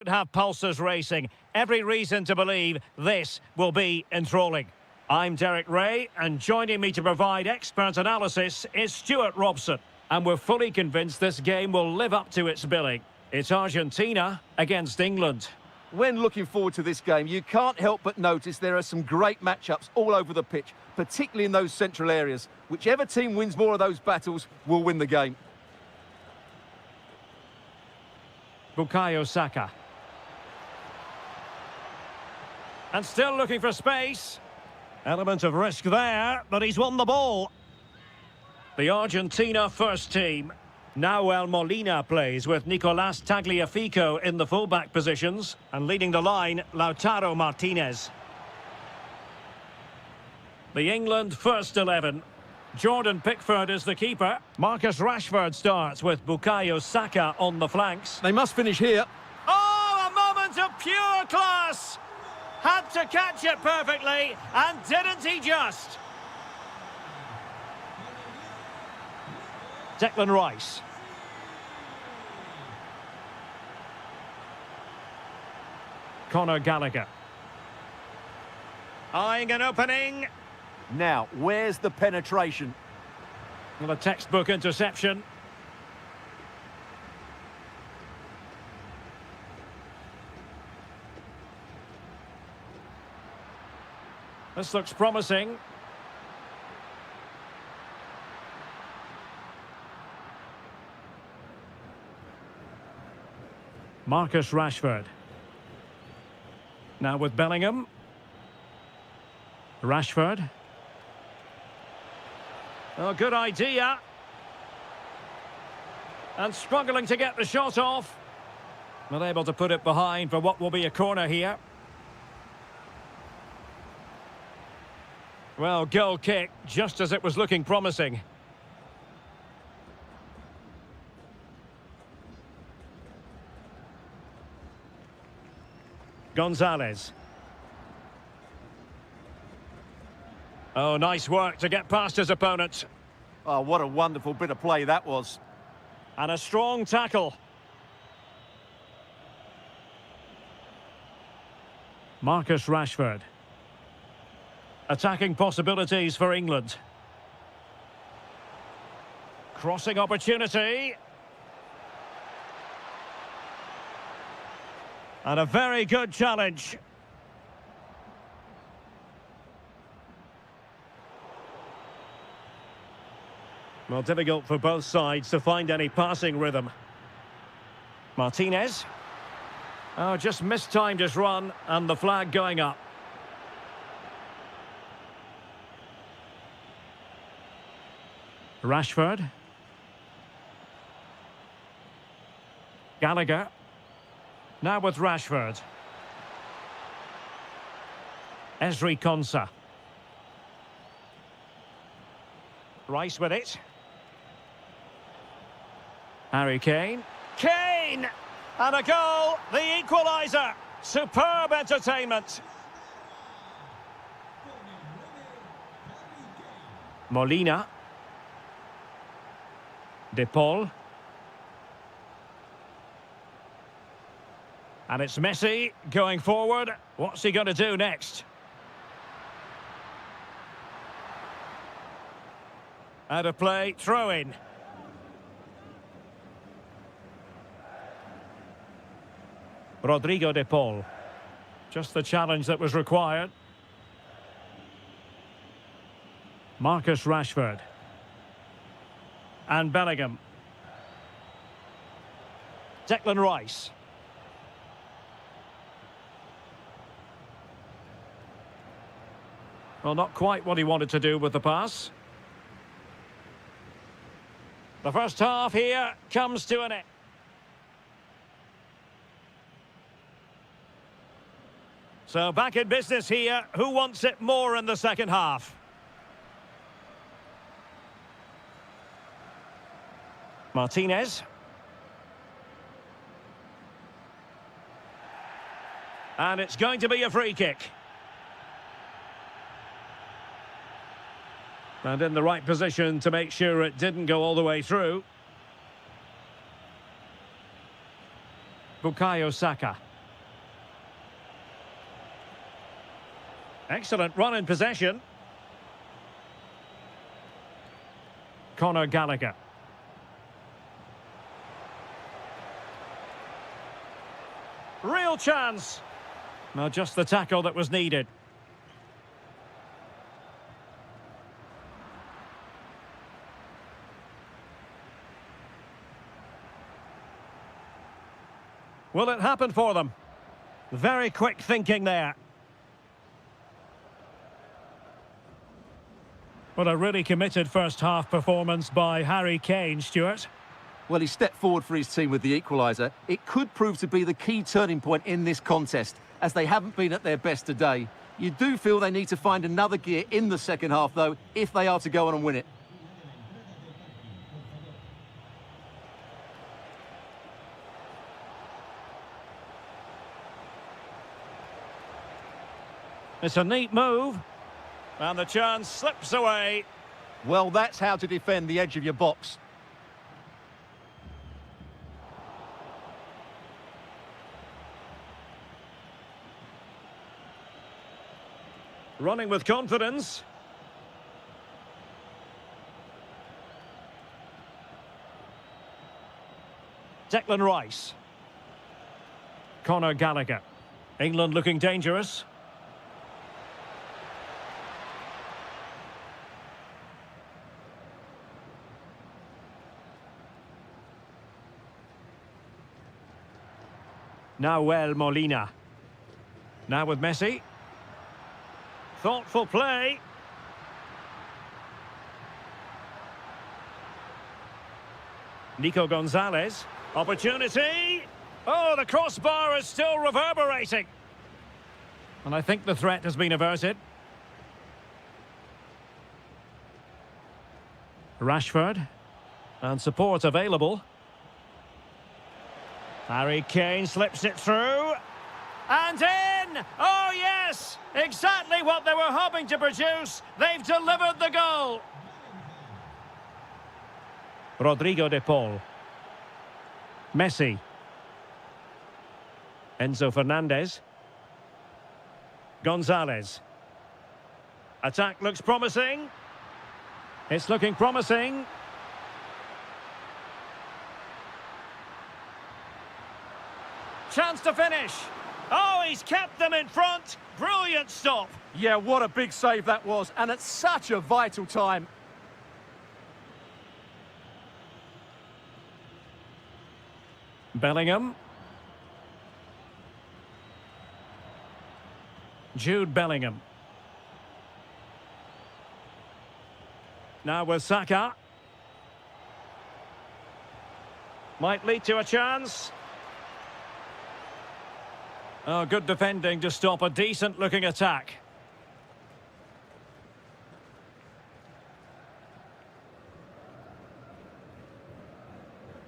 Have pulses racing. Every reason to believe this will be enthralling. I'm Derek Ray, and joining me to provide expert analysis is Stuart Robson. And we're fully convinced this game will live up to its billing. It's Argentina against England. When looking forward to this game, you can't help but notice there are some great matchups all over the pitch, particularly in those central areas. Whichever team wins more of those battles will win the game. Bukayo Saka. And still looking for space. Element of risk there, but he's won the ball. The Argentina first team. Nahuel Molina plays with Nicolás Tagliafico in the fullback positions. And leading the line, Lautaro Martinez. The England first 11. Jordan Pickford is the keeper. Marcus Rashford starts with Bukayo Saka on the flanks. They must finish here. Oh, a moment of pure class! Had to catch it perfectly, and didn't he just? Declan Rice. Conor Gallagher. Eyeing an opening. Now, where's the penetration? Well, a textbook interception. This looks promising. Marcus Rashford. Now with Bellingham. Rashford. Oh, good idea. And struggling to get the shot off. Not able to put it behind for what will be a corner here. Well, goal kick, just as it was looking promising. Gonzalez. Oh, nice work to get past his opponent. Oh, what a wonderful bit of play that was. And a strong tackle. Marcus Rashford. Attacking possibilities for England. Crossing opportunity. And a very good challenge. Well, difficult for both sides to find any passing rhythm. Martinez. Oh, just mistimed his run, and the flag going up. Rashford. Gallagher. Now with Rashford. Ezri Konsa. Rice with it. Harry Kane. Kane! And a goal, the equaliser. Superb entertainment. Molina. De Paul. And it's Messi going forward. What's he going to do next? Out of play, throw in. Rodrigo De Paul. Just the challenge that was required. Marcus Rashford. And Bellingham. Declan Rice. Well, not quite what he wanted to do with the pass. The first half here comes to an end. So back in business here. Who wants it more in the second half? Martinez. And it's going to be a free kick. And in the right position to make sure it didn't go all the way through. Bukayo Saka. Excellent run in possession. Conor Gallagher. Real chance. Well, just the tackle that was needed. Will it happen for them? Very quick thinking there. But a really committed first half performance by Harry Kane, Stuart. Well, he stepped forward for his team with the equaliser. It could prove to be the key turning point in this contest, as they haven't been at their best today. You do feel they need to find another gear in the second half, though, if they are to go on and win it. It's a neat move. And the chance slips away. Well, that's how to defend the edge of your box. Running with confidence. Declan Rice. Conor Gallagher. England looking dangerous. Molina. Now with Messi. Thoughtful play. Nico Gonzalez. Opportunity. Oh, the crossbar is still reverberating. And I think the threat has been averted. Rashford. And support available. Harry Kane slips it through. And in! Oh, yes! Exactly what they were hoping to produce. They've delivered the goal. Rodrigo de Paul. Messi. Enzo Fernandez. Gonzalez. Attack looks promising. It's looking promising. Chance to finish. Oh, he's kept them in front. Brilliant stop. Yeah, what a big save that was, and at such a vital time. Bellingham. Jude Bellingham. Now with Saka. Might lead to a chance. Oh, good defending to stop a decent-looking attack.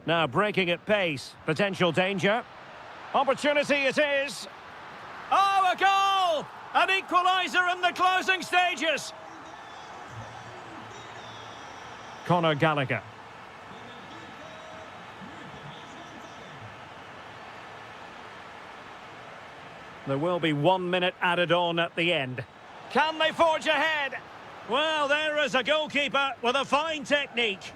Now breaking at pace. Potential danger. Opportunity it is. Oh, a goal! An equaliser in the closing stages. Conor Gallagher. There will be 1 minute added on at the end. Can they forge ahead? Well, there is a goalkeeper with a fine technique.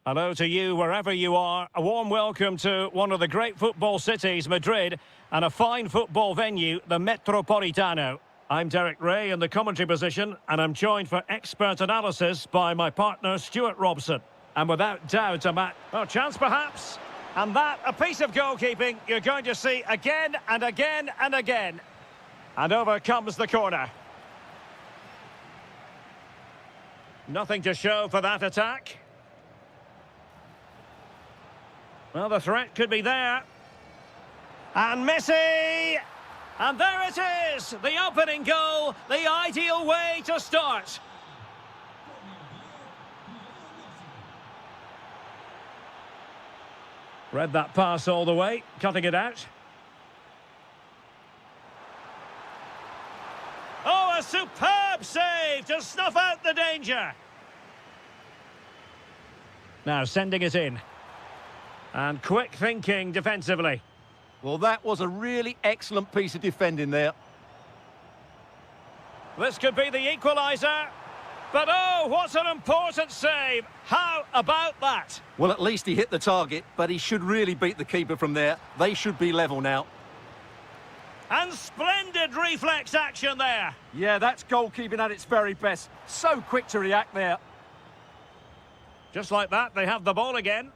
Hello to you wherever you are. A warm welcome to one of the great football cities, Madrid, and a fine football venue, the Metropolitano. I'm Derek Ray in the commentary position, and I'm joined for expert analysis by my partner, Stuart Robson. And without doubt, well, chance perhaps. And that, a piece of goalkeeping you're going to see again and again and again. And over comes the corner. Nothing to show for that attack. Well, the threat could be there. And Messi! And there it is! The opening goal, the ideal way to start. Read that pass all the way, cutting it out. Oh, a superb save to snuff out the danger. Now sending it in. And quick thinking defensively. Well, that was a really excellent piece of defending there. This could be the equaliser. But oh, what an important save. How about that? Well, at least he hit the target, but he should really beat the keeper from there. They should be level now. And splendid reflex action there. Yeah, that's goalkeeping at its very best. So quick to react there. Just like that, they have the ball again.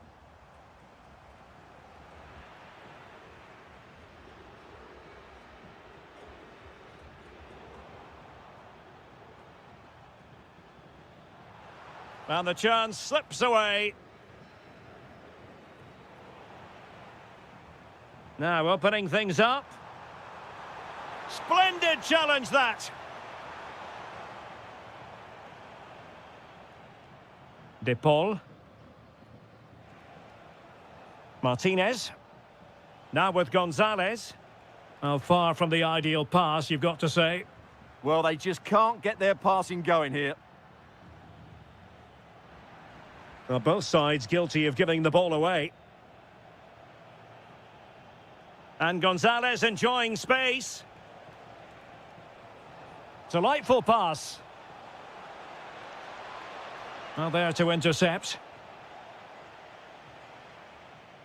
And the chance slips away. Now opening things up. Splendid challenge that. De Paul. Martinez. Now with Gonzalez. Oh, far from the ideal pass, you've got to say. Well, they just can't get their passing going here. Well, both sides guilty of giving the ball away. And Gonzalez enjoying space. Delightful pass. Well, there to intercept.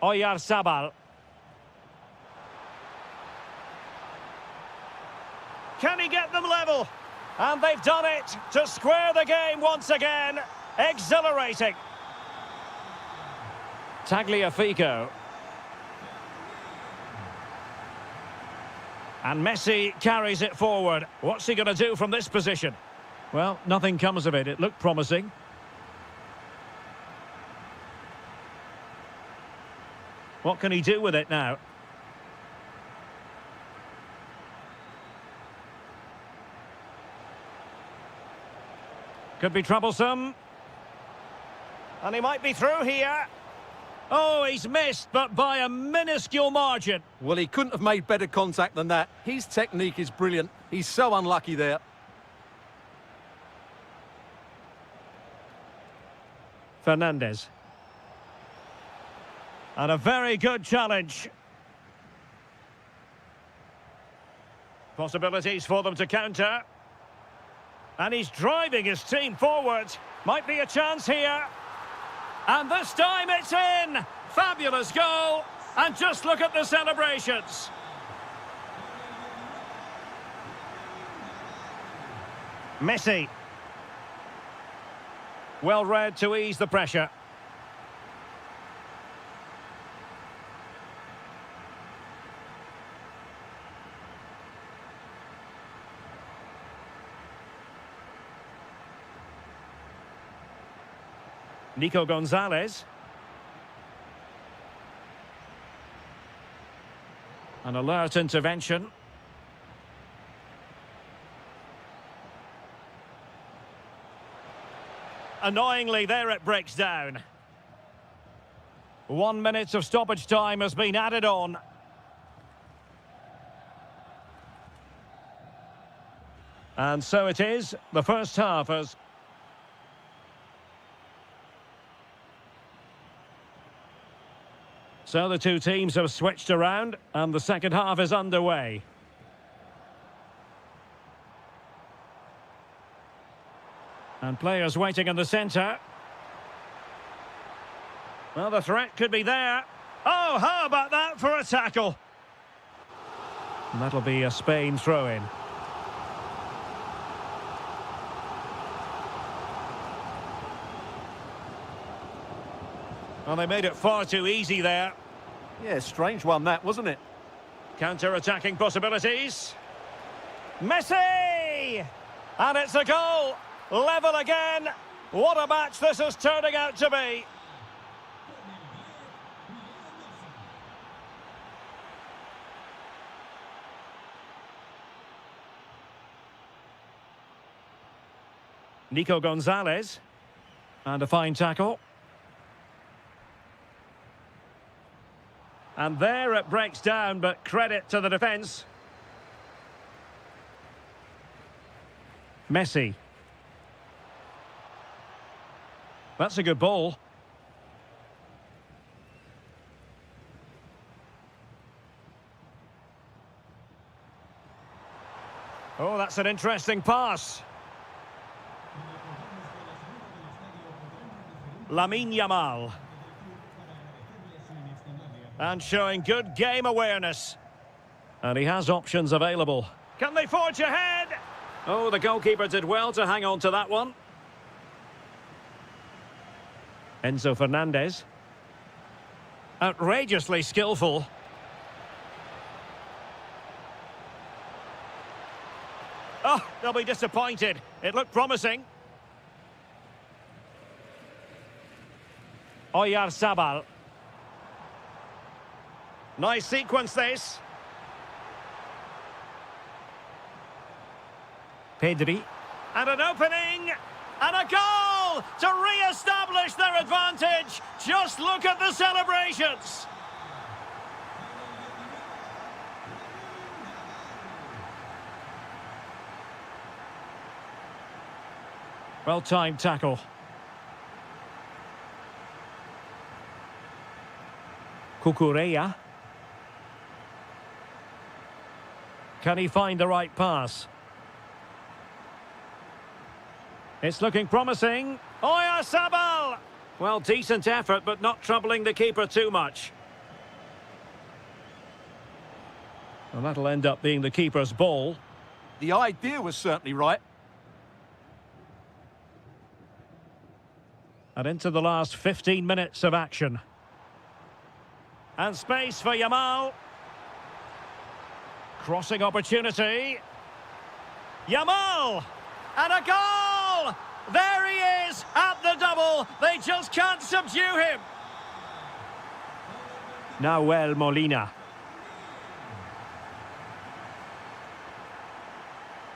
Oyarzabal. Can he get them level? And they've done it to square the game once again. Exhilarating. Tagliafico. And Messi carries it forward. What's he going to do from this position? Well, nothing comes of it. It looked promising. What can he do with it now? Could be troublesome. And he might be through here. Oh, he's missed, but by a minuscule margin. Well, he couldn't have made better contact than that. His technique is brilliant. He's so unlucky there. Fernandez. And a very good challenge. Possibilities for them to counter. And he's driving his team forward. Might be a chance here. And this time it's in! Fabulous goal! And just look at the celebrations. Messi. Well read to ease the pressure. Nico Gonzalez. An alert intervention. Annoyingly, there it breaks down. 1 minute of stoppage time has been added on. And so it is. The first half has... So the two teams have switched around, and the second half is underway. And players waiting in the centre. Well, the threat could be there. Oh, how about that for a tackle? And that'll be a Spain throw-in. Well, they made it far too easy there. Yeah, strange one that, wasn't it? Counter-attacking possibilities. Messi! And it's a goal. Level again. What a match this is turning out to be. Nico Gonzalez. And a fine tackle. And there it breaks down, but credit to the defence. Messi. That's a good ball. Oh, that's an interesting pass. Lamine Yamal. And showing good game awareness. And he has options available. Can they forge ahead? Oh, the goalkeeper did well to hang on to that one. Enzo Fernandez. Outrageously skillful. Oh, they'll be disappointed. It looked promising. Oyarzabal. Nice sequence, this. Pedri. And an opening. And a goal to re-establish their advantage. Just look at the celebrations. Well-timed tackle. Cucurella. Can he find the right pass? It's looking promising. Oyarzabal! Well, decent effort, but not troubling the keeper too much. Well, that'll end up being the keeper's ball. The idea was certainly right. And into the last 15 minutes of action. And space for Yamal. Crossing opportunity. Yamal! And a goal! There he is at the double. They just can't subdue him. Nahuel Molina.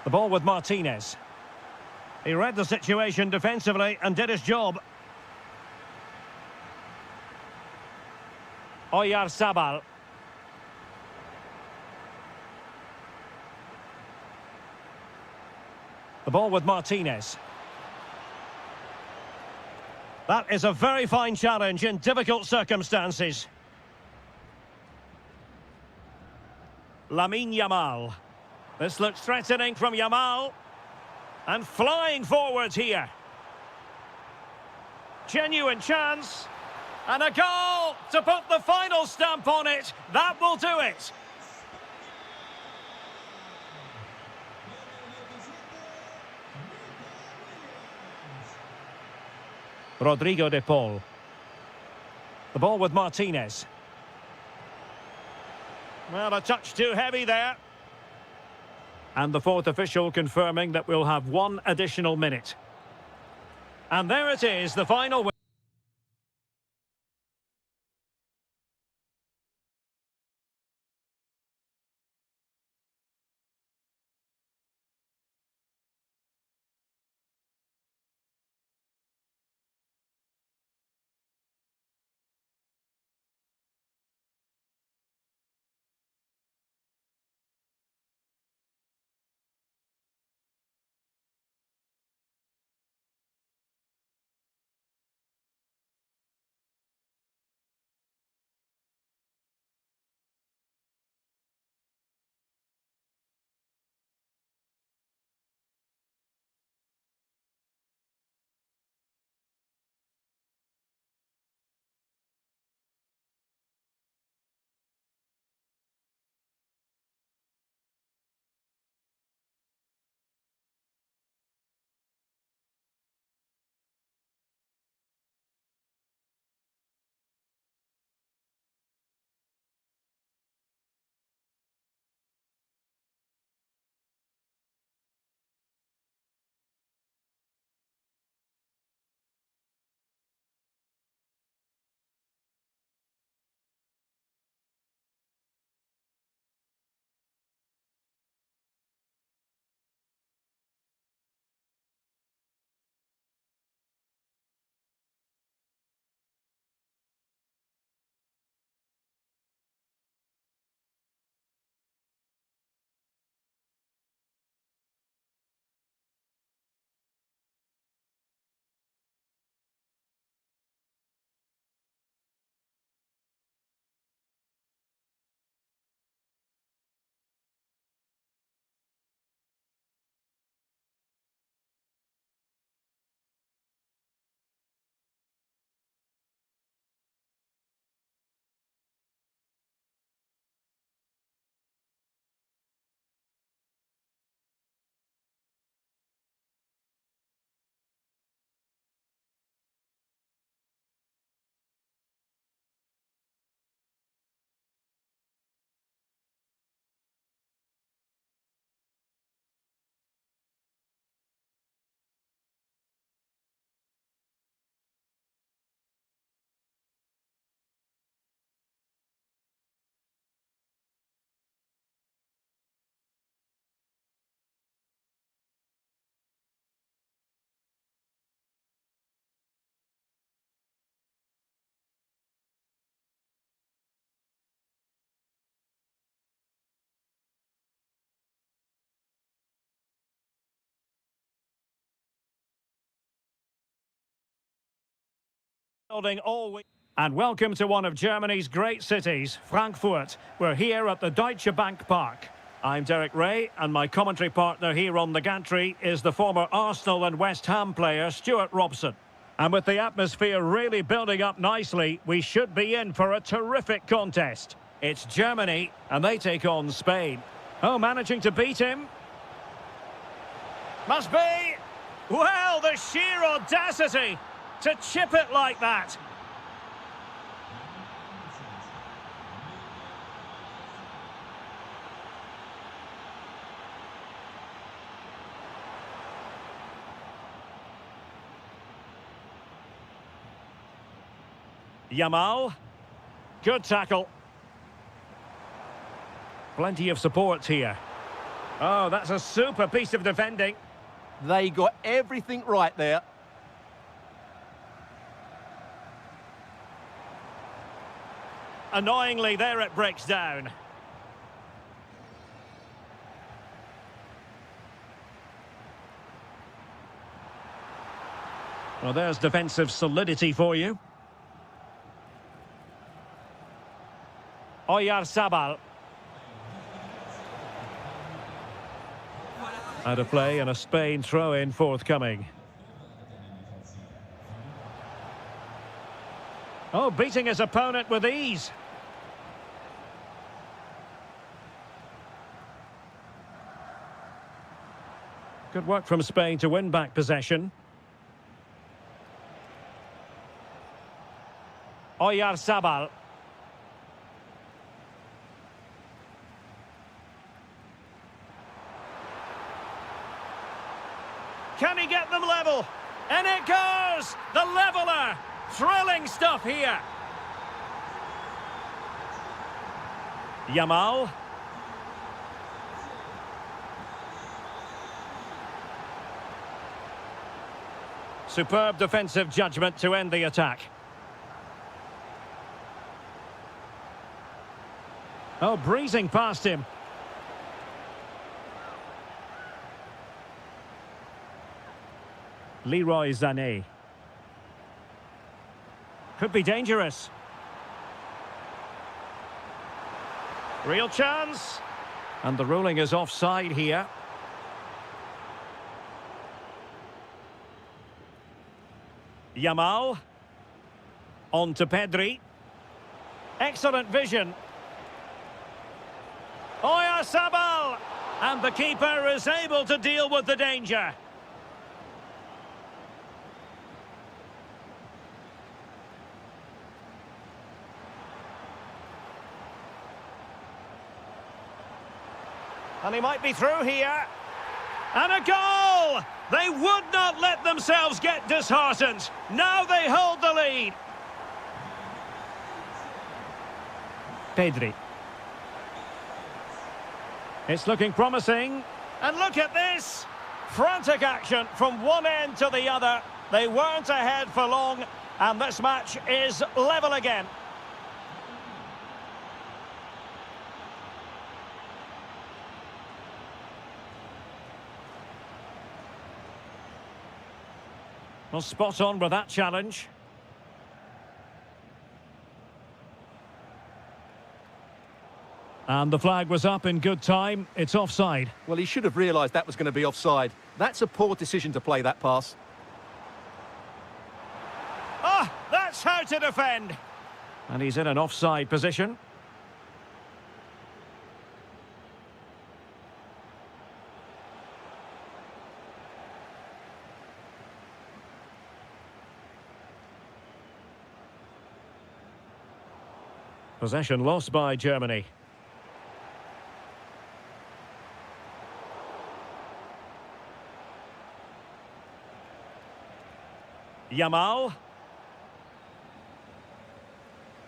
The ball with Martinez. He read the situation defensively and did his job. Oyarzabal. The ball with Martinez. That is a very fine challenge in difficult circumstances. Lamine Yamal. This looks threatening from Yamal. And flying forwards here. Genuine chance. And a goal to put the final stamp on it. That will do it. Rodrigo de Paul. The ball with Martinez. Well, a touch too heavy there. And the fourth official confirming that we'll have one additional minute. And there it is, the final. Building all week. And welcome to one of Germany's great cities, Frankfurt. We're here at the Deutsche Bank Park. I'm Derek Ray, and my commentary partner here on the gantry is the former Arsenal and West Ham player Stuart Robson. And with the atmosphere really building up nicely, we should be in for a terrific contest. It's Germany, and they take on Spain. Oh, managing to beat him. Must be. Well, the sheer audacity to chip it like that. Yamal. Good tackle. Plenty of support here. Oh, that's a super piece of defending. They got everything right there. Annoyingly, there it breaks down. Well, there's defensive solidity for you. Oyarzabal. Out of play and a Spain throw-in forthcoming. Oh, beating his opponent with ease. Good work from Spain to win back possession. Oyarzabal. Can he get them level? And it goes! The leveller! Thrilling stuff here. Yamal. Superb defensive judgment to end the attack. Oh, breezing past him. Leroy Sané. Could be dangerous. Real chance. And the ruling is offside here. Yamal. On to Pedri. Excellent vision. Oyarzabal! And the keeper is able to deal with the danger. And he might be through here. And a goal! They would not let themselves get disheartened. Now they hold the lead. Pedri. It's looking promising. And look at this. Frantic action from one end to the other. They weren't ahead for long. And this match is level again. Well, spot on with that challenge. And the flag was up in good time. It's offside. Well, he should have realised that was going to be offside. That's a poor decision to play that pass. Ah, that's how to defend. And he's in an offside position. Possession lost by Germany. Yamal.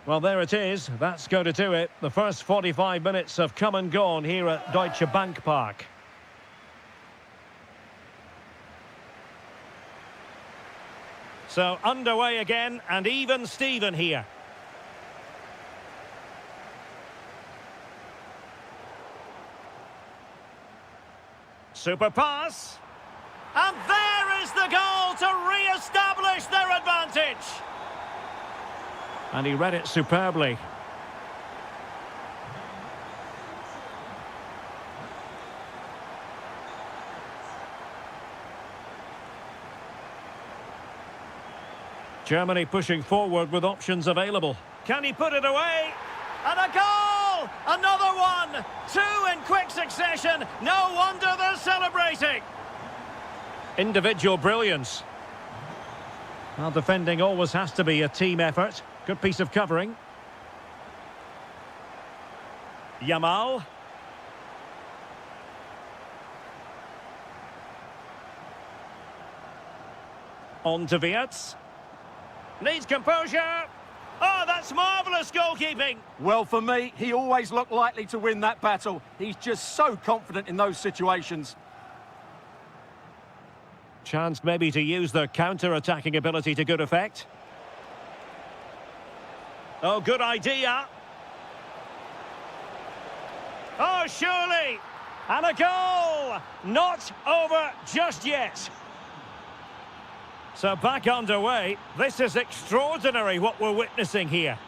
Well, there it is. That's going to do it. The first 45 minutes have come and gone here at Deutsche Bank Park. So underway again, and even Steven here. Super pass. And there is the goal to re-establish their advantage. And he read it superbly. Germany pushing forward with options available. Can he put it away? And a goal! Another one! Two in quick succession. No wonder they're celebrating. Individual brilliance. Well, defending always has to be a team effort. Good piece of covering. Yamal. On to Wirtz. Needs composure. Oh, that's marvellous goalkeeping. Well, for me, he always looked likely to win that battle. He's just so confident in those situations. Chance maybe to use their counter-attacking ability to good effect. Oh, good idea. Oh, surely. And a goal. Not over just yet. So back underway. This is extraordinary what we're witnessing here.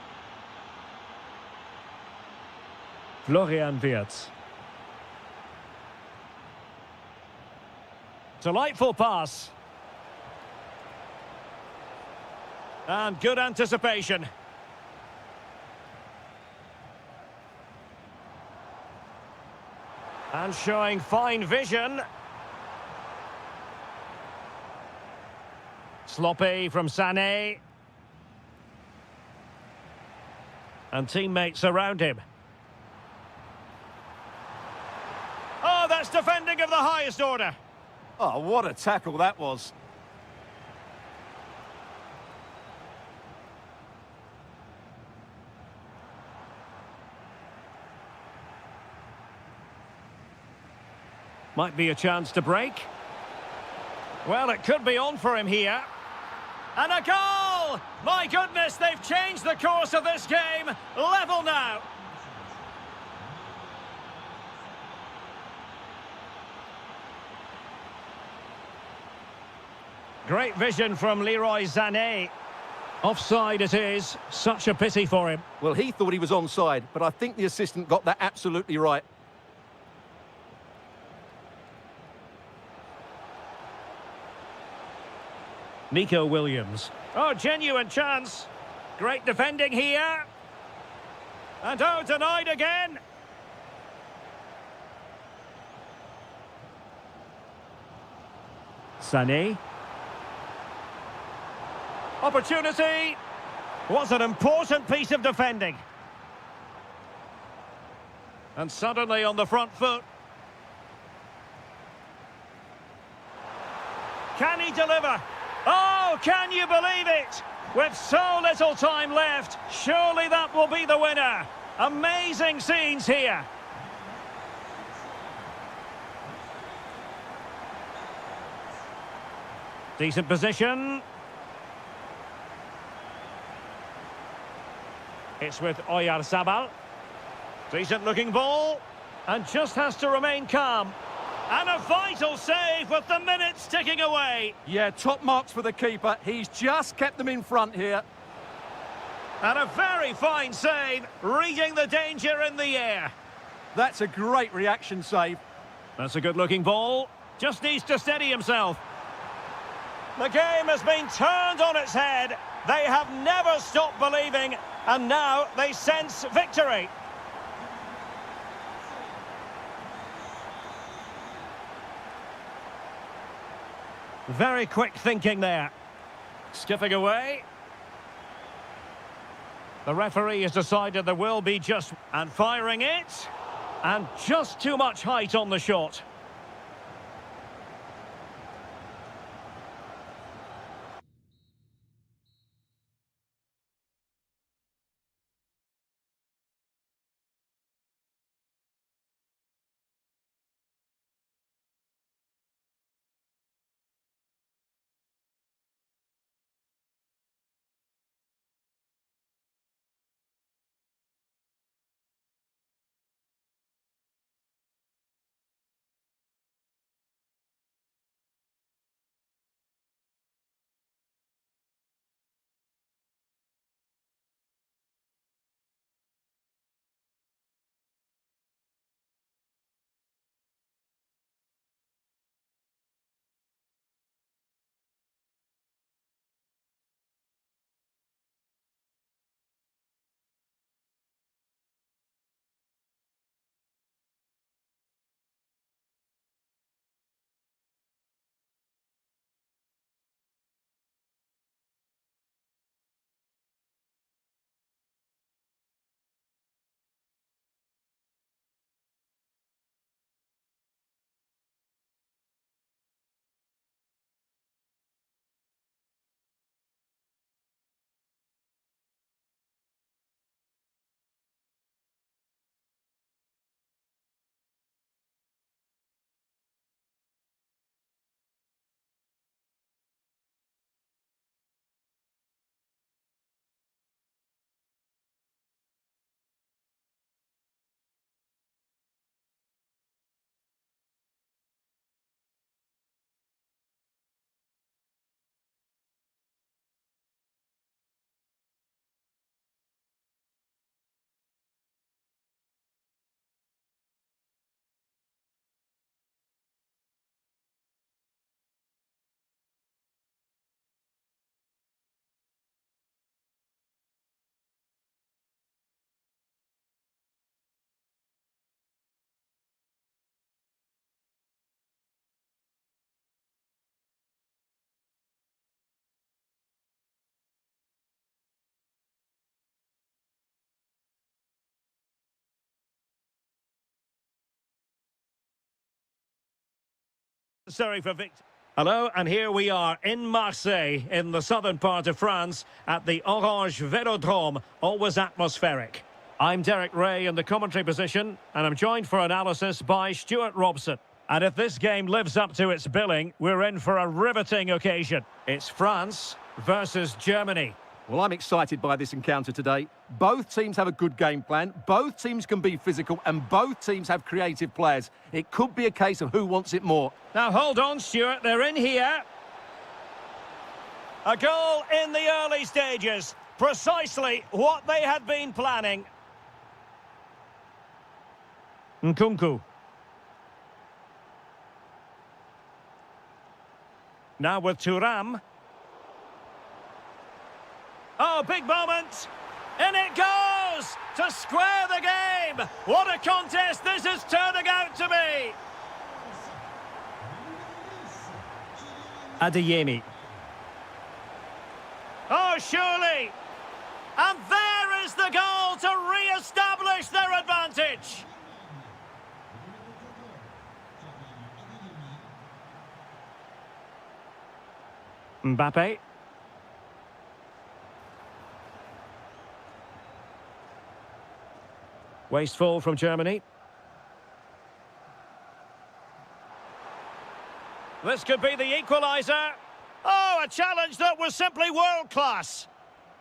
Florian Wirtz. Delightful pass. And good anticipation. And showing fine vision. Sloppy from Sané. And teammates around him. Oh, that's defending of the highest order. Oh, what a tackle that was. Might be a chance to break. Well, it could be on for him here. And a goal! My goodness, they've changed the course of this game. Level now. Great vision from Leroy Sané. Offside it is. Such a pity for him. Well, he thought he was onside, but I think the assistant got that absolutely right. Nico Williams. Oh, genuine chance. Great defending here. And oh, denied again. Sané. Opportunity. Was an important piece of defending. And suddenly on the front foot. Can he deliver? Oh, can you believe it? With so little time left, surely that will be the winner. Amazing scenes here. Decent position. It's with Oyarzabal. Decent looking ball. And just has to remain calm. And a vital save with the minutes ticking away. Yeah, top marks for the keeper. He's just kept them in front here. And a very fine save, reading the danger in the air. That's a great reaction save. That's a good-looking ball. Just needs to steady himself. The game has been turned on its head. They have never stopped believing, and now they sense victory. Very quick thinking there. Skipping away. The referee has decided there will be just... And firing it. And just too much height on the shot. Sorry for Victor. Hello, and here we are in Marseille, in the southern part of France, at the Orange Velodrome, always atmospheric. I'm Derek Ray in the commentary position, and I'm joined for analysis by Stuart Robson. And if this game lives up to its billing, we're in for a riveting occasion. It's France versus Germany. Well, I'm excited by this encounter today. Both teams have a good game plan, both teams can be physical, and both teams have creative players. It could be a case of who wants it more. Now, hold on, Stuart, they're in here. A goal in the early stages. Precisely what they had been planning. Nkunku. Now with Thuram. Oh, big moment. In it goes to square the game. What a contest this is turning out to be. Adeyemi. Oh, surely. And there is the goal to re-establish their advantage. Mbappe. Wasteful from Germany. This could be the equaliser. Oh, a challenge that was simply world-class.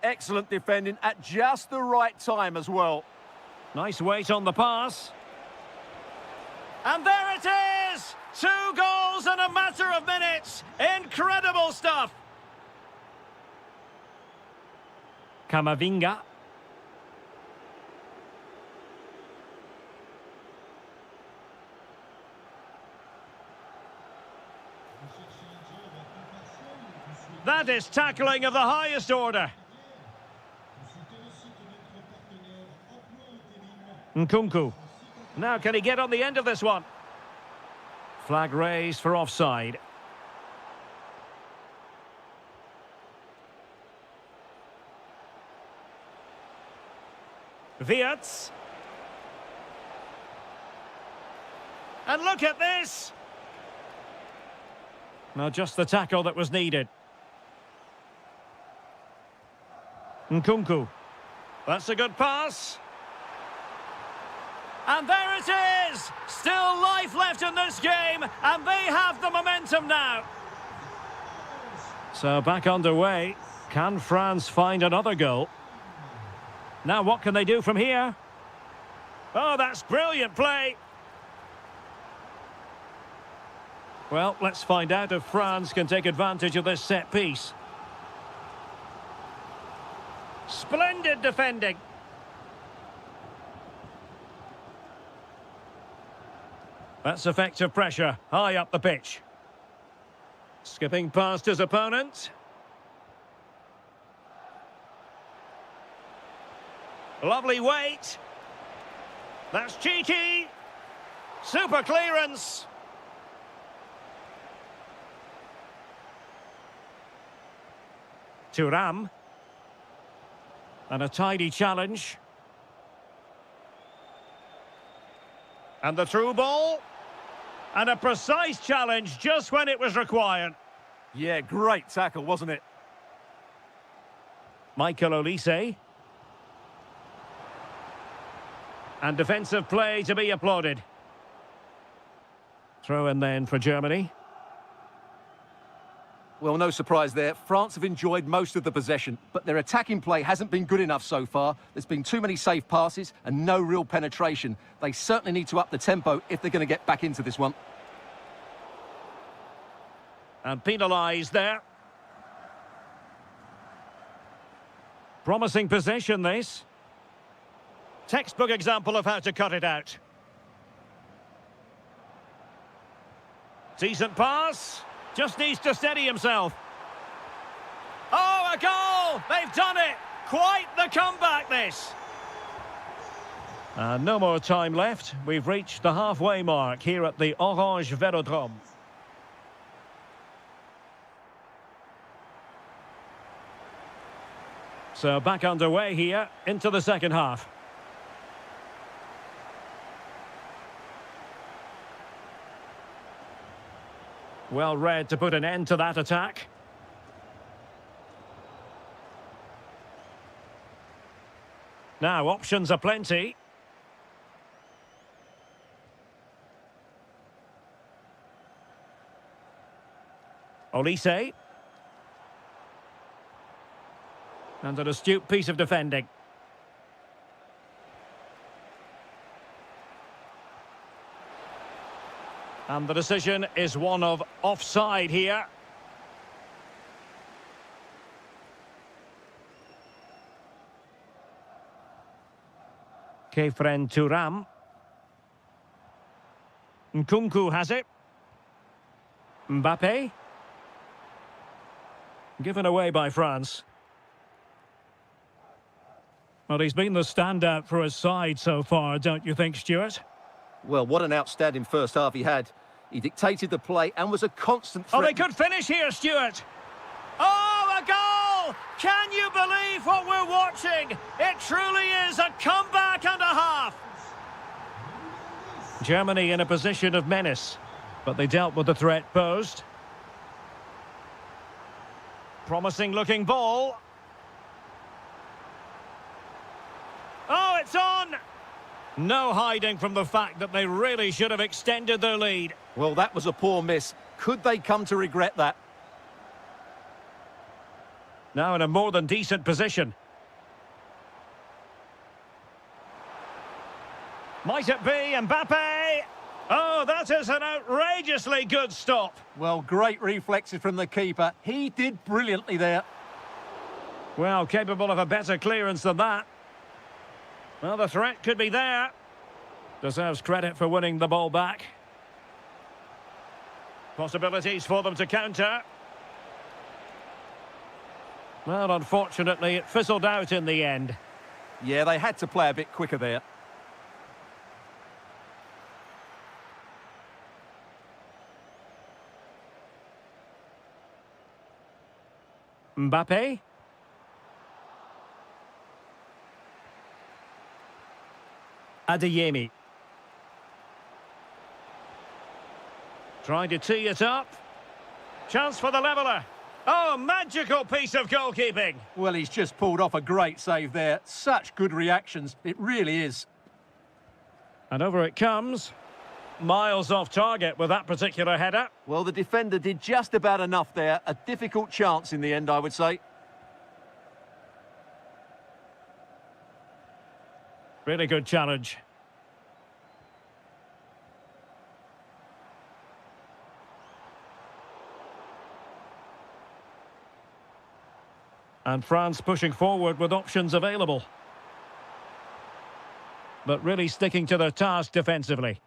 Excellent defending at just the right time as well. Nice weight on the pass. And there it is! 2 goals in a matter of minutes. Incredible stuff. Camavinga. That is tackling of the highest order. Nkunku. Now, can he get on the end of this one? Flag raised for offside. Wirtz. And look at this. Now, just the tackle that was needed. Nkunku. That's a good pass. And there it is! Still life left in this game, and they have the momentum now. So back underway. Can France find another goal? Now what can they do from here? Oh, that's brilliant play. Well, let's find out if France can take advantage of this set piece. Splendid defending. That's effective pressure, high up the pitch. Skipping past his opponent. Lovely weight. That's cheeky. Super clearance. Thuram. And a tidy challenge. And the through ball. And a precise challenge just when it was required. Yeah, great tackle, wasn't it? Michael Olise. And defensive play to be applauded. Throw in then for Germany. Well, no surprise there. France have enjoyed most of the possession, but their attacking play hasn't been good enough so far. There's been too many safe passes and no real penetration. They certainly need to up the tempo if they're going to get back into this one. And penalised there. Promising possession, this. Textbook example of how to cut it out. Decent pass. Just needs to steady himself. Oh, a goal! They've done it! Quite the comeback, this. No more time left. We've reached the halfway mark here at the Orange Velodrome. So back underway here into the second half. Well read to put an end to that attack. Now, options are plenty. Olise. And an astute piece of defending. And the decision is one of offside here. Kefren Turam. Nkunku has it. Mbappe. Given away by France. Well, he's been the standout for his side so far, don't you think, Stuart? Well, what an outstanding first half he had. He dictated the play and was a constant threat. Oh, they could finish here, Stuart. Oh, a goal! Can you believe what we're watching? It truly is a comeback and a half. Germany in a position of menace, but they dealt with the threat posed. Promising looking ball. Oh, it's on! No hiding from the fact that they really should have extended their lead. Well, that was a poor miss. Could they come to regret that? Now in a more than decent position. Might it be Mbappe? Oh, that is an outrageously good stop. Well, great reflexes from the keeper. He did brilliantly there. Well, capable of a better clearance than that. Well, the threat could be there. Deserves credit for winning the ball back. Possibilities for them to counter. Well, unfortunately, it fizzled out in the end. Yeah, they had to play a bit quicker there. Mbappe. Adeyemi. Trying to tee it up. Chance for the leveller. Oh, magical piece of goalkeeping. Well, he's just pulled off a great save there. Such good reactions. It really is. And over it comes. Miles off target with that particular header. Well, the defender did just about enough there. A difficult chance in the end, I would say. Really good challenge. And France pushing forward with options available. But really sticking to their task defensively.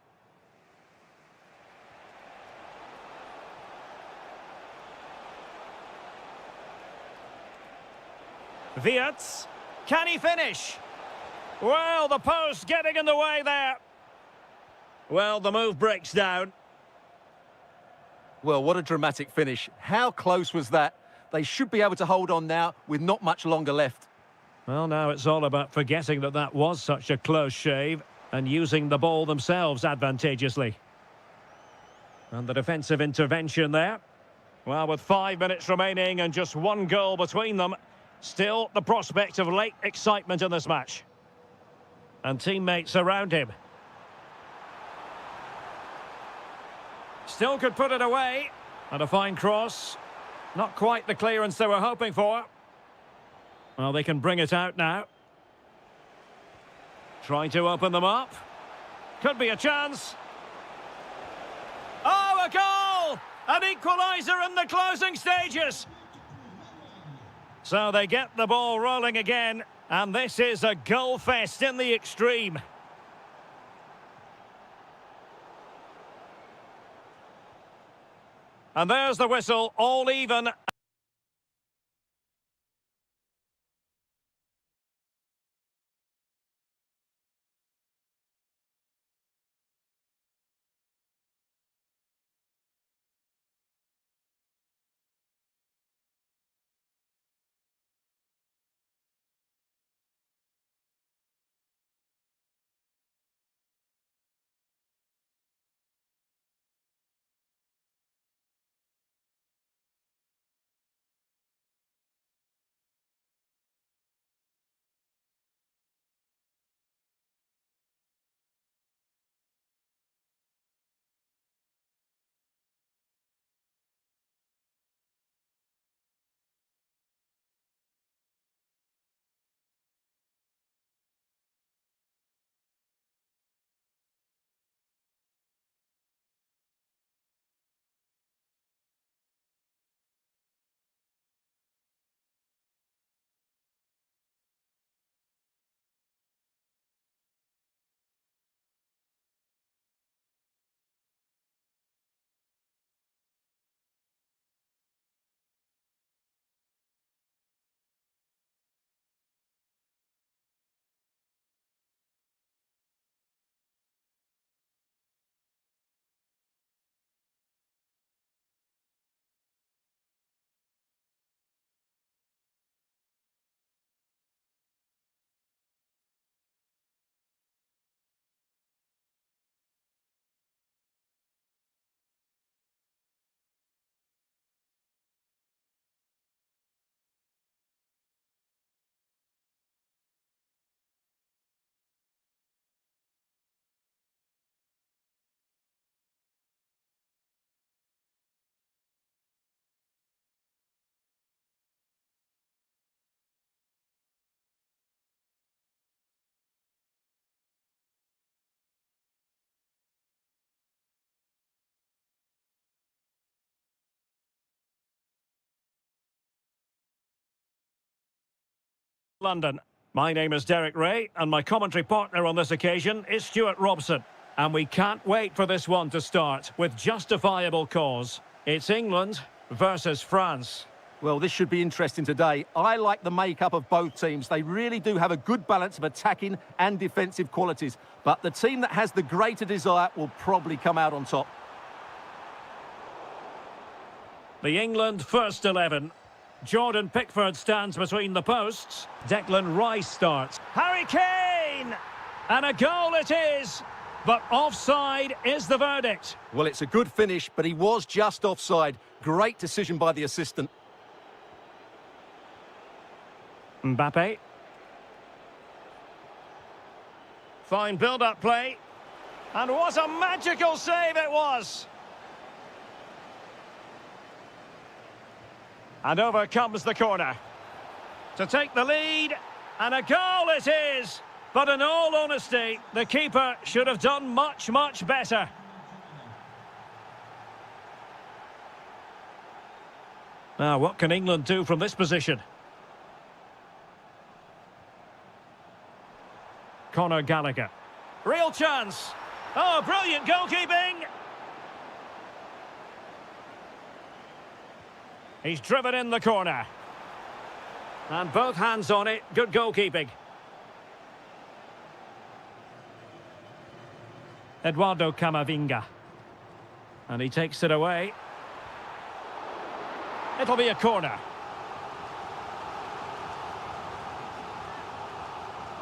Wirtz. Can he finish? Well, the post getting in the way there. Well, the move breaks down. Well, what a dramatic finish. How close was that? They should be able to hold on now with not much longer left. Well, now it's all about forgetting that that was such a close shave and using the ball themselves advantageously. And the defensive intervention there. Well, with 5 minutes remaining and just one goal between them, still the prospect of late excitement in this match. And teammates around him. Still could put it away. And a fine cross. Not quite the clearance they were hoping for. Well, they can bring it out now. Trying to open them up. Could be a chance. Oh, a goal! An equaliser in the closing stages. So they get the ball rolling again. And this is a goal fest in the extreme. And there's the whistle, all even. London. My name is Derek Ray, and my commentary partner on this occasion is Stuart Robson. And we can't wait for this one to start with justifiable cause. It's England versus France. Well, this should be interesting today. I like the makeup of both teams. They really do have a good balance of attacking and defensive qualities. But the team that has the greater desire will probably come out on top. The England first 11. Jordan Pickford stands between the posts. Declan Rice starts. Harry Kane! And a goal it is! But offside is the verdict. Well, it's a good finish, but he was just offside. Great decision by the assistant. Mbappe. Fine build-up play. And what a magical save it was! And over comes the corner. To take the lead, and a goal it is! But in all honesty, the keeper should have done much, much better. Now, what can England do from this position? Conor Gallagher. Real chance. Oh, brilliant goalkeeping! He's driven in the corner. And both hands on it. Good goalkeeping. Eduardo Camavinga. And he takes it away. It'll be a corner.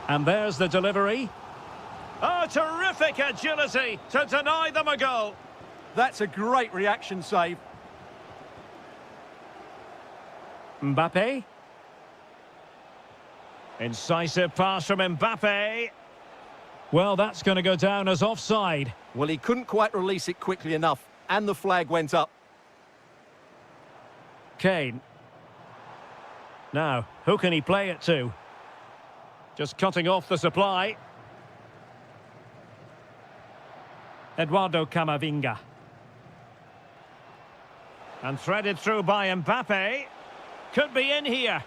And there's the delivery. Oh, terrific agility to deny them a goal. That's a great reaction save. Mbappe. Incisive pass from Mbappe. Well, that's going to go down as offside. Well, he couldn't quite release it quickly enough, and the flag went up. Kane. Now, who can he play it to? Just cutting off the supply. Eduardo Camavinga. And threaded through by Mbappe. Could be in here.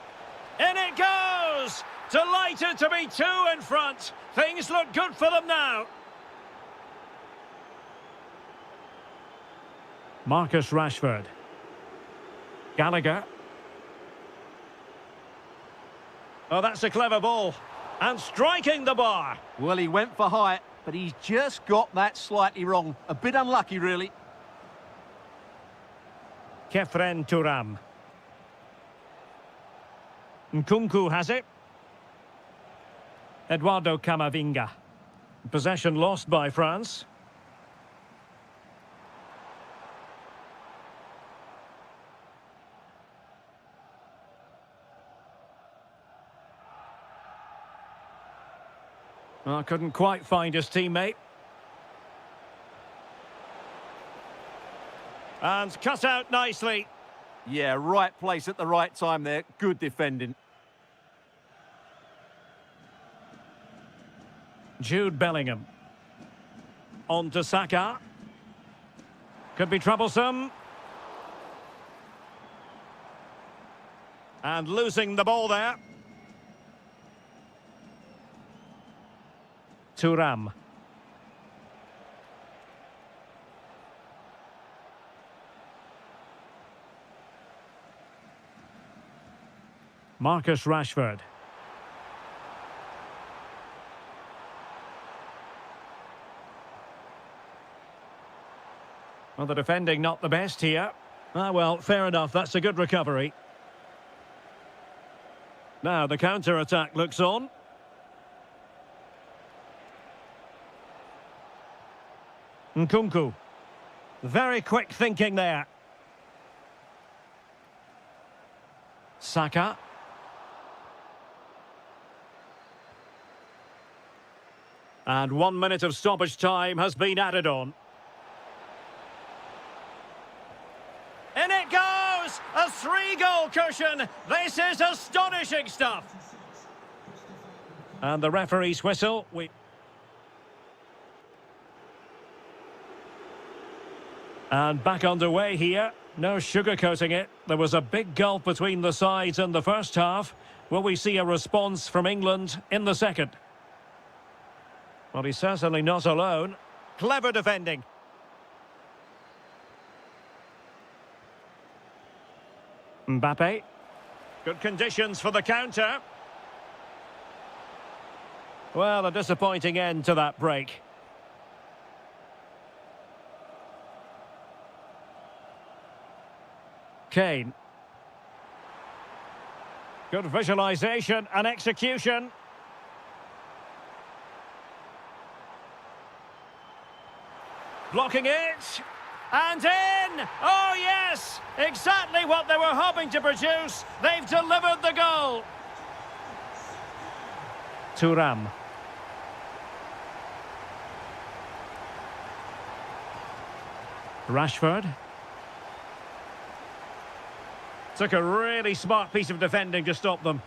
In it goes! Delighted to be two in front. Things look good for them now. Marcus Rashford. Gallagher. Oh, that's a clever ball. And striking the bar. Well, he went for height, but he's just got that slightly wrong. A bit unlucky, really. Kefren Turam. Nkunku has it. Eduardo Camavinga. Possession lost by France. Well, couldn't quite find his teammate. And cut out nicely. Yeah, right place at the right time there. Good defending. Jude Bellingham. On to Saka. Could be troublesome. And losing the ball there. Thuram. Marcus Rashford. Well, the defending not the best here. Ah, well, fair enough. That's a good recovery. Now the counter-attack looks on. Nkunku. Very quick thinking there. Saka. And 1 minute of stoppage time has been added on. In it goes! A 3-goal cushion! This is astonishing stuff! And the referee's whistle. And back underway here. No sugarcoating it. There was a big gulf between the sides in the first half. Will we see a response from England in the second? Well, he's certainly not alone. Clever defending. Mbappe. Good conditions for the counter. Well, a disappointing end to that break. Kane. Good visualization and execution. Blocking it. And in! Oh, yes! Exactly what they were hoping to produce. They've delivered the goal. Thuram. Rashford. Took a really smart piece of defending to stop them.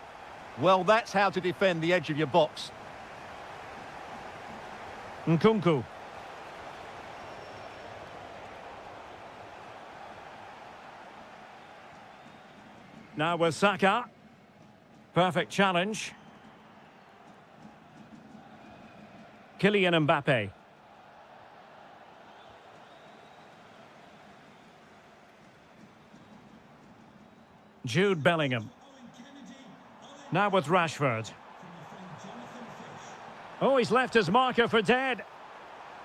Well, that's how to defend the edge of your box. Nkunku. Now with Saka. Perfect challenge. Kylian Mbappe. Jude Bellingham. Now with Rashford. Oh, he's left his marker for dead.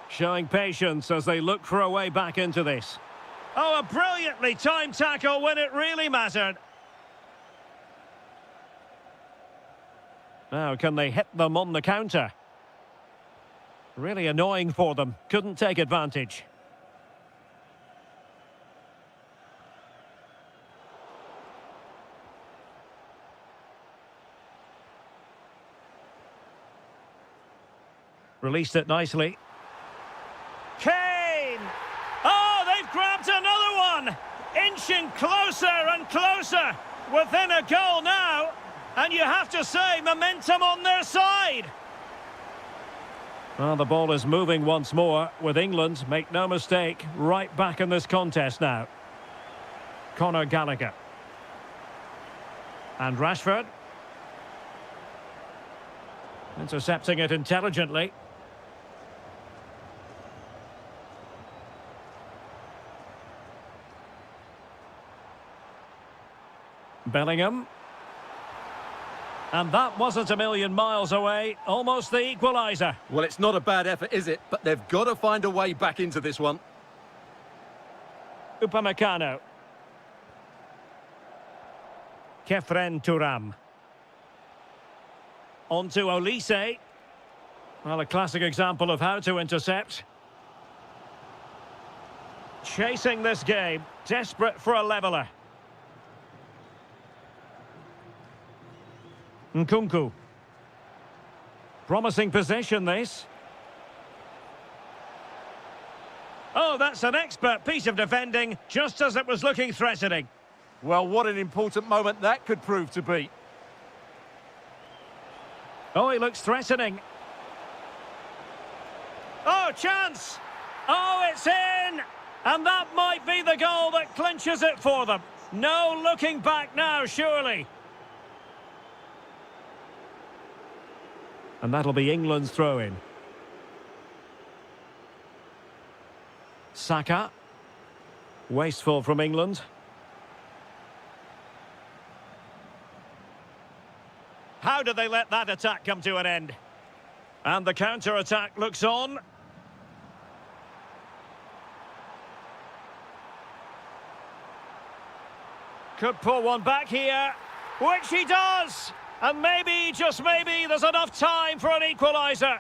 Showing patience as they look for a way back into this. Oh, a brilliantly timed tackle when it really mattered. Now, can they hit them on the counter? Really annoying for them. Couldn't take advantage. Released it nicely. Kane! Oh, they've grabbed another one! Inching closer and closer. Within a goal now. And you have to say, momentum on their side. Well, the ball is moving once more with England, make no mistake, right back in this contest now. Conor Gallagher. And Rashford. Intercepting it intelligently. Bellingham. And that wasn't a million miles away, almost the equaliser. Well, it's not a bad effort, is it? But they've got to find a way back into this one. Upamecano. Kefren Thuram. On to Olise. Well, a classic example of how to intercept. Chasing this game, desperate for a leveller. Nkunku. Promising possession, this. Oh, that's an expert piece of defending, just as it was looking threatening. Well, what an important moment that could prove to be. Oh, he looks threatening. Oh, chance! Oh, it's in! And that might be the goal that clinches it for them. No looking back now, surely. And that'll be England's throw-in. Saka. Wasteful from England. How did they let that attack come to an end? And the counter-attack looks on. Could pull one back here, which he does! And maybe, just maybe, there's enough time for an equaliser.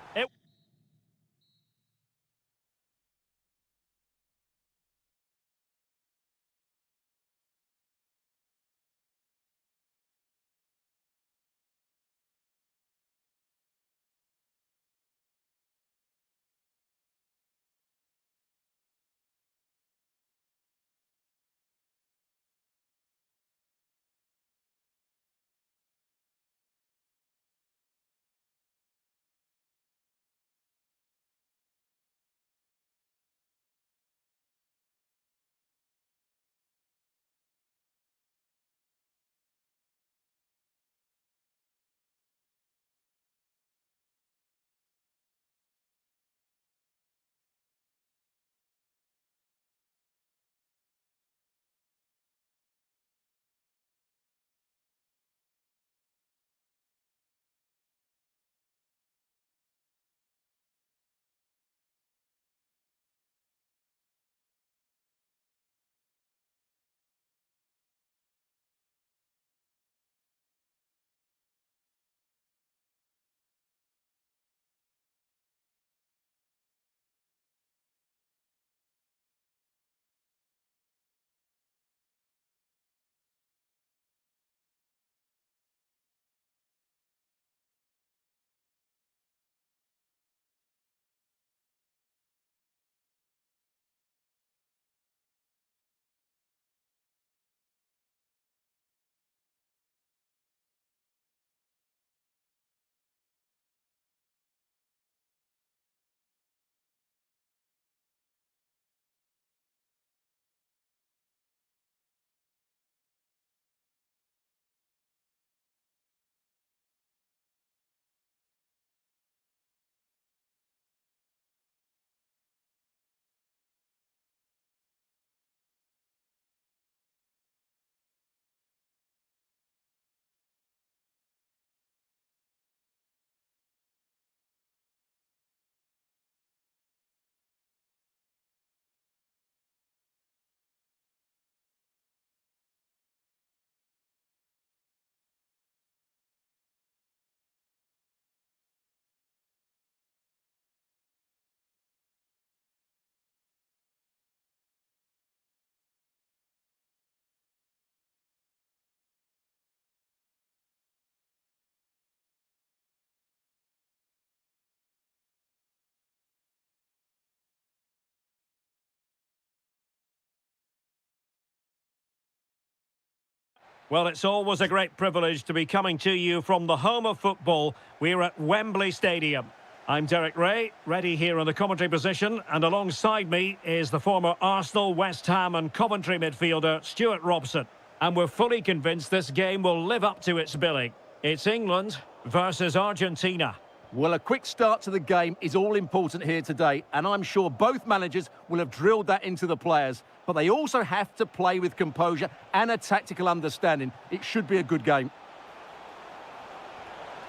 Well, it's always a great privilege to be coming to you from the home of football. We're at Wembley Stadium. I'm Derek Ray, ready here in the commentary position, and alongside me is the former Arsenal, West Ham and Coventry midfielder, Stuart Robson. And we're fully convinced this game will live up to its billing. It's England versus Argentina. Well, a quick start to the game is all important here today, and I'm sure both managers will have drilled that into the players. But they also have to play with composure and a tactical understanding. It should be a good game.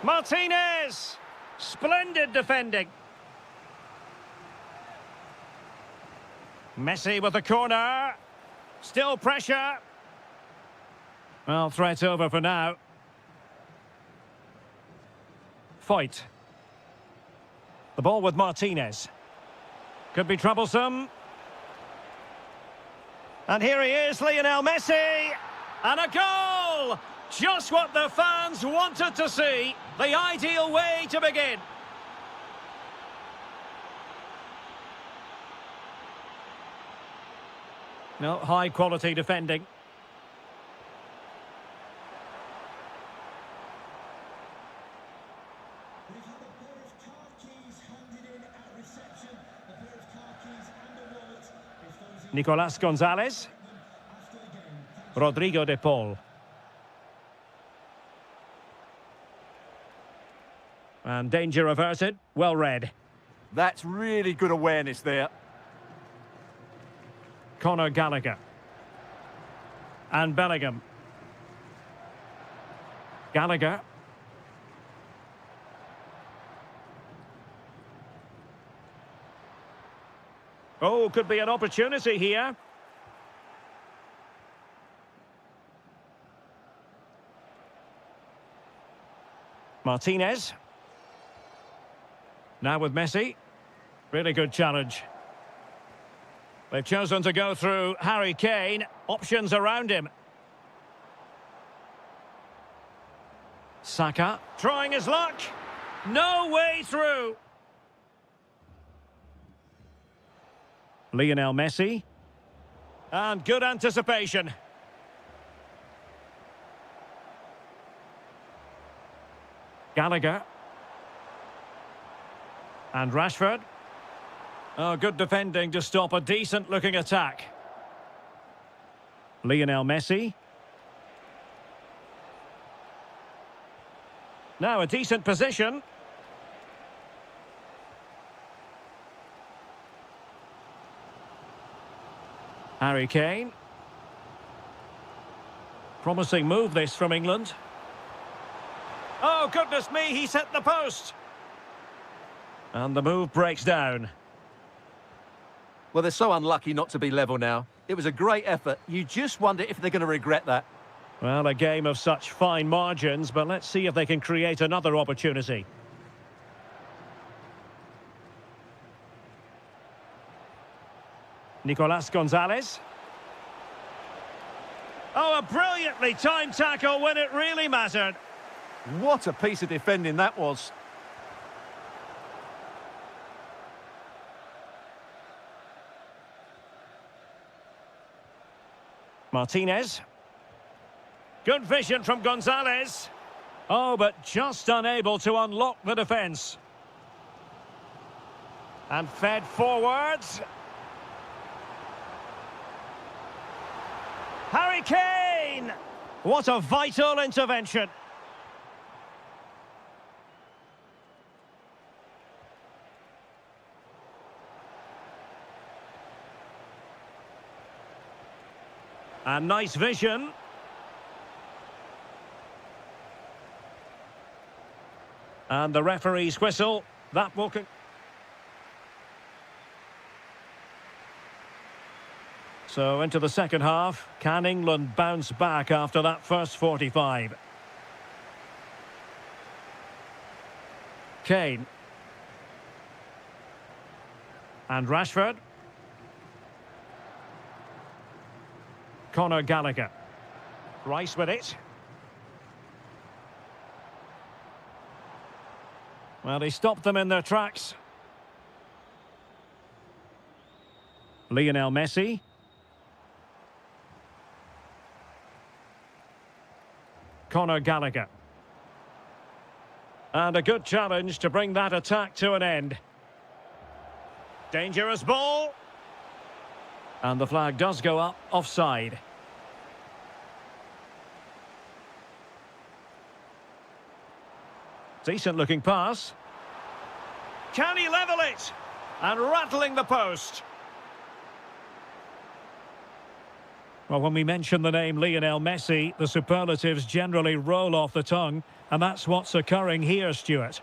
Martinez! Splendid defending. Messi with the corner. Still pressure. Well, threat over for now. Fight. The ball with Martinez. Could be troublesome. And here he is, Lionel Messi. And a goal! Just what the fans wanted to see. The ideal way to begin. No, high quality defending. Nicolas Gonzalez. Rodrigo de Paul. And danger averted. Well read. That's really good awareness there. Conor Gallagher. And Bellingham. Gallagher. Oh, could be an opportunity here. Martinez. Now with Messi. Really good challenge. They've chosen to go through Harry Kane. Options around him. Saka. Trying his luck. No way through. Lionel Messi. And good anticipation. Gallagher. And Rashford. Oh, good defending to stop a decent-looking attack. Lionel Messi. Now a decent position. Harry Kane. Promising move this from England. Oh, goodness me, he's hit the post. And the move breaks down. Well, they're so unlucky not to be level now. It was a great effort. You just wonder if they're going to regret that. Well, a game of such fine margins, but let's see if they can create another opportunity. Nicolas Gonzalez. Oh, a brilliantly timed tackle when it really mattered. What a piece of defending that was. Martinez. Good vision from Gonzalez. Oh, but just unable to unlock the defence. And fed forwards. Harry Kane! What a vital intervention. And nice vision. And the referee's whistle. That will... So into the second half. Can England bounce back after that first 45? Kane. And Rashford. Conor Gallagher. Rice with it. Well, he stopped them in their tracks. Lionel Messi. Conor Gallagher. And a good challenge to bring that attack to an end. Dangerous ball. And the flag does go up, offside. Decent looking pass. Can he level it? And rattling the post. Well, when we mention the name Lionel Messi, the superlatives generally roll off the tongue, and that's what's occurring here, Stuart.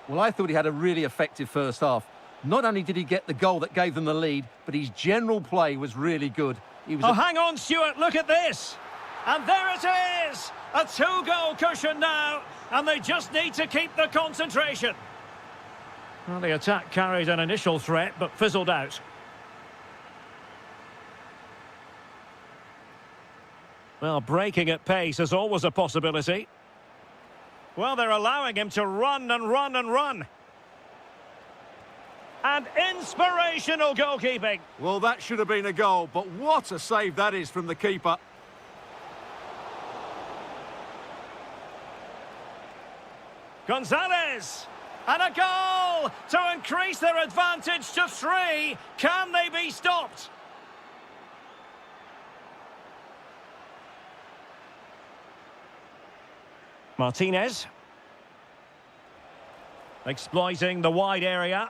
Well, I thought he had a really effective first half. Not only did he get the goal that gave them the lead, but his general play was really good. He was hang on, Stuart, look at this. And there it is! A 2-goal cushion now, and they just need to keep the concentration. Well, the attack carried an initial threat, but fizzled out. Well, breaking at pace is always a possibility. Well, they're allowing him to run and run and run. And inspirational goalkeeping. Well, that should have been a goal, but what a save that is from the keeper. Gonzalez! And a goal to increase their advantage to 3. Can they be stopped? Martinez. Exploiting the wide area.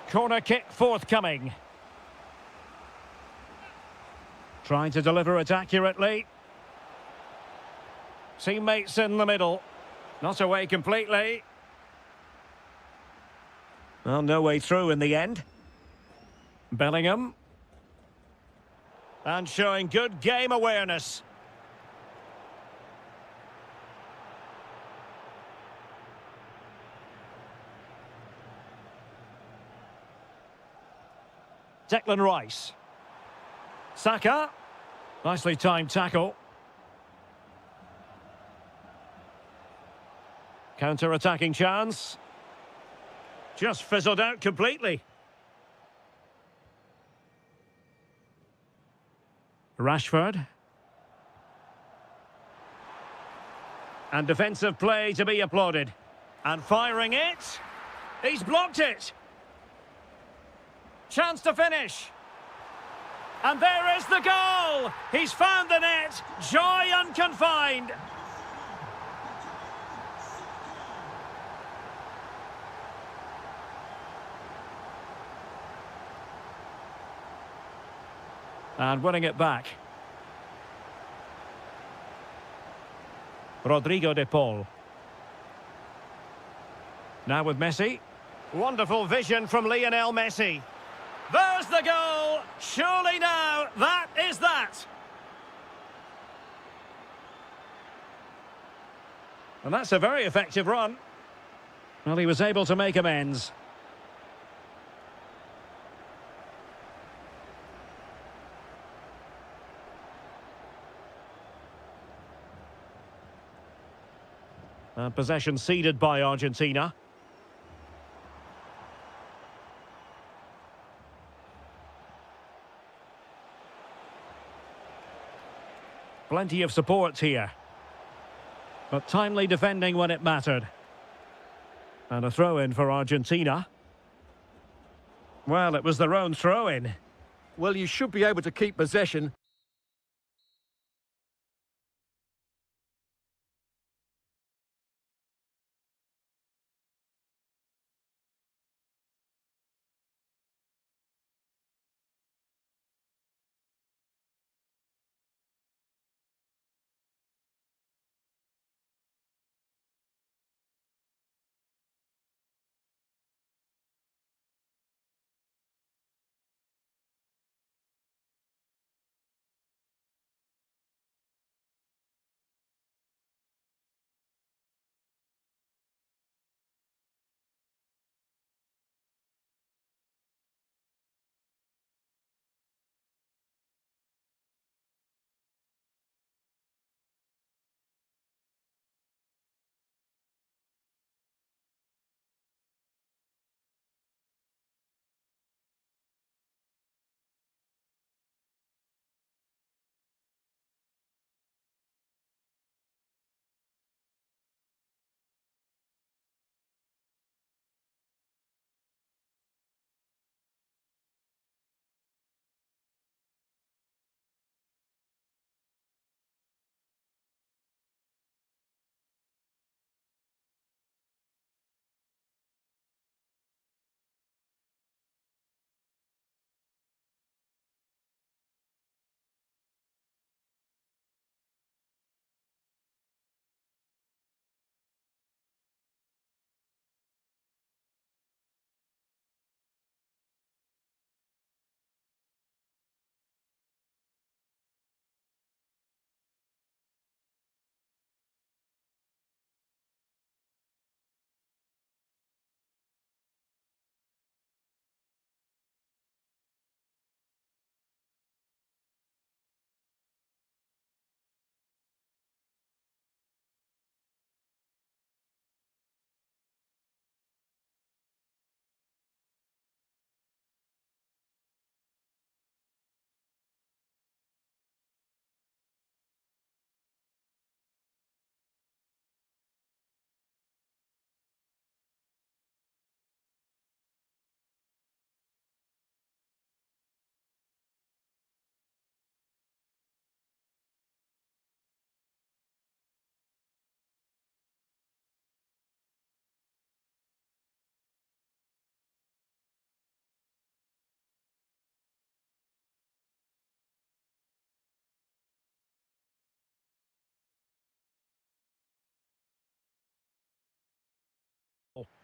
Corner kick forthcoming. Trying to deliver it accurately. Teammates in the middle. Not away completely. Well, no way through in the end. Bellingham. And showing good game awareness. Declan Rice. Saka. Nicely timed tackle. Counter-attacking chance. Just fizzled out completely. Rashford. And defensive play to be applauded. And firing it. He's blocked it. Chance to finish. And there is the goal. He's found the net. Joy unconfined. And winning it back. Rodrigo de Paul. Now with Messi. Wonderful vision from Lionel Messi. There's the goal. Surely now, that is that. And that's a very effective run. Well, he was able to make amends. And possession ceded by Argentina. Plenty of support here. But timely defending when it mattered. And a throw-in for Argentina. Well, it was their own throw-in. Well, you should be able to keep possession.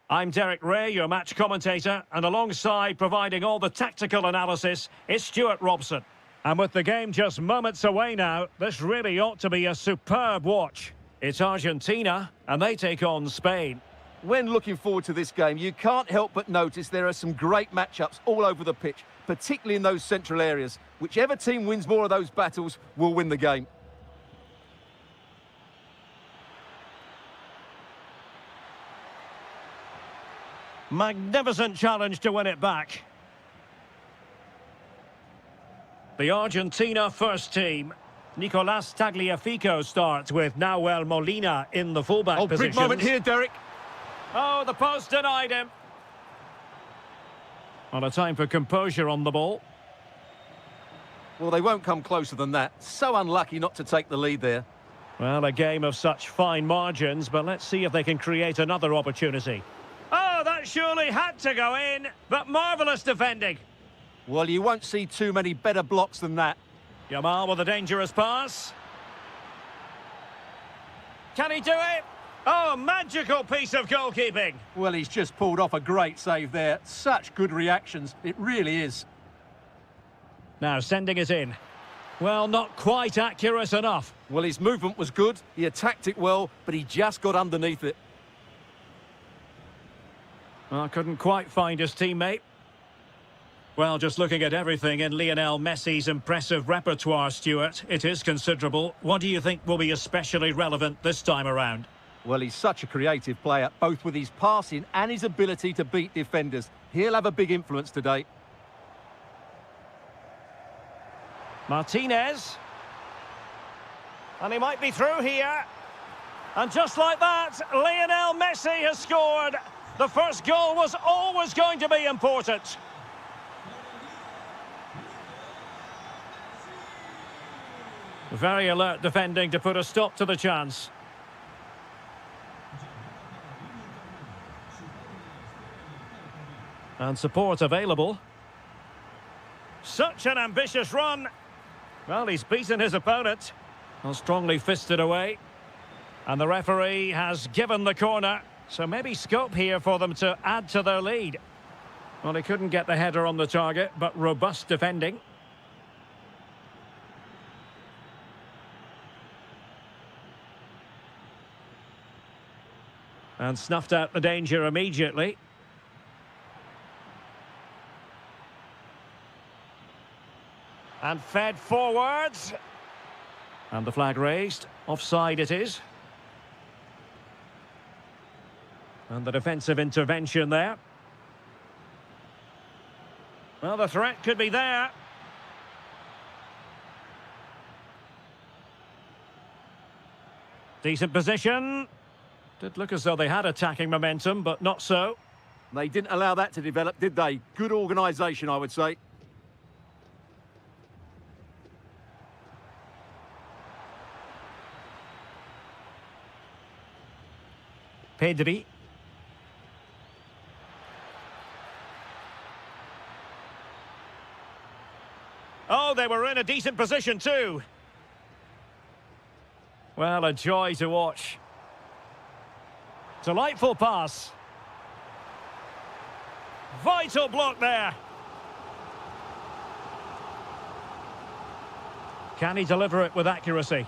I'm Derek Ray, your match commentator, and alongside providing all the tactical analysis is Stuart Robson. And with the game just moments away now, this really ought to be a superb watch. It's Argentina, and they take on Spain. When looking forward to this game, you can't help but notice there are some great matchups all over the pitch, particularly in those central areas. Whichever team wins more of those battles will win the game. Magnificent challenge to win it back. The Argentina first team. Nicolas Tagliafico starts with Nahuel Molina in the fullback position. Big moment here, Derek. Oh, the post denied him. On a time for composure on the ball. Well, they won't come closer than that. So unlucky not to take the lead there. Well, a game of such fine margins, but let's see if they can create another opportunity. Oh, that surely had to go in, but marvellous defending. Well, you won't see too many better blocks than that. Yamal with a dangerous pass. Can he do it? Oh, magical piece of goalkeeping. Well, he's just pulled off a great save there. Such good reactions. It really is. Now sending it in. Well, not quite accurate enough. Well, his movement was good. He attacked it well, but he just got underneath it. Well, couldn't quite find his teammate. Well, just looking at everything in Lionel Messi's impressive repertoire, Stuart, it is considerable. What do you think will be especially relevant this time around? Well, he's such a creative player, both with his passing and his ability to beat defenders. He'll have a big influence today. Martinez. And he might be through here. And just like that, Lionel Messi has scored. The first goal was always going to be important. Very alert defending to put a stop to the chance. And support available. Such an ambitious run. Well, he's beaten his opponent. Well, strongly fisted away. And the referee has given the corner. So maybe scope here for them to add to their lead. Well, he couldn't get the header on the target, but robust defending. And snuffed out the danger immediately. And fed forwards. And the flag raised. Offside it is. And the defensive intervention there. Well, the threat could be there. Decent position. Did look as though they had attacking momentum, but not so. They didn't allow that to develop, did they? Good organisation, I would say. Pedri. Oh, they were in a decent position too. Well, a joy to watch. Delightful pass. Vital block there. Can he deliver it with accuracy?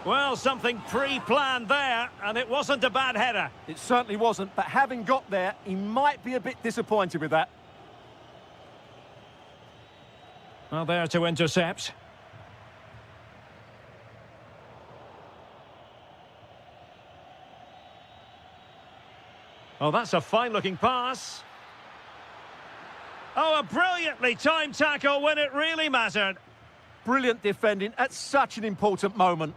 Well, something pre-planned there, and it wasn't a bad header. It certainly wasn't, but having got there, he might be a bit disappointed with that. Well, there to intercept. Oh, that's a fine-looking pass. Oh, a brilliantly timed tackle when it really mattered. Brilliant defending at such an important moment.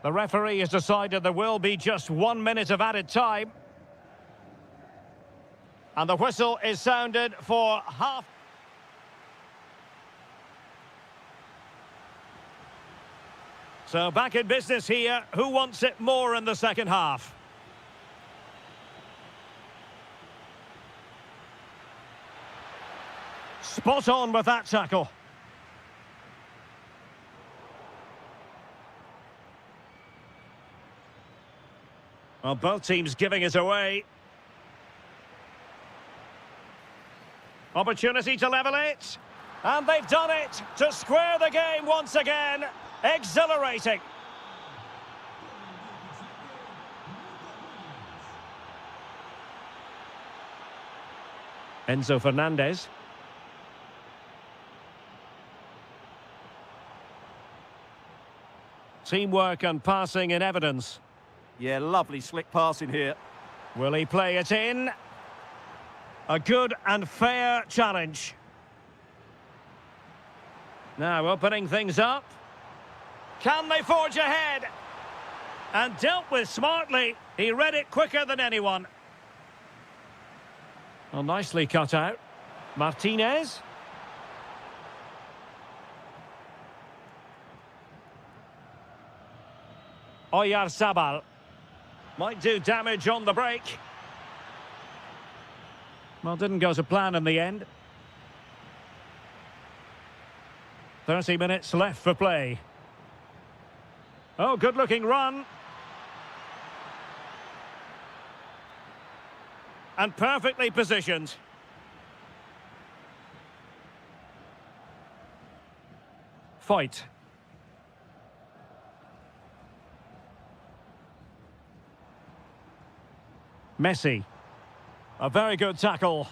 The referee has decided there will be just 1 minute of added time. And the whistle is sounded for half. So back in business here. Who wants it more in the second half? Spot on with that tackle. Well, both teams giving it away. Opportunity to level it. And they've done it to square the game once again. Exhilarating. Enzo Fernandez. Teamwork and passing in evidence. Yeah, lovely slick passing here. Will he play it in? A good and fair challenge. Now opening things up. Can they forge ahead? And dealt with smartly. He read it quicker than anyone. Well, nicely cut out. Martinez. Oyarzabal. Might do damage on the break. Well, didn't go to plan in the end. 30 minutes left for play. Oh, good-looking run. And perfectly positioned. Fight. Messi. A very good tackle.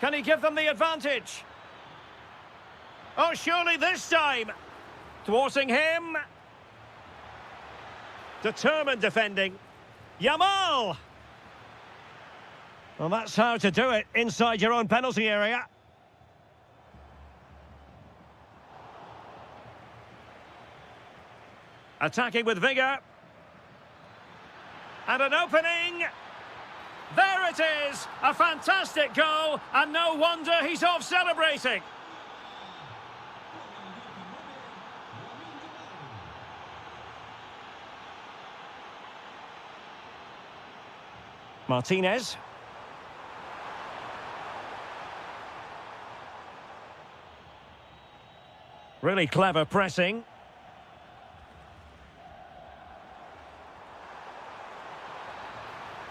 Can he give them the advantage? Oh, surely this time. Thwarting him. Determined defending. Yamal. Well, that's how to do it inside your own penalty area. Attacking with vigour. And an opening. There it is. A fantastic goal. And no wonder he's off celebrating. Martinez. Really clever pressing.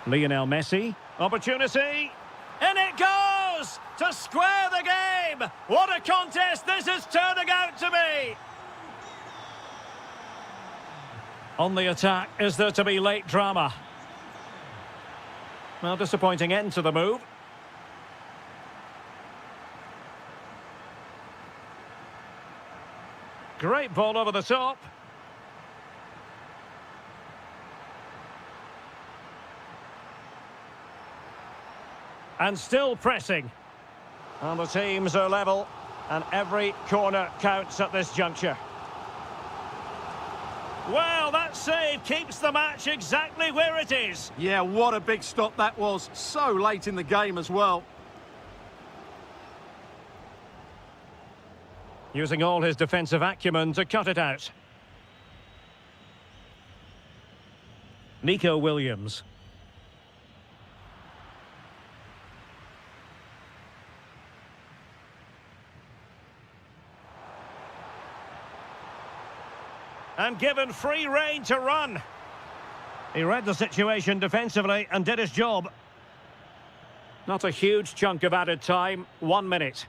Lionel Messi. Opportunity. In it goes! To square the game! What a contest this is turning out to be! On the attack, is there to be late drama? Well, disappointing end to the move. Great ball over the top. And still pressing. And the teams are level. And every corner counts at this juncture. Well, that save keeps the match exactly where it is. Yeah, what a big stop that was. So late in the game as well. Using all his defensive acumen to cut it out. Nico Williams. And given free rein to run. He read the situation defensively and did his job. Not a huge chunk of added time, 1 minute.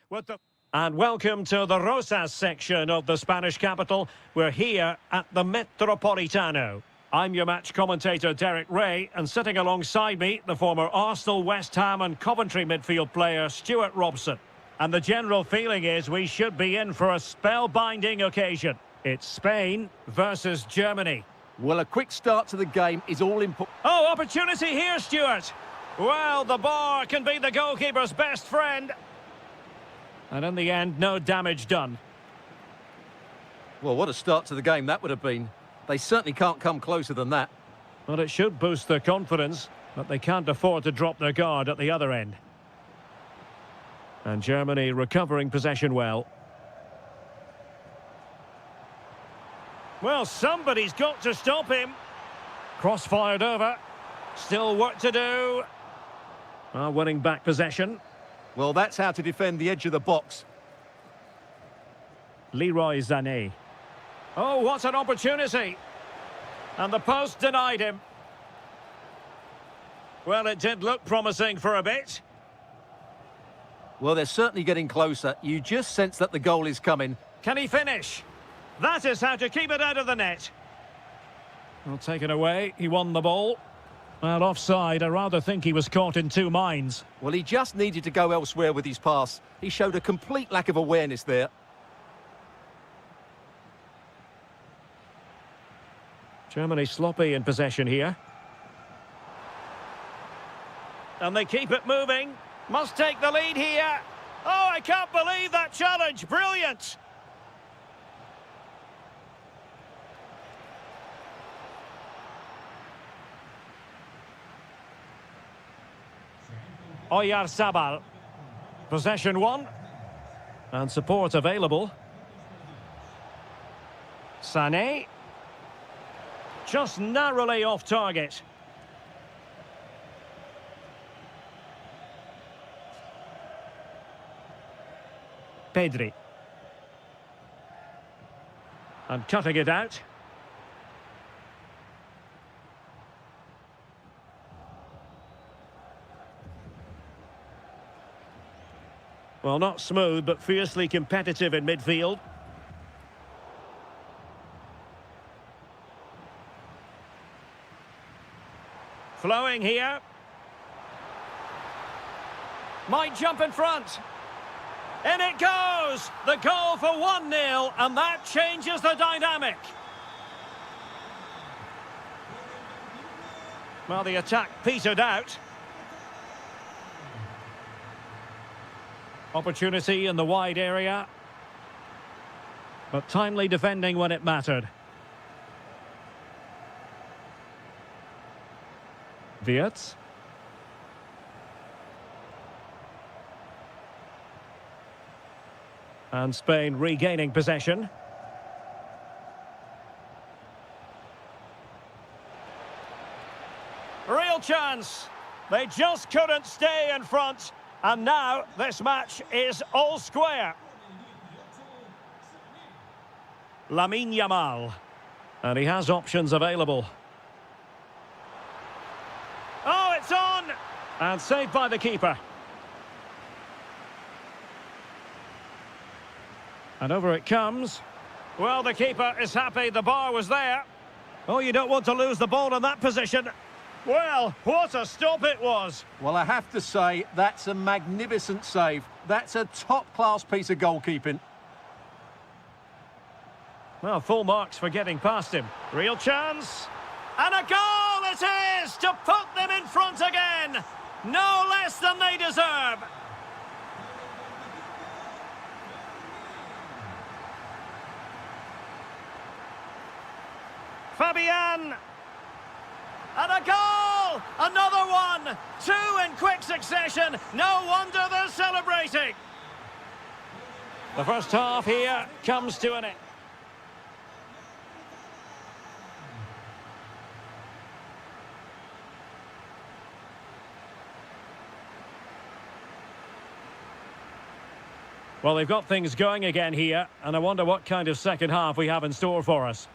with the... And welcome to the Rosas section of the Spanish capital. We're here at the Metropolitano. I'm your match commentator, Derek Ray, and sitting alongside me, the former Arsenal, West Ham and Coventry midfield player, Stuart Robson. And the general feeling is we should be in for a spellbinding occasion. It's Spain versus Germany. Well, a quick start to the game is all important. Oh, opportunity here, Stuart. Well, the bar can be the goalkeeper's best friend. And in the end, no damage done. Well, what a start to the game that would have been. They certainly can't come closer than that. Well, it should boost their confidence, but they can't afford to drop their guard at the other end. And Germany recovering possession well. Well, somebody's got to stop him. Cross-fired over. Still work to do. Winning back possession. Well, that's how to defend the edge of the box. Leroy Sané. Oh, what an opportunity. And the post denied him. Well, it did look promising for a bit. Well, they're certainly getting closer. You just sense that the goal is coming. Can he finish? That is how to keep it out of the net. Well, taken away. He won the ball. Well, offside. I rather think he was caught in two minds. Well, he just needed to go elsewhere with his pass. He showed a complete lack of awareness there. Germany sloppy in possession here. And they keep it moving. Must take the lead here. Oh, I can't believe that challenge. Brilliant. Oyarzabal. Possession won. And support available. Sané. Just narrowly off target. Pedri. And cutting it out. Well, not smooth, but fiercely competitive in midfield. Flowing here. Might jump in front. In it goes! The goal for 1-0, and that changes the dynamic. Well, the attack petered out. Opportunity in the wide area. But timely defending when it mattered. Wirtz. And Spain regaining possession. Real chance. They just couldn't stay in front. And now this match is all square. Lamine Yamal. And he has options available. Oh, it's on! And saved by the keeper. And over it comes. Well, the keeper is happy the bar was there. Oh, you don't want to lose the ball in that position. Well, what a stop it was. Well, I have to say, that's a magnificent save. That's a top-class piece of goalkeeping. Well, full marks for getting past him. Real chance. And a goal it is to put them in front again. No less than they deserve. Fabian. And a goal! Another one! Two in quick succession. No wonder they're celebrating. The first half here comes to an end. Well, they've got things going again here, and I wonder what kind of second half we have in store for us.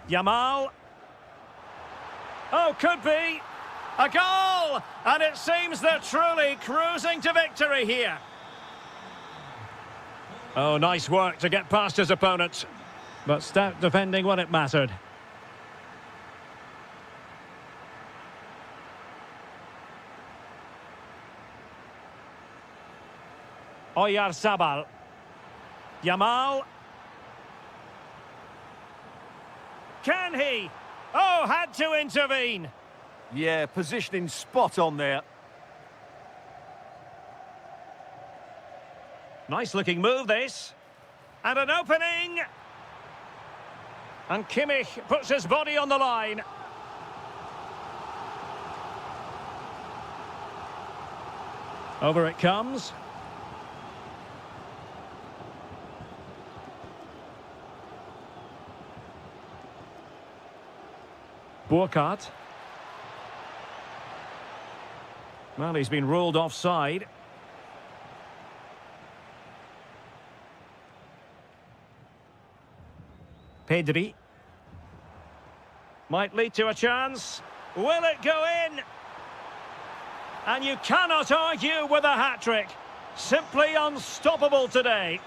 Yamal. Oh, could be. A goal! And it seems they're truly cruising to victory here. Oh, nice work to get past his opponents. But stout defending when it mattered. Oyarzabal. Yamal. Can he? Oh, had to intervene. Yeah, positioning spot on there. Nice looking move, this. And an opening. And Kimmich puts his body on the line. Over it comes. Burkhardt. Well, he's been ruled offside. Pedri. Might lead to a chance. Will it go in? And you cannot argue with a hat-trick. Simply unstoppable today.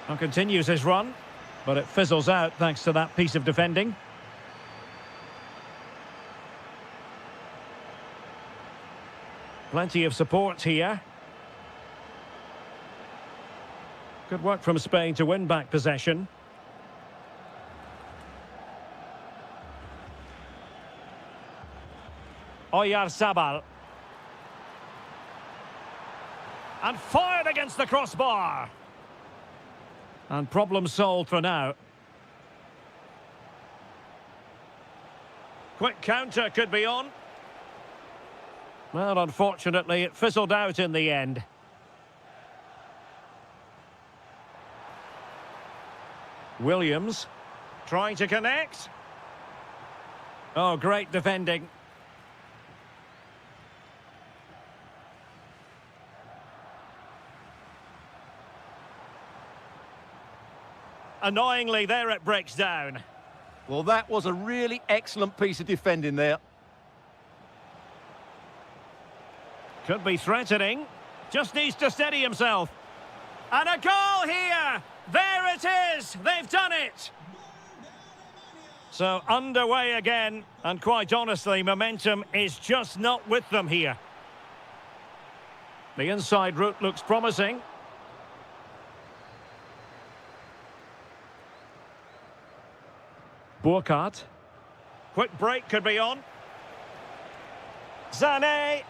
And continues his run, but it fizzles out thanks to that piece of defending. Plenty of support here. Good work from Spain to win back possession. Oyarzabal. And fired against the crossbar. And problem solved for now. Quick counter could be on. Well, unfortunately, it fizzled out in the end. Williams trying to connect. Oh, great defending. Annoyingly, there it breaks down. Well, that was a really excellent piece of defending there. Could be threatening. Just needs to steady himself. And a goal here! There it is! They've done it! So underway again, and quite honestly, momentum is just not with them here. The inside route looks promising. Burkhardt. Quick break could be on. Sané.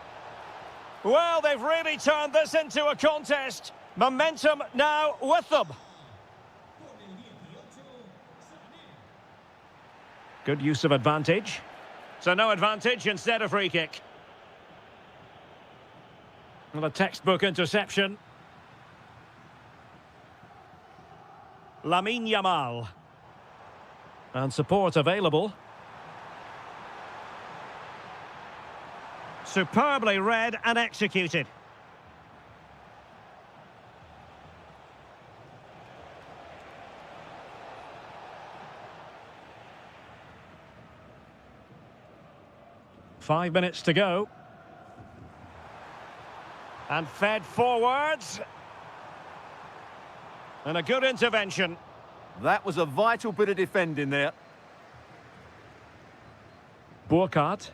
Well, they've really turned this into a contest. Momentum now with them. Good use of advantage. So no advantage instead of free kick. Well, a textbook interception. Lamine Yamal. And support available. Superbly read and executed. Five minutes to go. And fed forwards. And a good intervention. That was a vital bit of defending there. Burkhardt.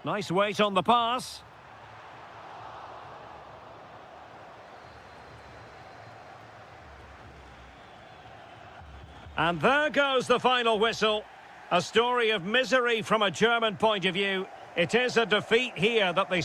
Nice weight on the pass. And there goes the final whistle. A story of misery from a German point of view. It is a defeat here that they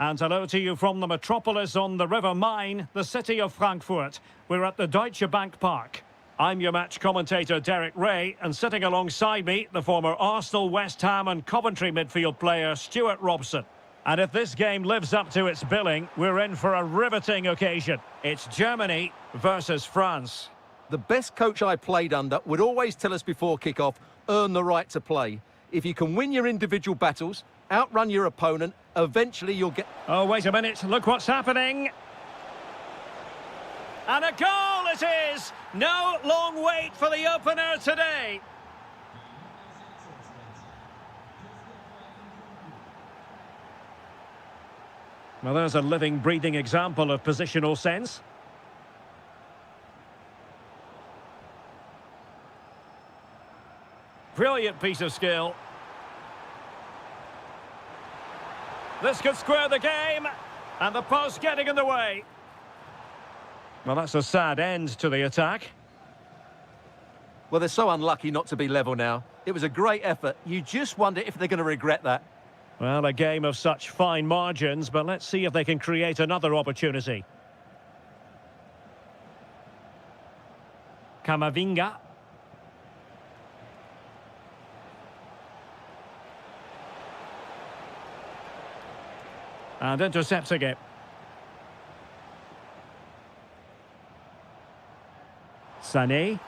And hello to you from the metropolis on the River Main, the city of Frankfurt. We're at the Deutsche Bank Park. I'm your match commentator, Derek Ray, and sitting alongside me, the former Arsenal, West Ham and Coventry midfield player, Stuart Robson. And if this game lives up to its billing, we're in for a riveting occasion. It's Germany versus France. The best coach I played under would always tell us before kick-off, earn the right to play. If you can win your individual battles, outrun your opponent, eventually you'll get... Oh, wait a minute. Look what's happening. And a goal it is! No long wait for the opener today. Well, there's a living, breathing example of positional sense. Brilliant piece of skill. This could square the game, and the post getting in the way. Well, that's a sad end to the attack. Well, they're so unlucky not to be level now. It was a great effort. You just wonder if they're going to regret that. Well, a game of such fine margins, but let's see if they can create another opportunity. Camavinga. And intercepting it. Sané.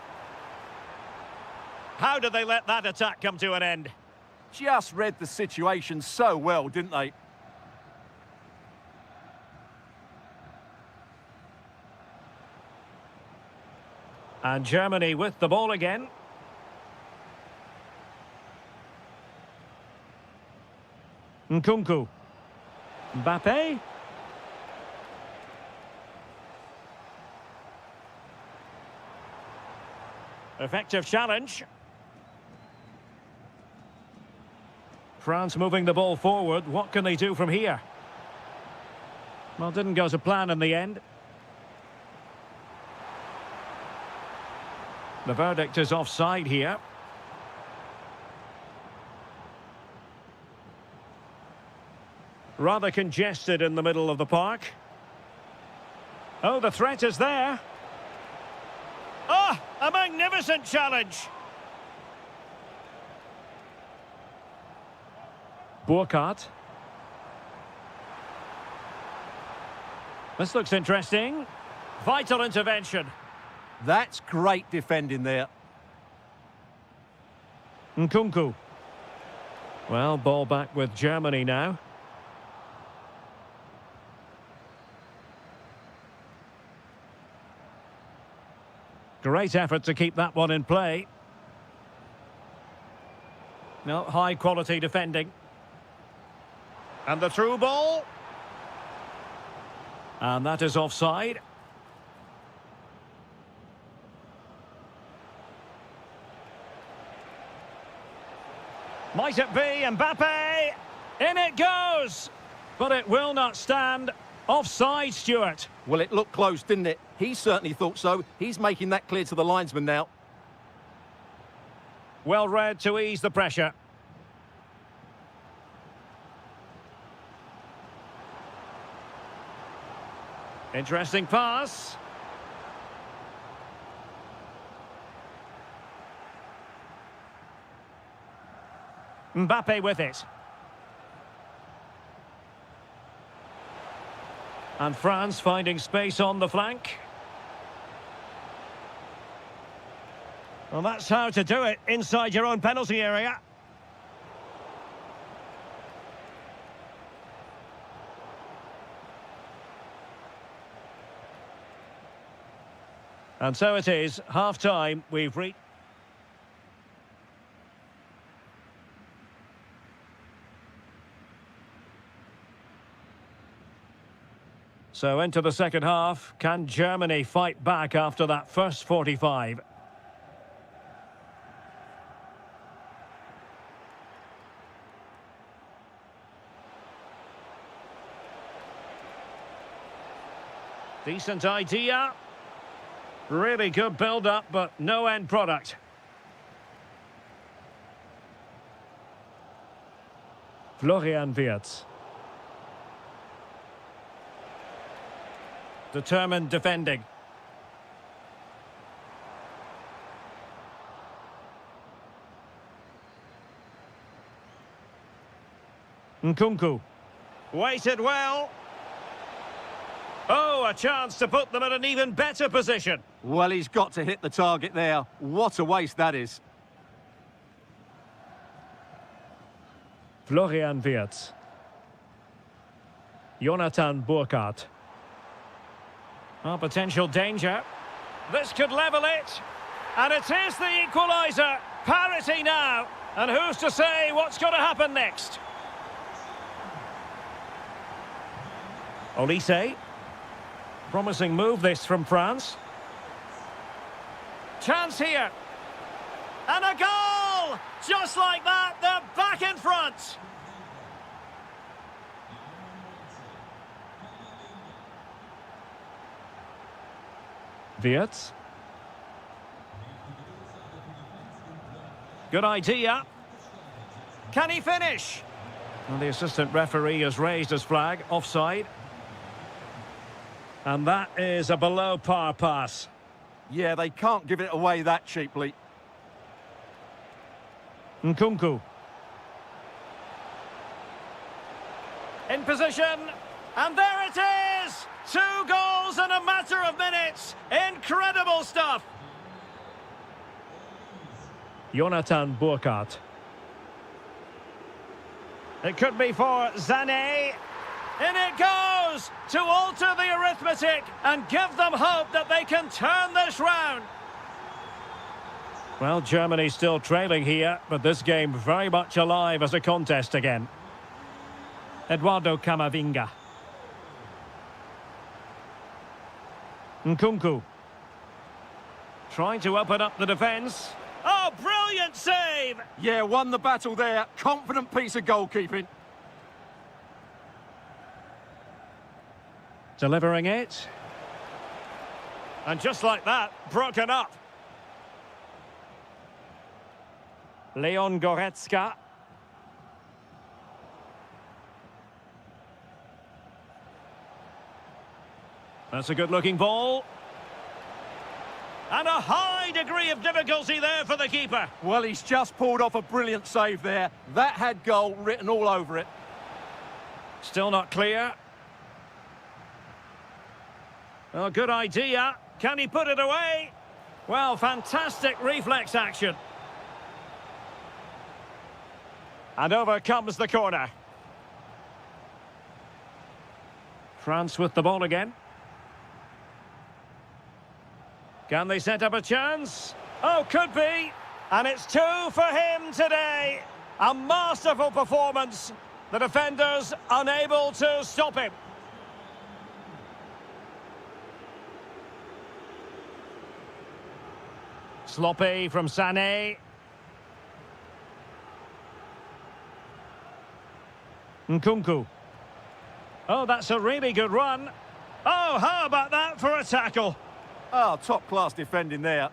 How did they let that attack come to an end? Just read the situation so well, didn't they? And Germany with the ball again. Nkunku. Mbappe. Effective challenge. France moving the ball forward. What can they do from here? Well, didn't go to plan in the end. The verdict is offside here. Rather congested in the middle of the park. Oh, the threat is there. Ah, a magnificent challenge. Burkhardt. This looks interesting. Vital intervention. That's great defending there. Nkunku. Well, ball back with Germany now. Great effort to keep that one in play. No, high quality defending. And the through ball. And that is offside. Might it be Mbappe? In it goes! But it will not stand. Offside, Stuart. Well, it looked close, didn't it? He certainly thought so. He's making that clear to the linesman now. Well read to ease the pressure. Interesting pass. Mbappe with it. And France finding space on the flank. Well, that's how to do it inside your own penalty area. And so it is, half-time, we've reached... So into the second half, can Germany fight back after that first 45? Decent idea. Really good build-up, but no end product. Florian Wirtz. Determined defending. Nkunku. Waited well. Oh, a chance to put them in an even better position. Well, he's got to hit the target there. What a waste that is. Florian Wirtz. Jonathan Burkhardt. Oh, potential danger. This could level it. And it is the equaliser. Parity now. And who's to say what's going to happen next? Olise. Promising move this from France. Chance here. And a goal! Just like that, they're back in front. Wirtz. Good idea. Can he finish? Well, the assistant referee has raised his flag, offside. And that is a below par pass. Yeah, they can't give it away that cheaply. Nkunku. In position. And there it is! 2 goals in a matter of minutes. Incredible stuff. Jonathan Burkhardt. It could be for Sané. In it goes to alter the arithmetic and give them hope that they can turn this round. Well, Germany's still trailing here, but this game very much alive as a contest again. Eduardo Camavinga. Nkunku. Trying to open up the defence. Oh, brilliant save! Yeah, won the battle there. Confident piece of goalkeeping. Delivering it. And just like that, broken up. Leon Goretzka. That's a good-looking ball. And a high degree of difficulty there for the keeper. Well, he's just pulled off a brilliant save there. That had goal written all over it. Still not clear. Oh, good idea. Can he put it away? Well, fantastic reflex action. And over comes the corner. France with the ball again. Can they set up a chance? Oh, could be. And it's 2 for him today. A masterful performance. The defenders unable to stop him. Sloppy from Sané. Nkunku. Oh, that's a really good run. Oh, how about that for a tackle? Oh, top-class defending there.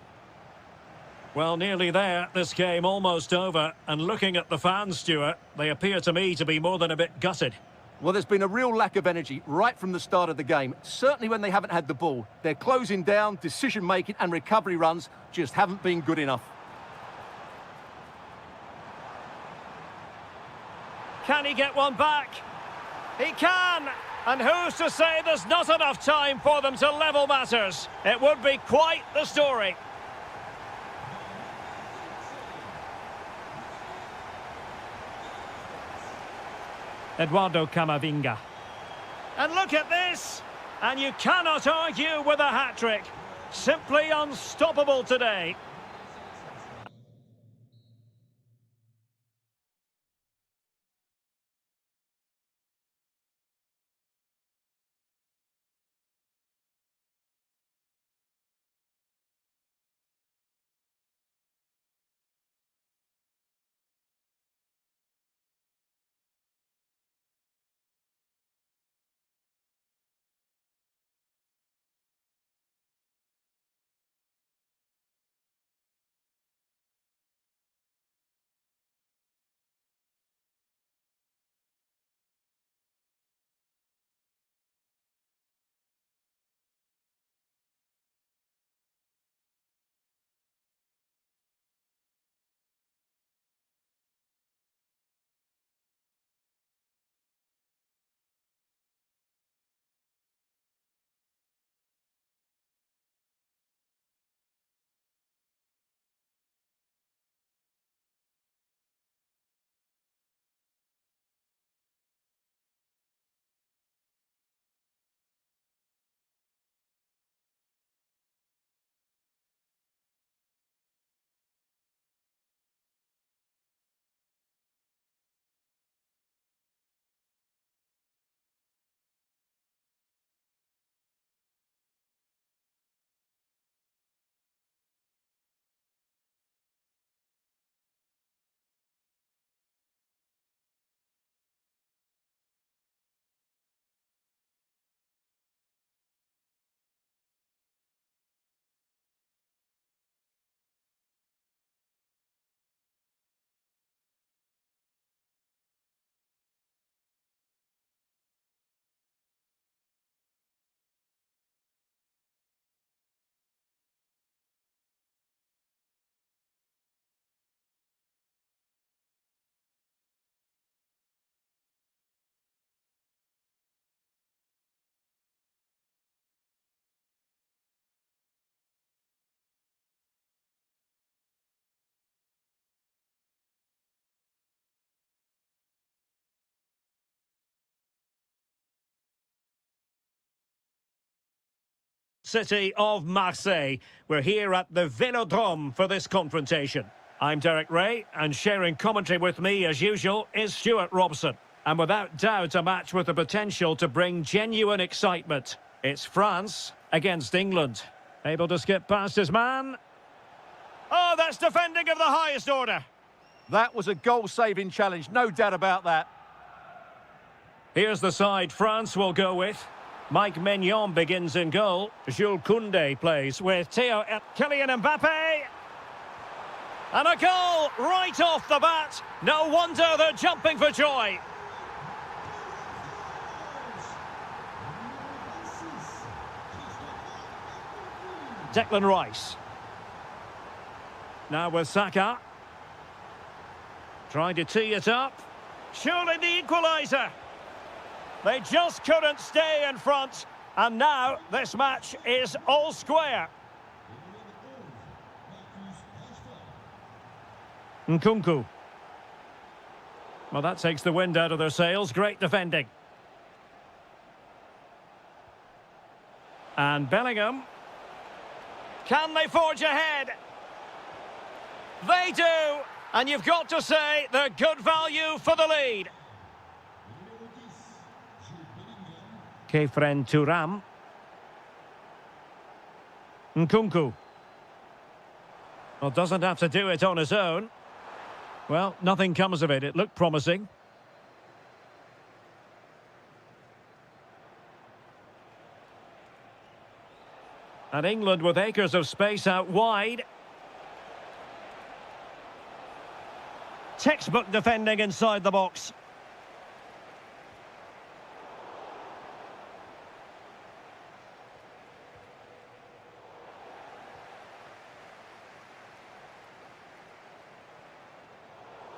Well, nearly there. This game almost over. And looking at the fans, Stuart, they appear to me to be more than a bit gutted. Well, there's been a real lack of energy right from the start of the game. Certainly when they haven't had the ball. They're closing down, decision-making and recovery runs just haven't been good enough. Can he get one back? He can! And who's to say there's not enough time for them to level matters? It would be quite the story. Eduardo Camavinga. And look at this! And you cannot argue with a hat-trick. Simply unstoppable today. city of Marseille. We're here at the Vélodrome for this confrontation. I'm Derek Ray, and sharing commentary with me, as usual, is Stuart Robson. And without doubt, a match with the potential to bring genuine excitement. It's France against England. Able to skip past his man. Oh, that's defending of the highest order. That was a goal-saving challenge, no doubt about that. Here's the side France will go with. Mike Maignan begins in goal. Jules Koundé plays with Kylian Mbappe. And a goal right off the bat. No wonder they're jumping for joy. Declan Rice. Now with Saka. Trying to tee it up. Surely the equaliser. They just couldn't stay in front. And now this match is all square. Nkunku. Well, that takes the wind out of their sails. Great defending. And Bellingham. Can they forge ahead? They do. And you've got to say they're good value for the lead. Kefren Thuram. Nkunku. Well, doesn't have to do it on his own. Well, nothing comes of it. It looked promising. And England with acres of space out wide. Textbook defending inside the box.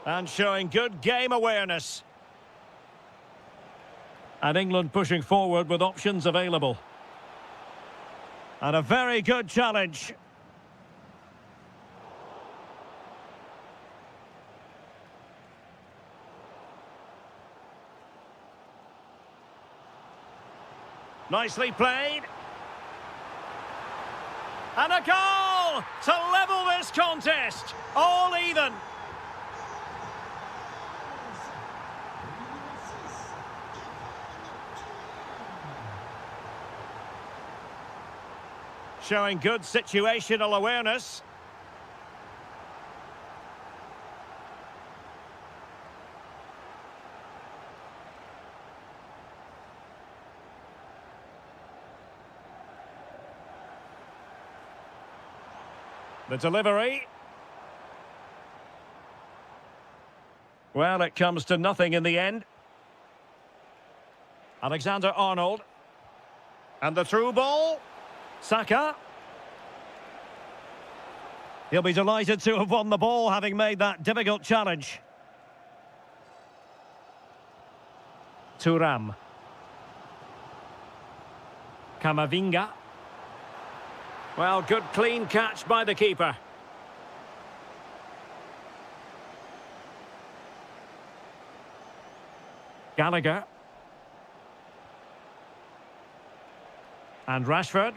And showing good game awareness. And England pushing forward with options available. And a very good challenge. Nicely played. And a goal to level this contest. All even. Showing good situational awareness. The delivery. Well, it comes to nothing in the end. Alexander-Arnold. And the through ball. Saka. He'll be delighted to have won the ball, having made that difficult challenge. Thuram. Camavinga. Well, good clean catch by the keeper. Gallagher. And Rashford.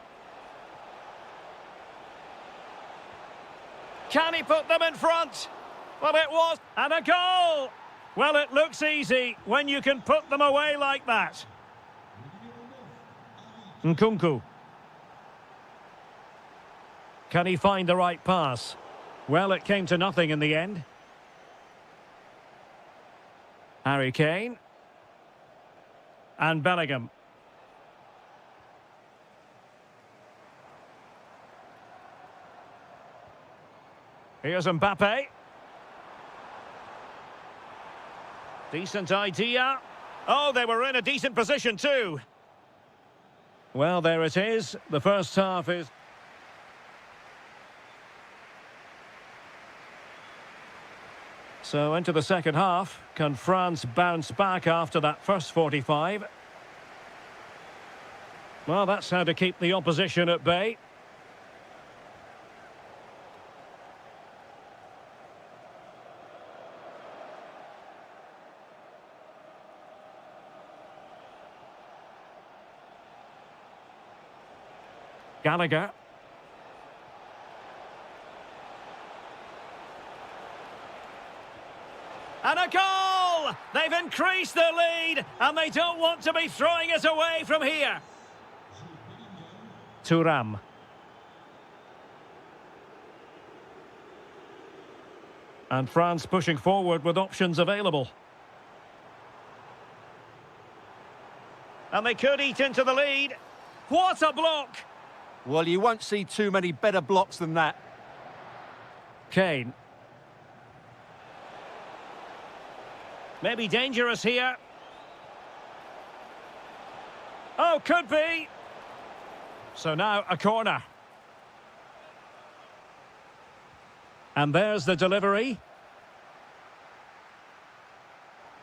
Can he put them in front? Well, it was. And a goal! Well, it looks easy when you can put them away like that. Nkunku. Can he find the right pass? Well, it came to nothing in the end. Harry Kane. And Bellingham. Here's Mbappe. Decent idea. Oh, they were in a decent position too. Well, there it is. The first half is... So into the second half. Can France bounce back after that first 45? Well, that's how to keep the opposition at bay. Gallagher. And a goal! They've increased their lead, and they don't want to be throwing it away from here. Thuram. And France pushing forward with options available. And they could eat into the lead. What a block! Well, you won't see too many better blocks than that. Kane. Maybe dangerous here. Oh, could be. So now a corner. And there's the delivery.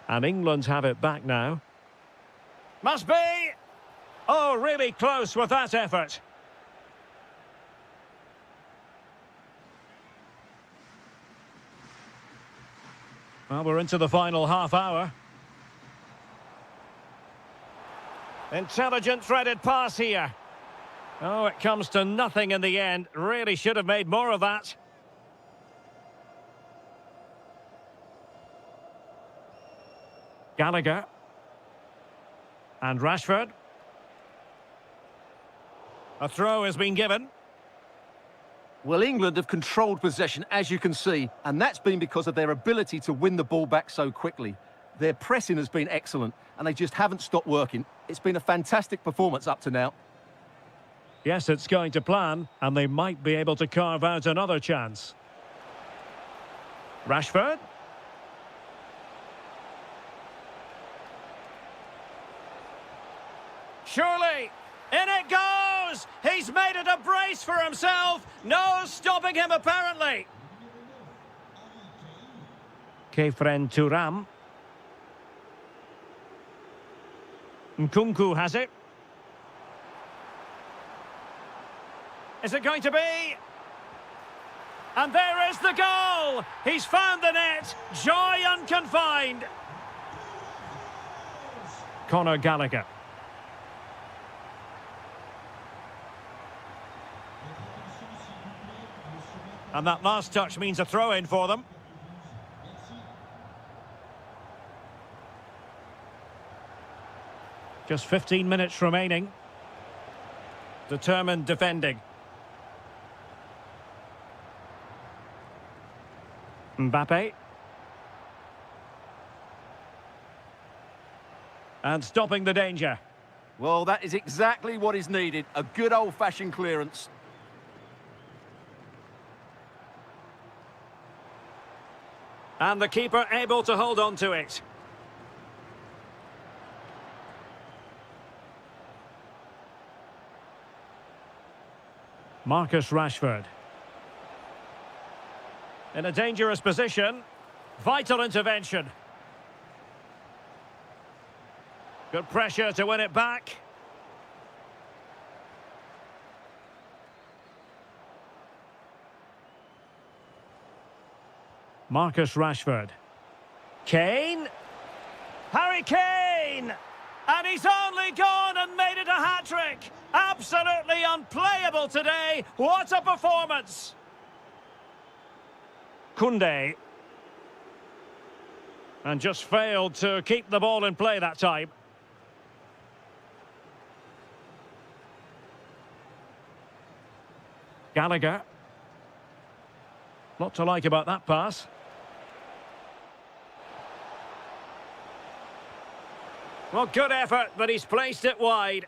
And England have it back now. Must be. Oh, really close with that effort. Well, we're into the final half hour. Intelligent threaded pass here. Oh, it comes to nothing in the end. Really should have made more of that. Gallagher. And Rashford. A throw has been given. Well, England have controlled possession, as you can see, and that's been because of their ability to win the ball back so quickly. Their pressing has been excellent, and they just haven't stopped working. It's been a fantastic performance up to now. Yes, it's going to plan, and they might be able to carve out another chance. Rashford. Surely, in it goes! He's made it a brace for himself. No stopping him, apparently. Kefren Thuram. Nkunku has it. Is it going to be? And there is the goal! He's found the net. Joy unconfined. Conor Gallagher. And that last touch means a throw-in for them. Just 15 minutes remaining. Determined defending. Mbappe. And stopping the danger. Well, that is exactly what is needed. A good old-fashioned clearance. And the keeper able to hold on to it. Marcus Rashford. In a dangerous position. Vital intervention. Good pressure to win it back. Marcus Rashford. Kane. Harry Kane! And he's only gone and made it a hat-trick. Absolutely unplayable today. What a performance! Koundé. And just failed to keep the ball in play that time. Gallagher. Lot to like about that pass. Well, good effort, but he's placed it wide.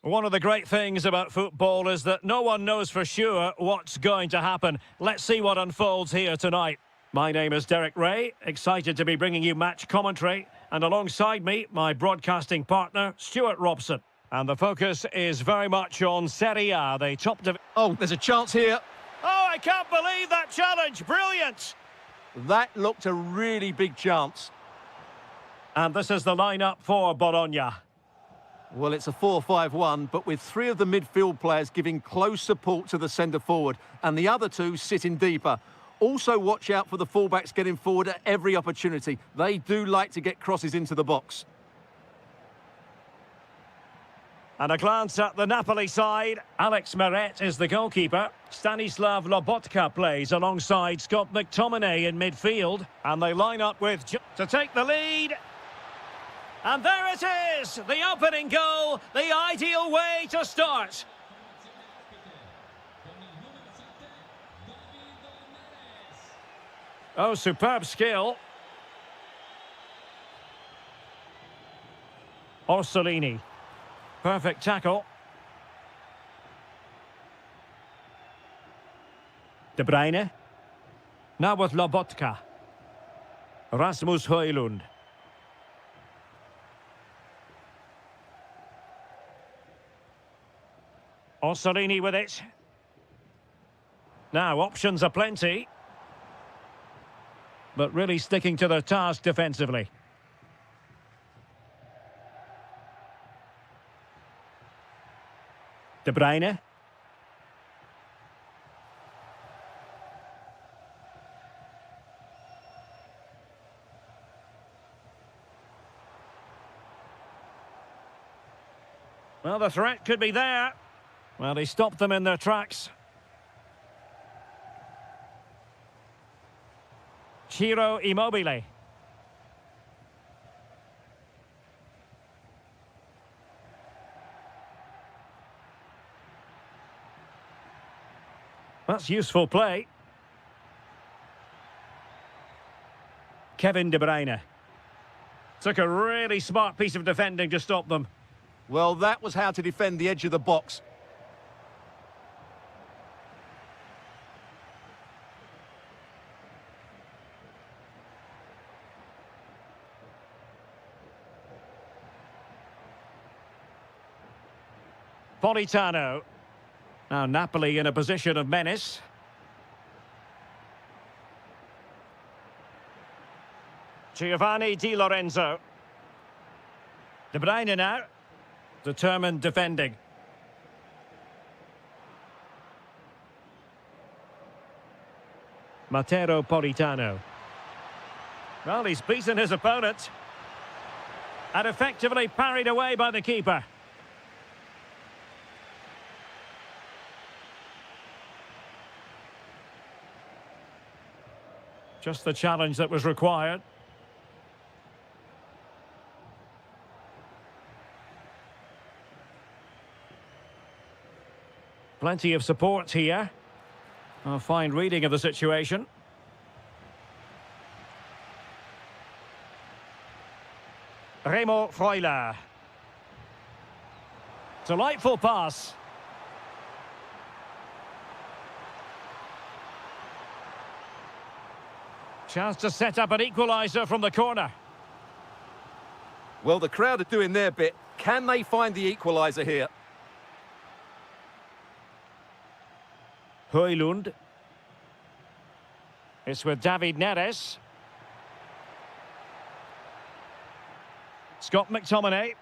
One of the great things about football is that no one knows for sure what's going to happen. Let's see what unfolds here tonight. My name is Derek Ray, excited to be bringing you match commentary, and alongside me, my broadcasting partner, Stuart Robson. And the focus is very much on Serie A, the top division. Oh, there's a chance here. Oh, I can't believe that challenge! Brilliant! That looked a really big chance. And this is the lineup for Bologna. Well, it's a 4-5-1, but with three of the midfield players giving close support to the centre forward, and the other two sitting deeper. Also, watch out for the fullbacks getting forward at every opportunity. They do like to get crosses into the box. And a glance at the Napoli side. Alex Meret is the goalkeeper. Stanislav Lobotka plays alongside Scott McTominay in midfield. And they line up with to take the lead. And there it is! The opening goal, the ideal way to start. Oh, superb skill. Orsolini. Perfect tackle. De Bruyne. Now with Lobotka. Rasmus Højlund. Orsolini with it. Now, options are plenty. But really sticking to their task defensively. De Bruyne. Well, the threat could be there. Well, he stopped them in their tracks. Ciro Immobile. That's useful play. Kevin De Bruyne. Took a really smart piece of defending to stop them. Well, that was how to defend the edge of the box. Politano. Now Napoli in a position of menace. Giovanni Di Lorenzo. De Bruyne now. Determined defending. Matteo Politano. Well, he's beaten his opponent. And effectively parried away by the keeper. Just the challenge that was required. Plenty of support here. A fine reading of the situation. Remo Freuler. Delightful pass. Chance to set up an equaliser from the corner. Well, the crowd are doing their bit. Can they find the equaliser here? Højlund. It's with David Neres. Scott McTominay.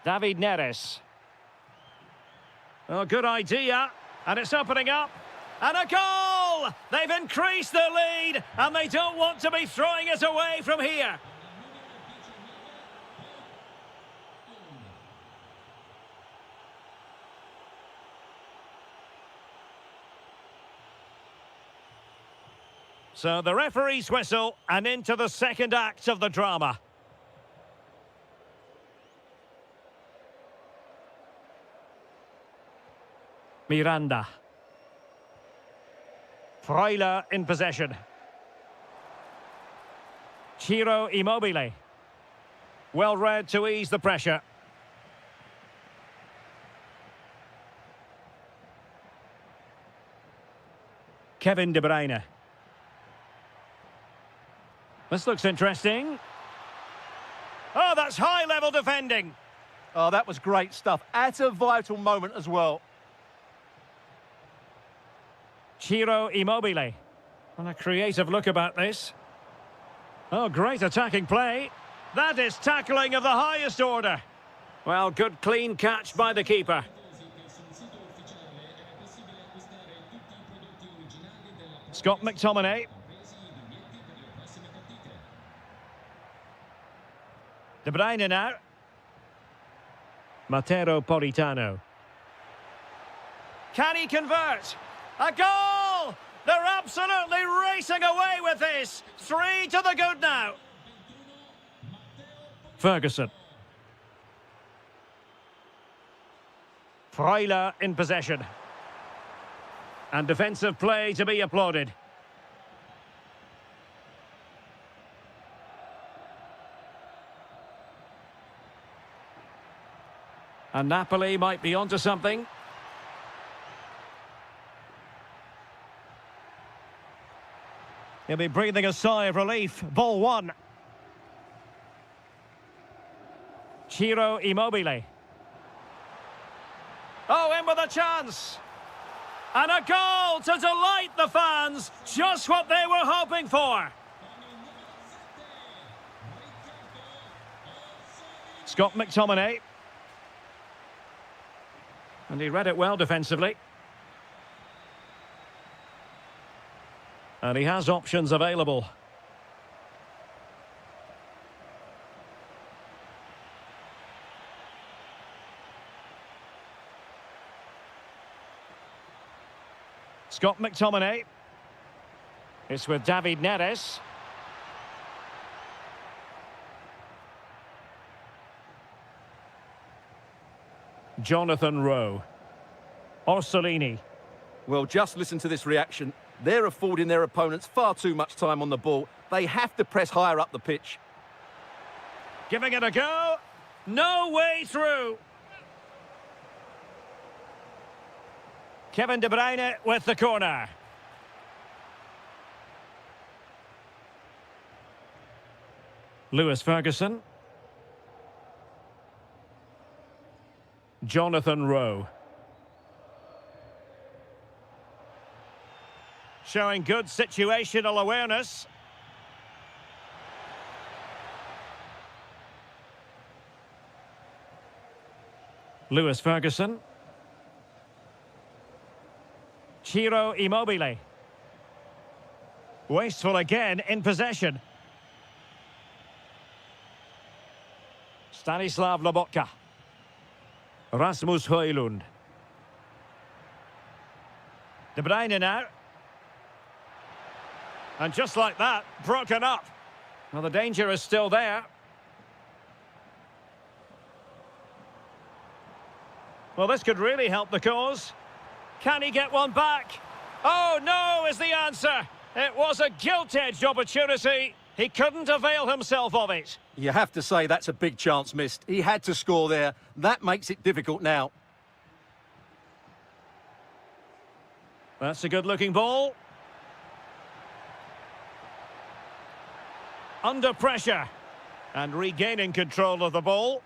David Neres. Oh, good idea. And it's opening up. And a goal! They've increased their lead, and they don't want to be throwing it away from here. So the referee's whistle, and into the second act of the drama. Miranda. Freuler in possession. Ciro Immobile. Well read to ease the pressure. Kevin De Bruyne. This looks interesting. Oh, that's high-level defending. Oh, that was great stuff. At a vital moment as well. Ciro Immobile. And a creative look about this. Oh, great attacking play. That is tackling of the highest order. Well, good clean catch by the keeper. Scott McTominay. De Bruyne now. Matteo Politano. Can he convert? A goal! They're absolutely racing away with this. 3 to the good now. Ferguson. Freuler in possession. And defensive play to be applauded. And Napoli might be onto something. He'll be breathing a sigh of relief. Ball one. Ciro Immobile. Oh, in with a chance. And a goal to delight the fans. Just what they were hoping for. Scott McTominay. And he read it well defensively. And he has options available. Scott McTominay. It's with David Neres. Jonathan Rowe. Orsolini. Well, just listen to this reaction. They're affording their opponents far too much time on the ball. They have to press higher up the pitch. Giving it a go. No way through. Kevin De Bruyne with the corner. Lewis Ferguson. Jonathan Rowe. Showing good situational awareness. Lewis Ferguson. Ciro Immobile. Wasteful again in possession. Stanislav Lobotka. Rasmus Højlund. De Bruyne now. And just like that, broken up. Well, the danger is still there. Well, this could really help the cause. Can he get one back? Oh, no, is the answer. It was a gilt-edged opportunity. He couldn't avail himself of it. You have to say that's a big chance missed. He had to score there. That makes it difficult now. That's a good-looking ball. Under pressure. And regaining control of the ball.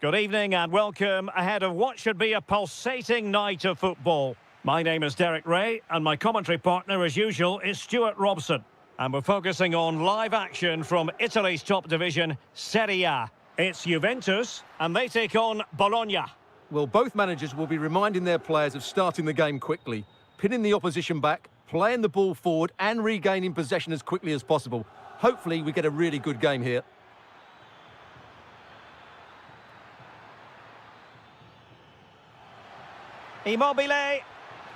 Good evening and welcome ahead of what should be a pulsating night of football. My name is Derek Ray and my commentary partner as usual is Stuart Robson. And we're focusing on live action from Italy's top division, Serie A. It's Juventus and they take on Bologna. Well, both managers will be reminding their players of starting the game quickly, pinning the opposition back, playing the ball forward and regaining possession as quickly as possible. Hopefully we get a really good game here. Immobile,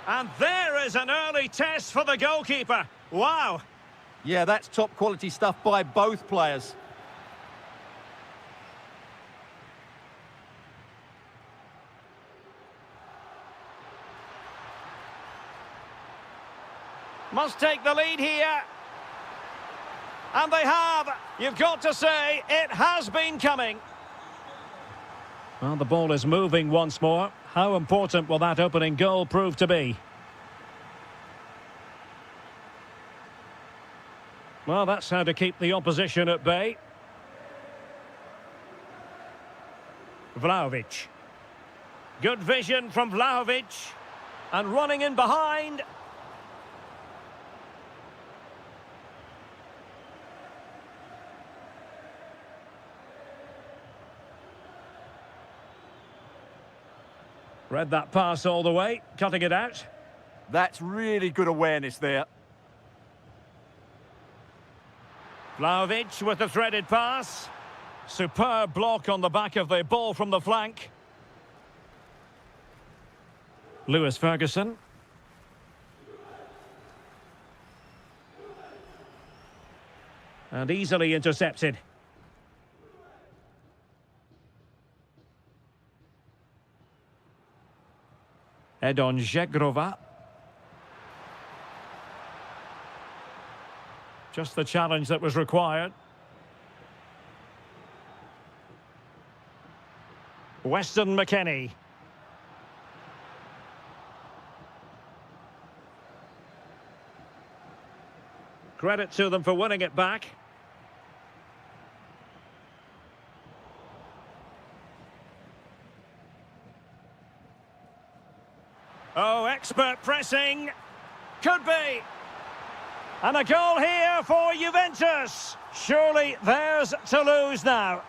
and there is an early test for the goalkeeper. Wow. Yeah, that's top quality stuff by both players. Must take the lead here. And they have. You've got to say, it has been coming. Well, the ball is moving once more. How important will that opening goal prove to be? Well, that's how to keep the opposition at bay. Vlahovic. Good vision from Vlahovic. And running in behind. Read that pass all the way, cutting it out. That's really good awareness there. Vlahovic with the threaded pass. Superb block on the back of the ball from the flank. Lewis Ferguson. And easily intercepted. Edon Žegrova. Just the challenge that was required. Weston McKennie. Credit to them for winning it back. Oh, expert pressing. Could be. And a goal here for Juventus. Surely theirs to lose now.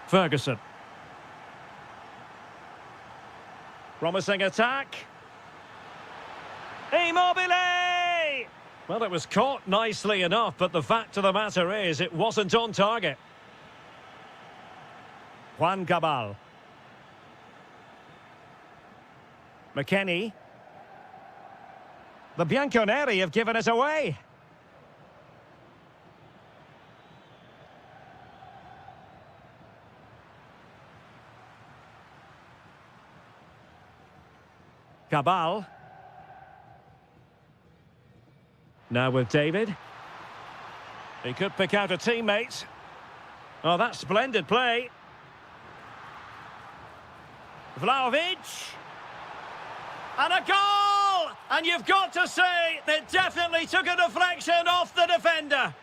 Ferguson. Promising attack. Immobile! Well, it was caught nicely enough, but the fact of the matter is it wasn't on target. Juan Cabal. McKennie. The Bianconeri have given it away. Cabal. Now with David. He could pick out a teammate. Oh, that's splendid play. Vlahovic. And a goal! And you've got to say, it definitely took a deflection off the defender.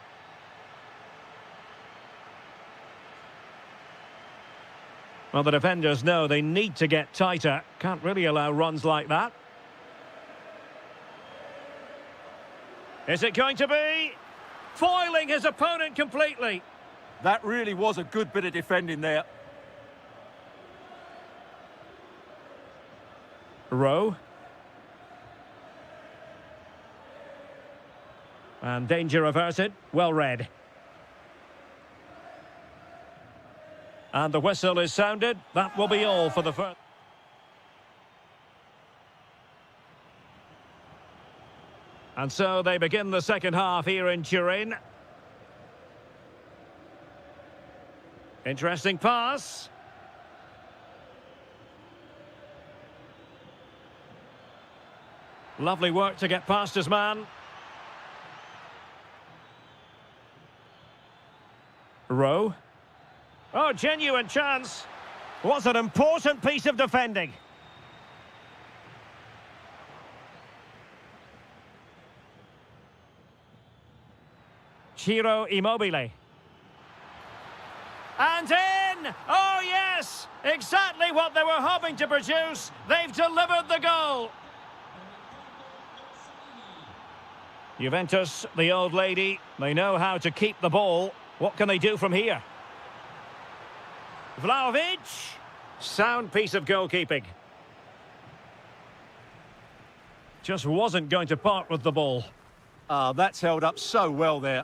Well, the defenders know they need to get tighter. Can't really allow runs like that. Is it going to be? Foiling his opponent completely. That really was a good bit of defending there. Rowe. And danger averted. Well read. And the whistle is sounded. That will be all for the first. And so they begin the second half here in Turin. Interesting pass. Lovely work to get past his man. Rowe. Oh, genuine chance. Was an important piece of defending. Ciro Immobile. And in! Oh yes! Exactly what they were hoping to produce. They've delivered the goal. Juventus, the old lady, they know how to keep the ball. What can they do from here? Vlahovic. Sound piece of goalkeeping. Just wasn't going to part with the ball. That's held up so well there.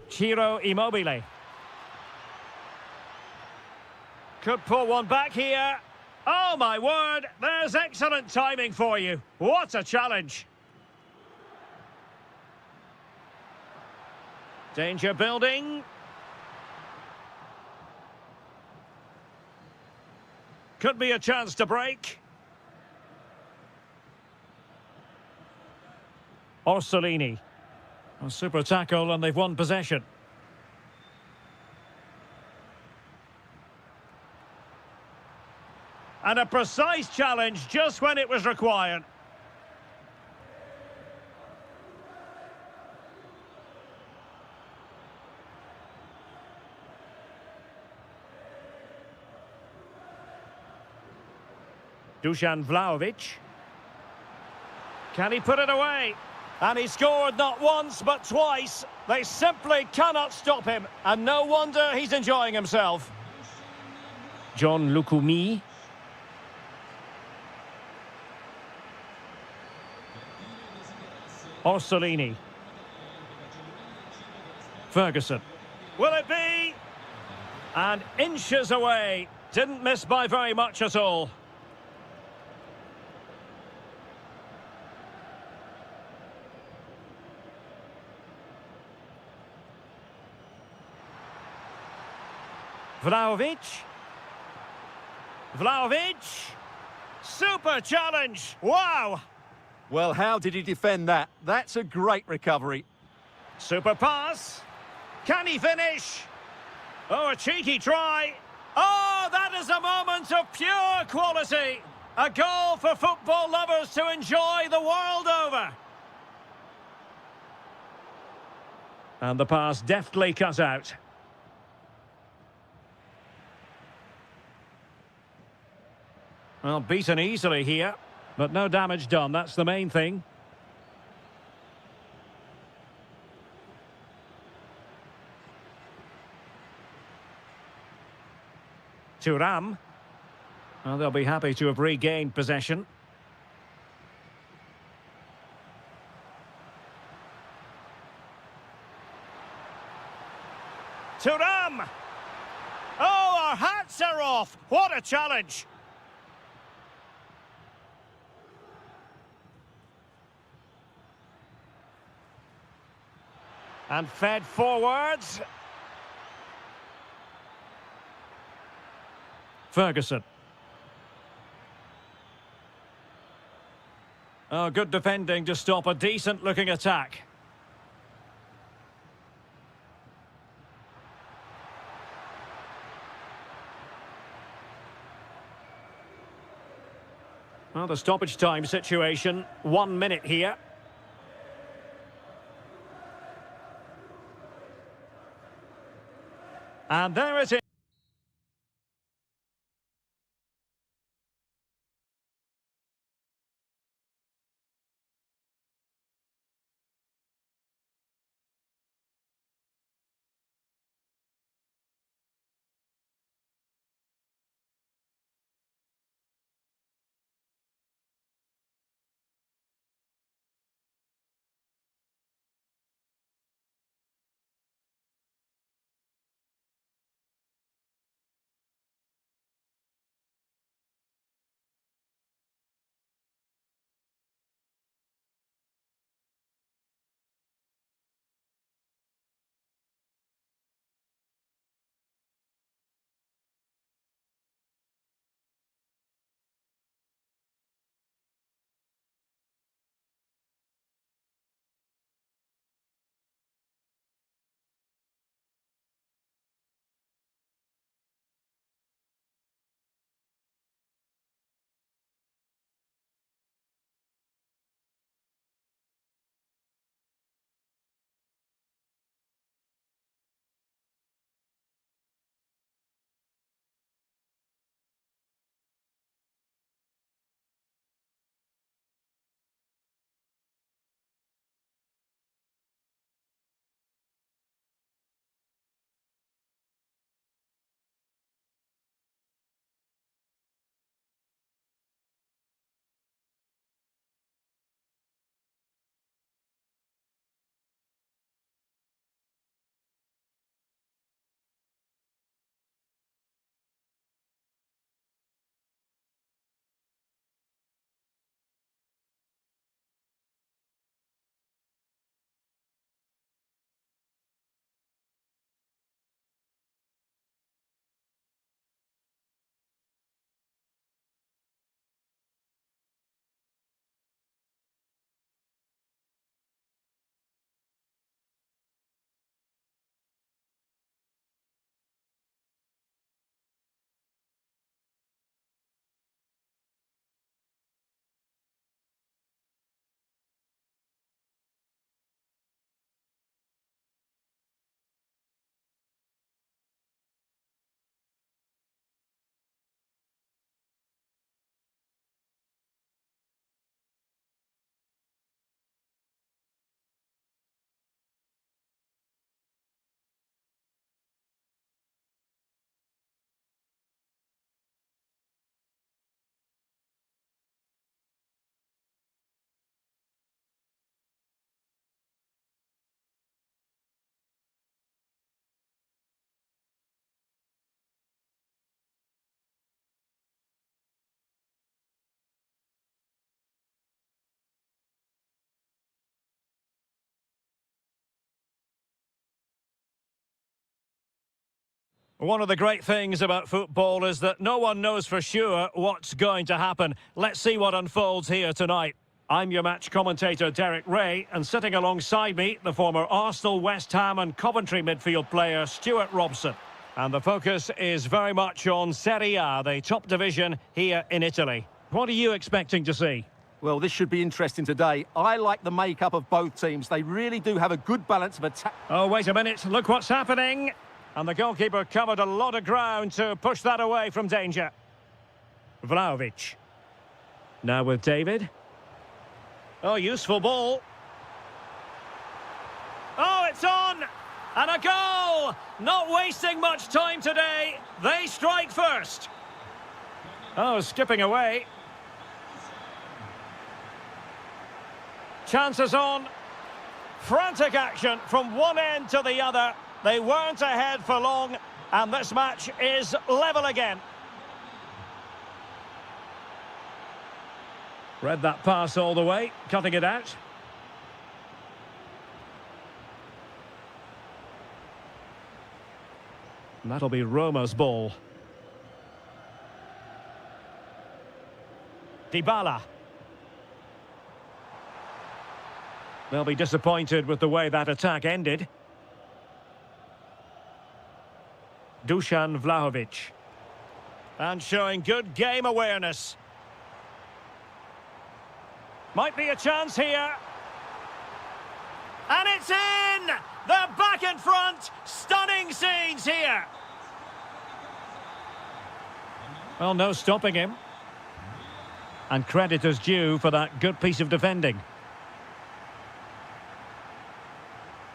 Ciro Immobile. Could pull one back here. Oh my word, there's excellent timing for you. What a challenge. Danger building. Could be a chance to break. Orsolini. A super tackle and they've won possession. And a precise challenge just when it was required. Dusan Vlahovic. Can he put it away? And he scored not once, but twice. They simply cannot stop him. And no wonder he's enjoying himself. John Lukumi. Orsolini. Ferguson. Will it be? And inches away. Didn't miss by very much at all. Vlahovic. Vlahovic. Super challenge. Wow. Well, how did he defend that? That's a great recovery. Super pass. Can he finish? Oh, a cheeky try. Oh, that is a moment of pure quality. A goal for football lovers to enjoy the world over. And the pass deftly cut out. Well, beaten easily here, but no damage done. That's the main thing. Thuram. Well, they'll be happy to have regained possession. Thuram! Oh, our hats are off! What a challenge! And fed forwards. Ferguson. Oh, good defending to stop a decent-looking attack. Well, the stoppage time situation, 1 minute here. And there it is. One of the great things about football is that no one knows for sure what's going to happen. Let's see what unfolds here tonight. I'm your match commentator, Derek Ray, and sitting alongside me, the former Arsenal, West Ham and Coventry midfield player, Stuart Robson. And the focus is very much on Serie A, the top division here in Italy. What are you expecting to see? Well, this should be interesting today. I like the makeup of both teams. They really do have a good balance of attack. Oh, wait a minute. Look what's happening. And the goalkeeper covered a lot of ground to push that away from danger. Vlahovic. Now with David. Oh, useful ball. Oh, it's on! And a goal! Not wasting much time today. They strike first. Oh, skipping away. Chances on. Frantic action from one end to the other. They weren't ahead for long, and this match is level again. Read that pass all the way, cutting it out. And that'll be Roma's ball. Dybala. They'll be disappointed with the way that attack ended. Dusan Vlahovic. And showing good game awareness. Might be a chance here. And it's in! They're back in front! Stunning scenes here! Well, no stopping him. And credit is due for that good piece of defending.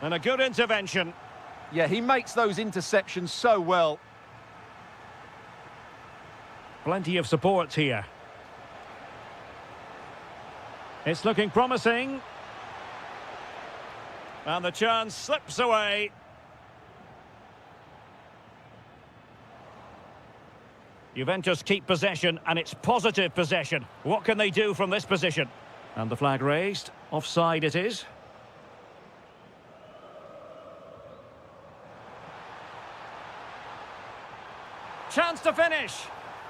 And a good intervention. Yeah, he makes those interceptions so well. Plenty of support here. It's looking promising. And the chance slips away. Juventus keep possession, and it's positive possession. What can they do from this position? And the flag raised. Offside it is. Chance to finish.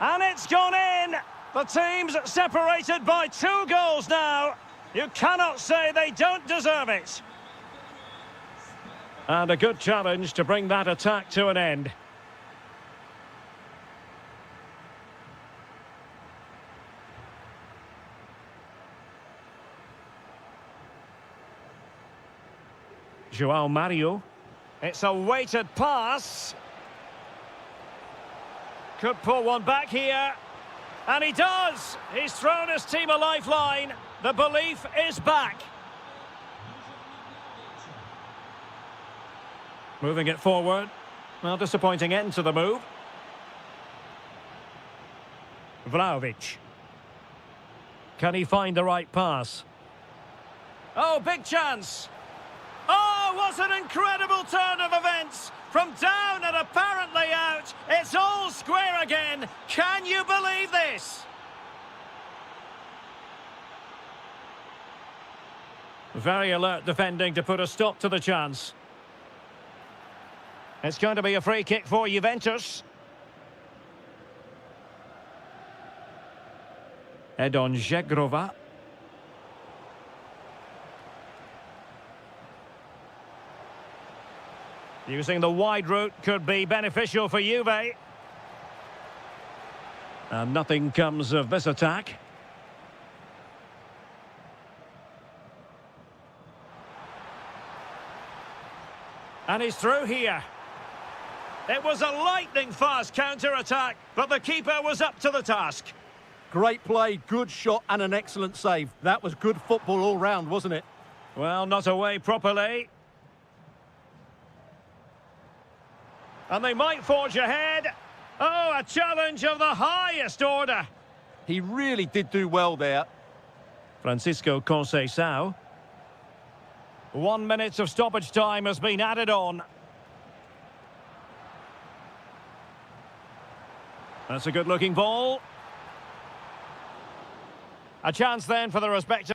And it's gone in. The team's separated by 2 goals now. You cannot say they don't deserve it. And a good challenge to bring that attack to an end. João Mario. It's a weighted pass. Could pull one back here. And he does! He's thrown his team a lifeline. The belief is back. Moving it forward. Well, disappointing end to the move. Vlahovic. Can he find the right pass? Oh, big chance! Oh, what an incredible turn of events! From down and apparently out, it's all square again. Can you believe this? Very alert defending to put a stop to the chance. It's going to be a free kick for Juventus. Edon Žegrova. Using the wide route could be beneficial for Juve. And nothing comes of this attack. And he's through here. It was a lightning-fast counter-attack, but the keeper was up to the task. Great play, good shot and an excellent save. That was good football all round, wasn't it? Well, not away properly. And they might forge ahead. Oh, a challenge of the highest order. He really did do well there. Francisco Conceição. 1 minute of stoppage time has been added on. That's a good-looking ball. A chance then for the respective...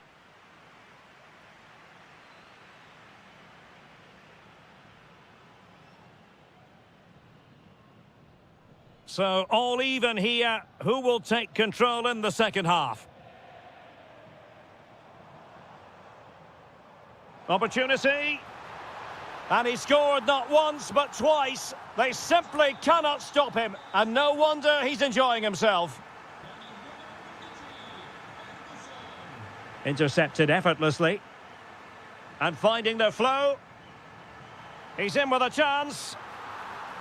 So all even here. Who will take control in the second half? Opportunity. And he scored not once but twice. They simply cannot stop him. And no wonder he's enjoying himself. Intercepted effortlessly. And finding the flow. He's in with a chance.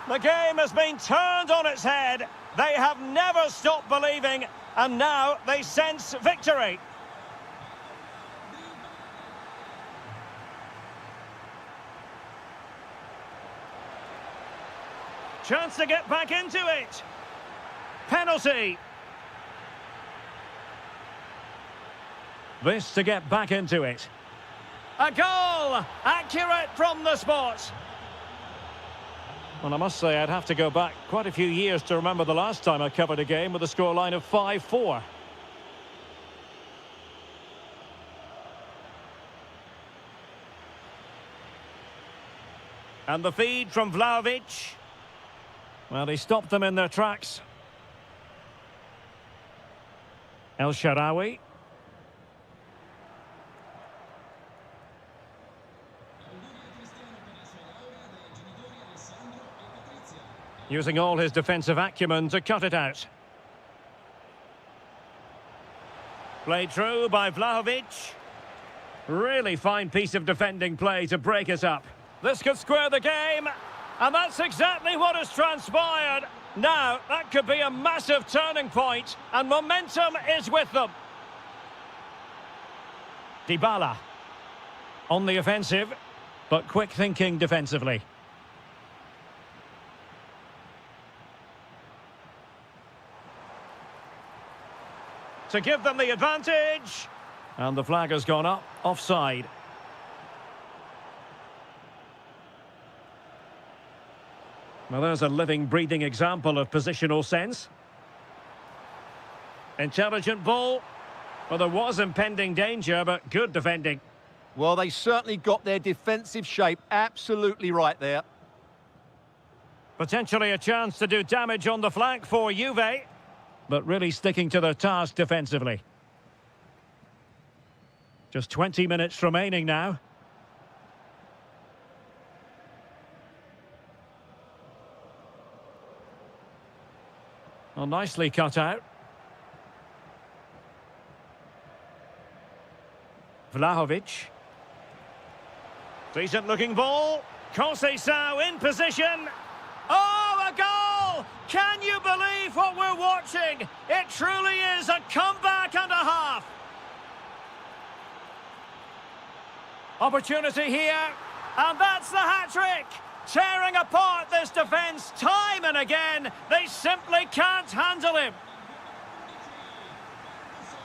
The game has been turned on its head. They have never stopped believing. And now they sense victory. Chance to get back into it. Penalty. This to get back into it. A goal! Accurate from the spot. Well, I must say I'd have to go back quite a few years to remember the last time I covered a game with a scoreline of 5-4. And the feed from Vlahovic. Well, he stopped them in their tracks. El Shaarawy. Using all his defensive acumen to cut it out. Played through by Vlahovic. Really fine piece of defending play to break us up. This could square the game. And that's exactly what has transpired. Now, that could be a massive turning point, and momentum is with them. Dybala on the offensive, but quick thinking defensively. To give them the advantage. And the flag has gone up, offside. Well, there's a living, breathing example of positional sense. Intelligent ball. Well, there was impending danger, but good defending. Well, they certainly got their defensive shape absolutely right there. Potentially a chance to do damage on the flank for Juve, but really sticking to their task defensively. Just 20 minutes remaining now. Well, nicely cut out. Vlahovic. Decent looking ball. Conceição in position. Oh, a goal! Can you believe what we're watching? It truly is a comeback and a half. Opportunity here. And that's the hat-trick. Tearing apart this defence time and again. They simply can't handle him.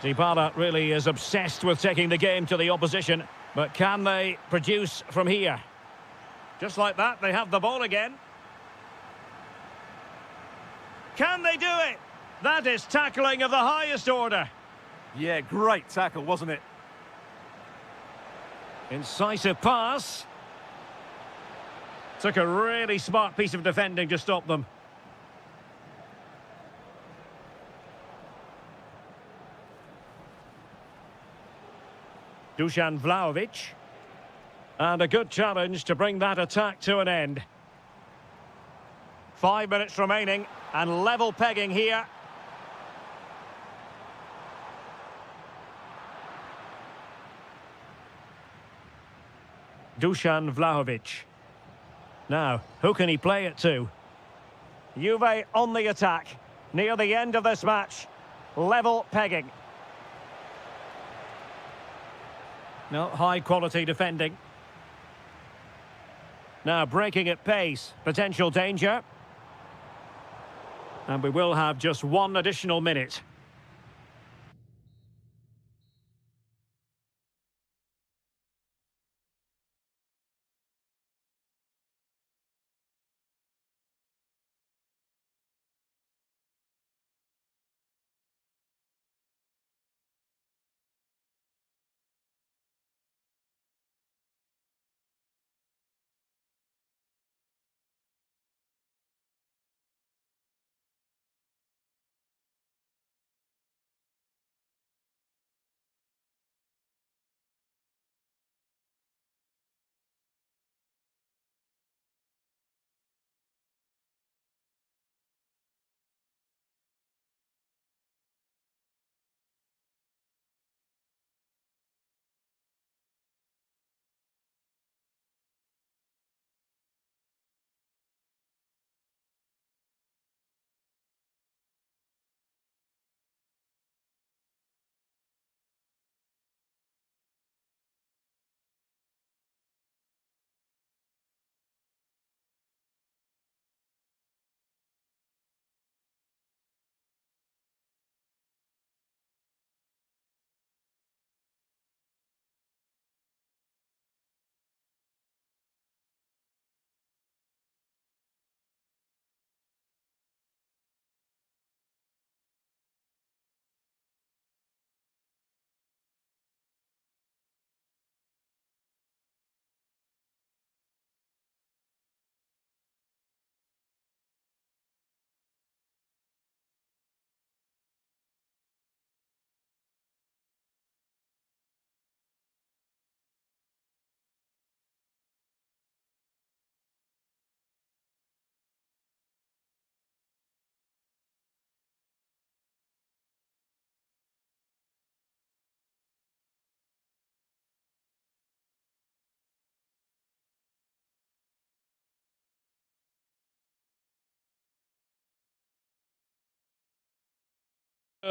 Dybala really is obsessed with taking the game to the opposition. But can they produce from here? Just like that, they have the ball again. Can they do it? That is tackling of the highest order. Yeah, great tackle, wasn't it? Incisive pass. Took a really smart piece of defending to stop them. Dusan Vlahovic. And a good challenge to bring that attack to an end. 5 minutes remaining and level pegging here. Dusan Vlahovic. Now, who can he play it to? Juve on the attack. Near the end of this match. Level pegging. No, high quality defending. Now breaking at pace. Potential danger. And we will have just one additional minute.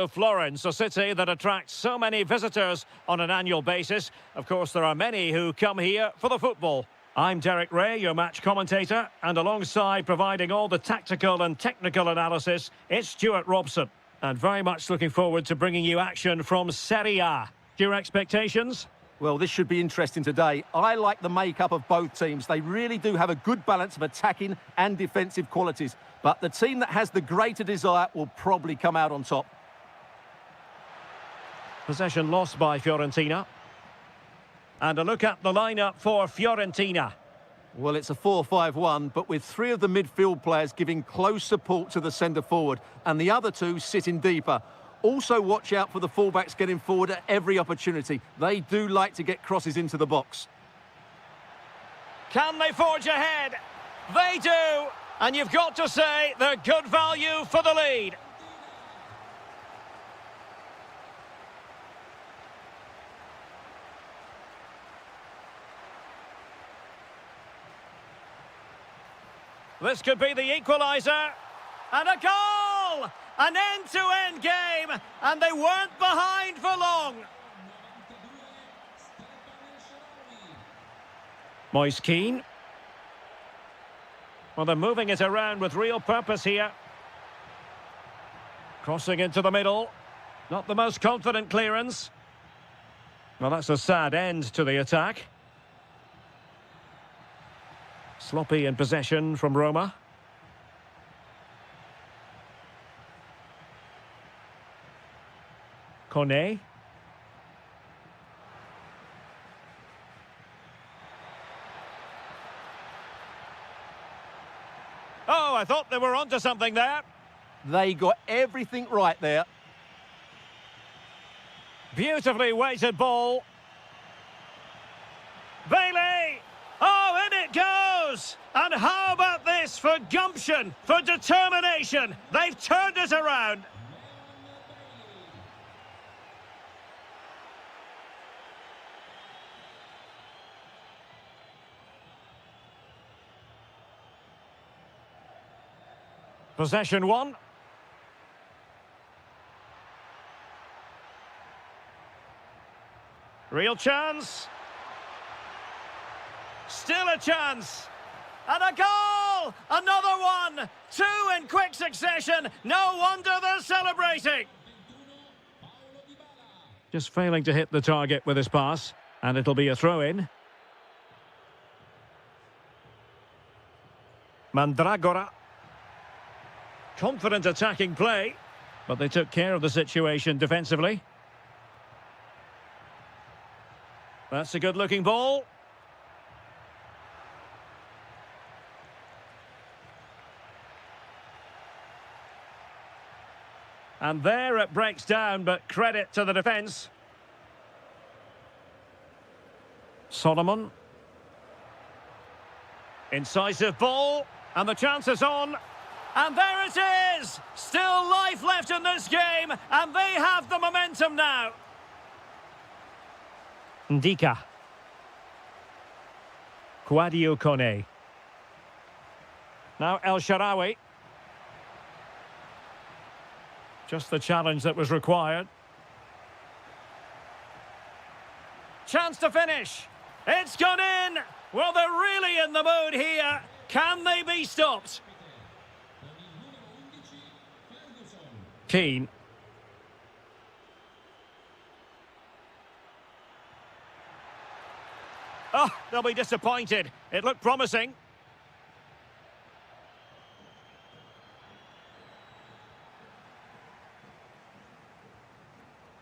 Florence, a city that attracts so many visitors on an annual basis. Of course, there are many who come here for the football. I'm Derek Ray, your match commentator, and alongside providing all the tactical and technical analysis, it's Stuart Robson. And very much looking forward to bringing you action from Serie A. Your expectations? Well, this should be interesting today. I like the makeup of both teams. They really do have a good balance of attacking and defensive qualities. But the team that has the greater desire will probably come out on top. Possession lost by Fiorentina. And a look at the lineup for Fiorentina. Well, it's a 4-5-1, but with three of the midfield players giving close support to the centre-forward and the other two sitting deeper. Also watch out for the fullbacks getting forward at every opportunity. They do like to get crosses into the box. Can they forge ahead? They do! And you've got to say they're good value for the lead. This could be the equaliser. And a goal! An end-to-end game, and they weren't behind for long. Moise Keane. Well, they're moving it around with real purpose here. Crossing into the middle. Not the most confident clearance. Well, that's a sad end to the attack. Sloppy in possession from Roma. Kone. Oh, I thought they were onto something there. They got everything right there. Beautifully weighted ball. Bailey! Oh, in it goes! And how about this for gumption, for determination? They've turned it around. Possession one. Real chance. Still a chance. And a goal! Another one! Two in quick succession. No wonder they're celebrating. Just failing to hit the target with his pass. And it'll be a throw-in. Mandragora. Confident attacking play, but they took care of the situation defensively. That's a good-looking ball. And there it breaks down, but credit to the defence. Solomon. Incisive ball, and the chance is on. And there it is! Still life left in this game, and they have the momentum now. Ndika. Kouadio Kone. Now El Shaarawy. Just the challenge that was required. Chance to finish. It's gone in! Well, they're really in the mood here. Can they be stopped? Keane. Oh, they'll be disappointed. It looked promising.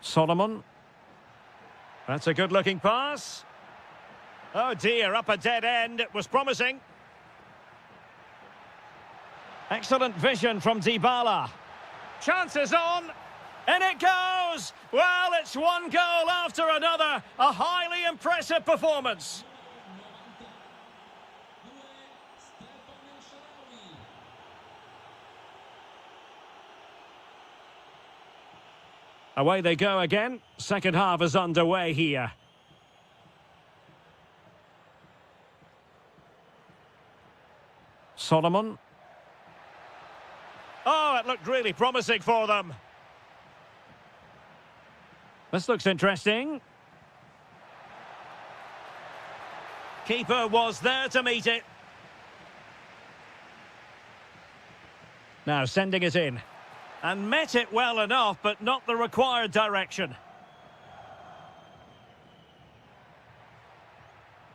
Solomon. That's a good-looking pass. Oh dear, up a dead end. It was promising. Excellent vision from Dybala. Chances on, and it goes! Well, it's one goal after another. A highly impressive performance. Away they go again. Second half is underway here. Solomon. Oh, it looked really promising for them. This looks interesting. Keeper was there to meet it. Now sending it in. And met it well enough, but not the required direction.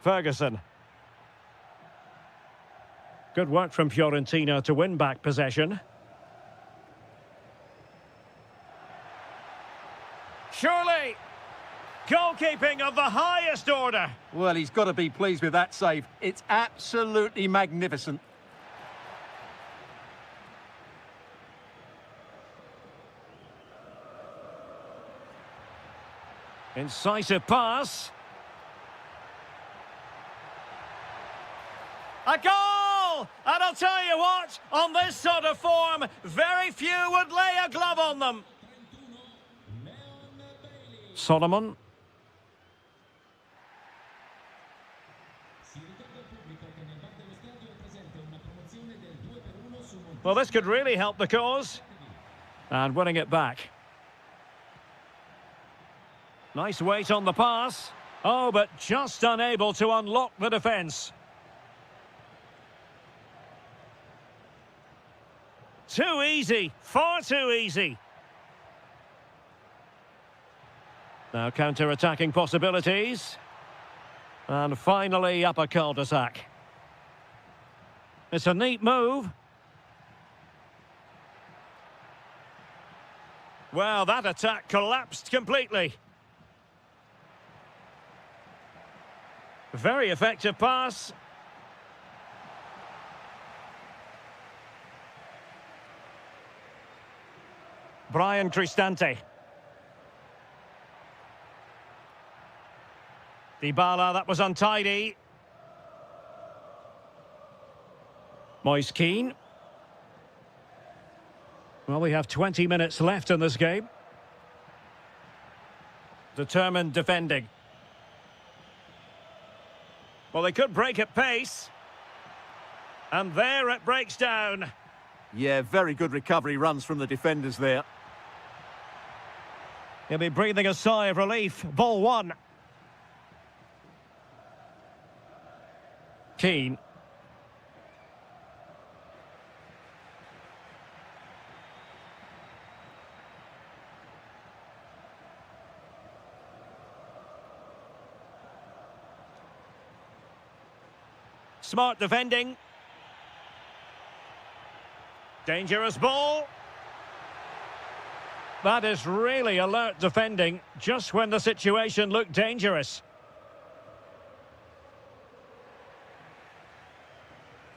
Ferguson. Good work from Fiorentina to win back possession. Surely, goalkeeping of the highest order. Well, he's got to be pleased with that save. It's absolutely magnificent. Incisive pass. A goal! And I'll tell you what, on this sort of form, very few would lay a glove on them. Solomon. Well, this could really help the cause. And winning it back. Nice weight on the pass. Oh, but just unable to unlock the defence. Too easy, far too easy. Now counter-attacking possibilities. And finally up a cul-de-sac. It's a neat move. Well, that attack collapsed completely. Very effective pass. Brian Cristante. Dybala, that was untidy. Moise Keane. Well, we have 20 minutes left in this game. Determined defending. Well, they could break at pace. And there it breaks down. Yeah, very good recovery runs from the defenders there. He'll be breathing a sigh of relief. Ball one. Keane. Smart defending. Dangerous ball. That is really alert defending, just when the situation looked dangerous.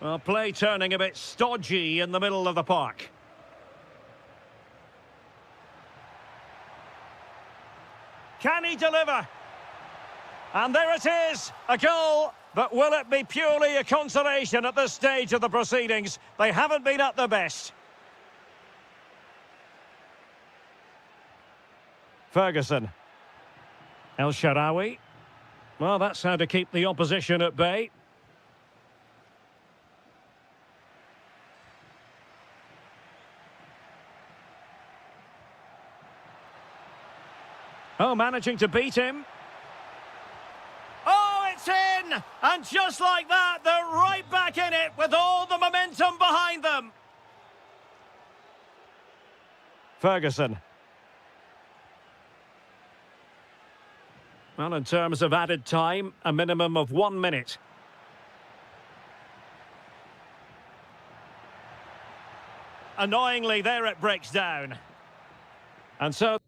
Well, play turning a bit stodgy in the middle of the park. Can he deliver? And there it is, a goal. But will it be purely a consolation at this stage of the proceedings? They haven't been at their best. Ferguson. El Shaarawy. Well, that's how to keep the opposition at bay. Oh, managing to beat him. Oh, it's in! And just like that, they're right back in it with all the momentum behind them. Ferguson. Well, in terms of added time, a minimum of 1 minute. Annoyingly, there it breaks down. And so...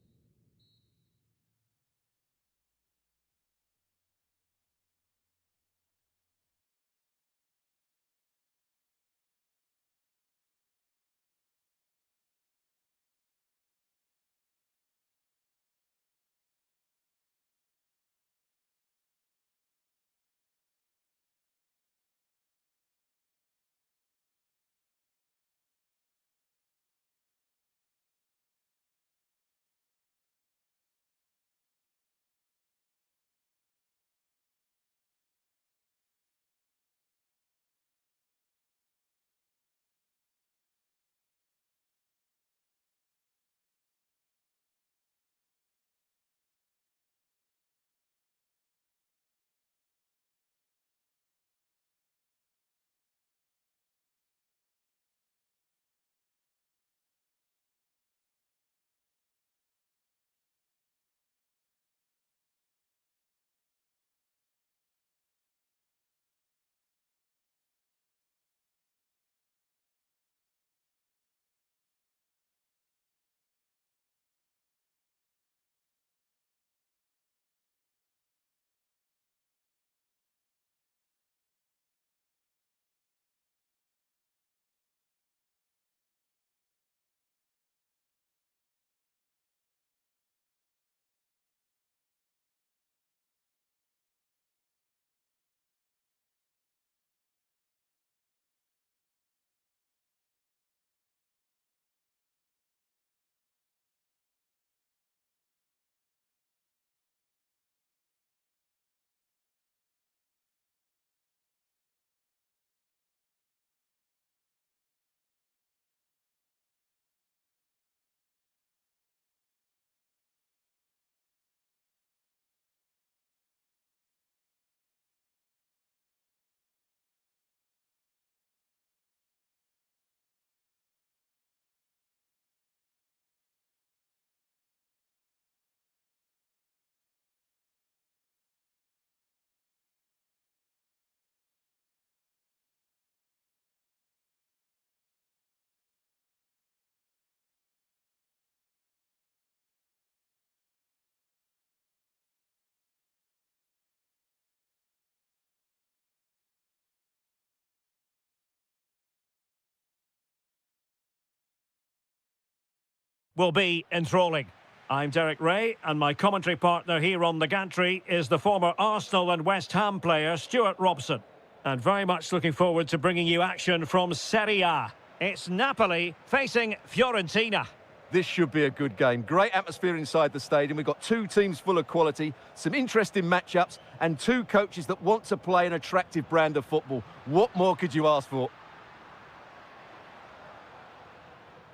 will be enthralling. I'm Derek Ray, and my commentary partner here on the gantry is the former Arsenal and West Ham player Stuart Robson. And very much looking forward to bringing you action from Serie A. It's Napoli facing Fiorentina. This should be a good game. Great atmosphere inside the stadium. We've got two teams full of quality, some interesting matchups, and two coaches that want to play an attractive brand of football. What more could you ask for?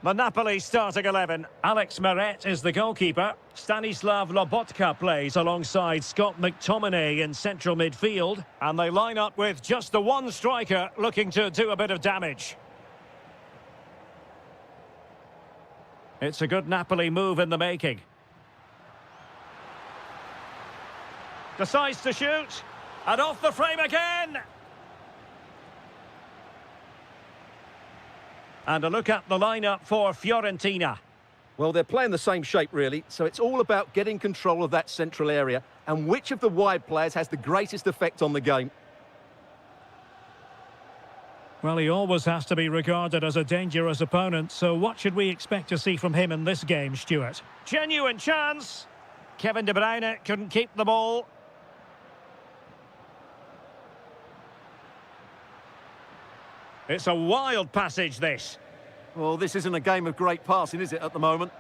The Napoli starting 11. Alex Meret is the goalkeeper. Stanislav Lobotka plays alongside Scott McTominay in central midfield. And they line up with just the one striker looking to do a bit of damage. It's a good Napoli move in the making. Decides to shoot. And off the frame again. And a look at the lineup for Fiorentina. Well, they're playing the same shape, really, so it's all about getting control of that central area and which of the wide players has the greatest effect on the game. Well, he always has to be regarded as a dangerous opponent, so what should we expect to see from him in this game, Stuart? Genuine chance. Kevin De Bruyne couldn't keep the ball. It's a wild passage, this. Well, this isn't a game of great passing, is it, at the moment?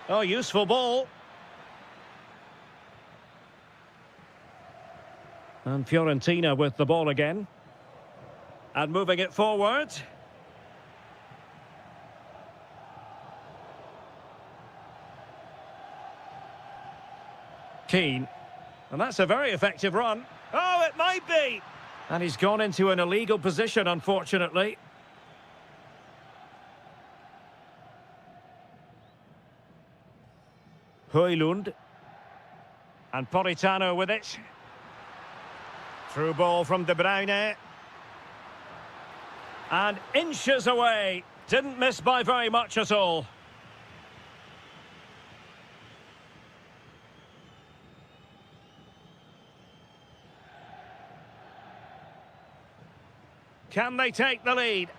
Oh, useful ball. And Fiorentina with the ball again. And moving it forward. Keane. And that's a very effective run. Oh, it might be! And he's gone into an illegal position, unfortunately. Højlund. And Politano with it. Through ball from De Bruyne. And inches away. Didn't miss by very much at all. Can they take the lead?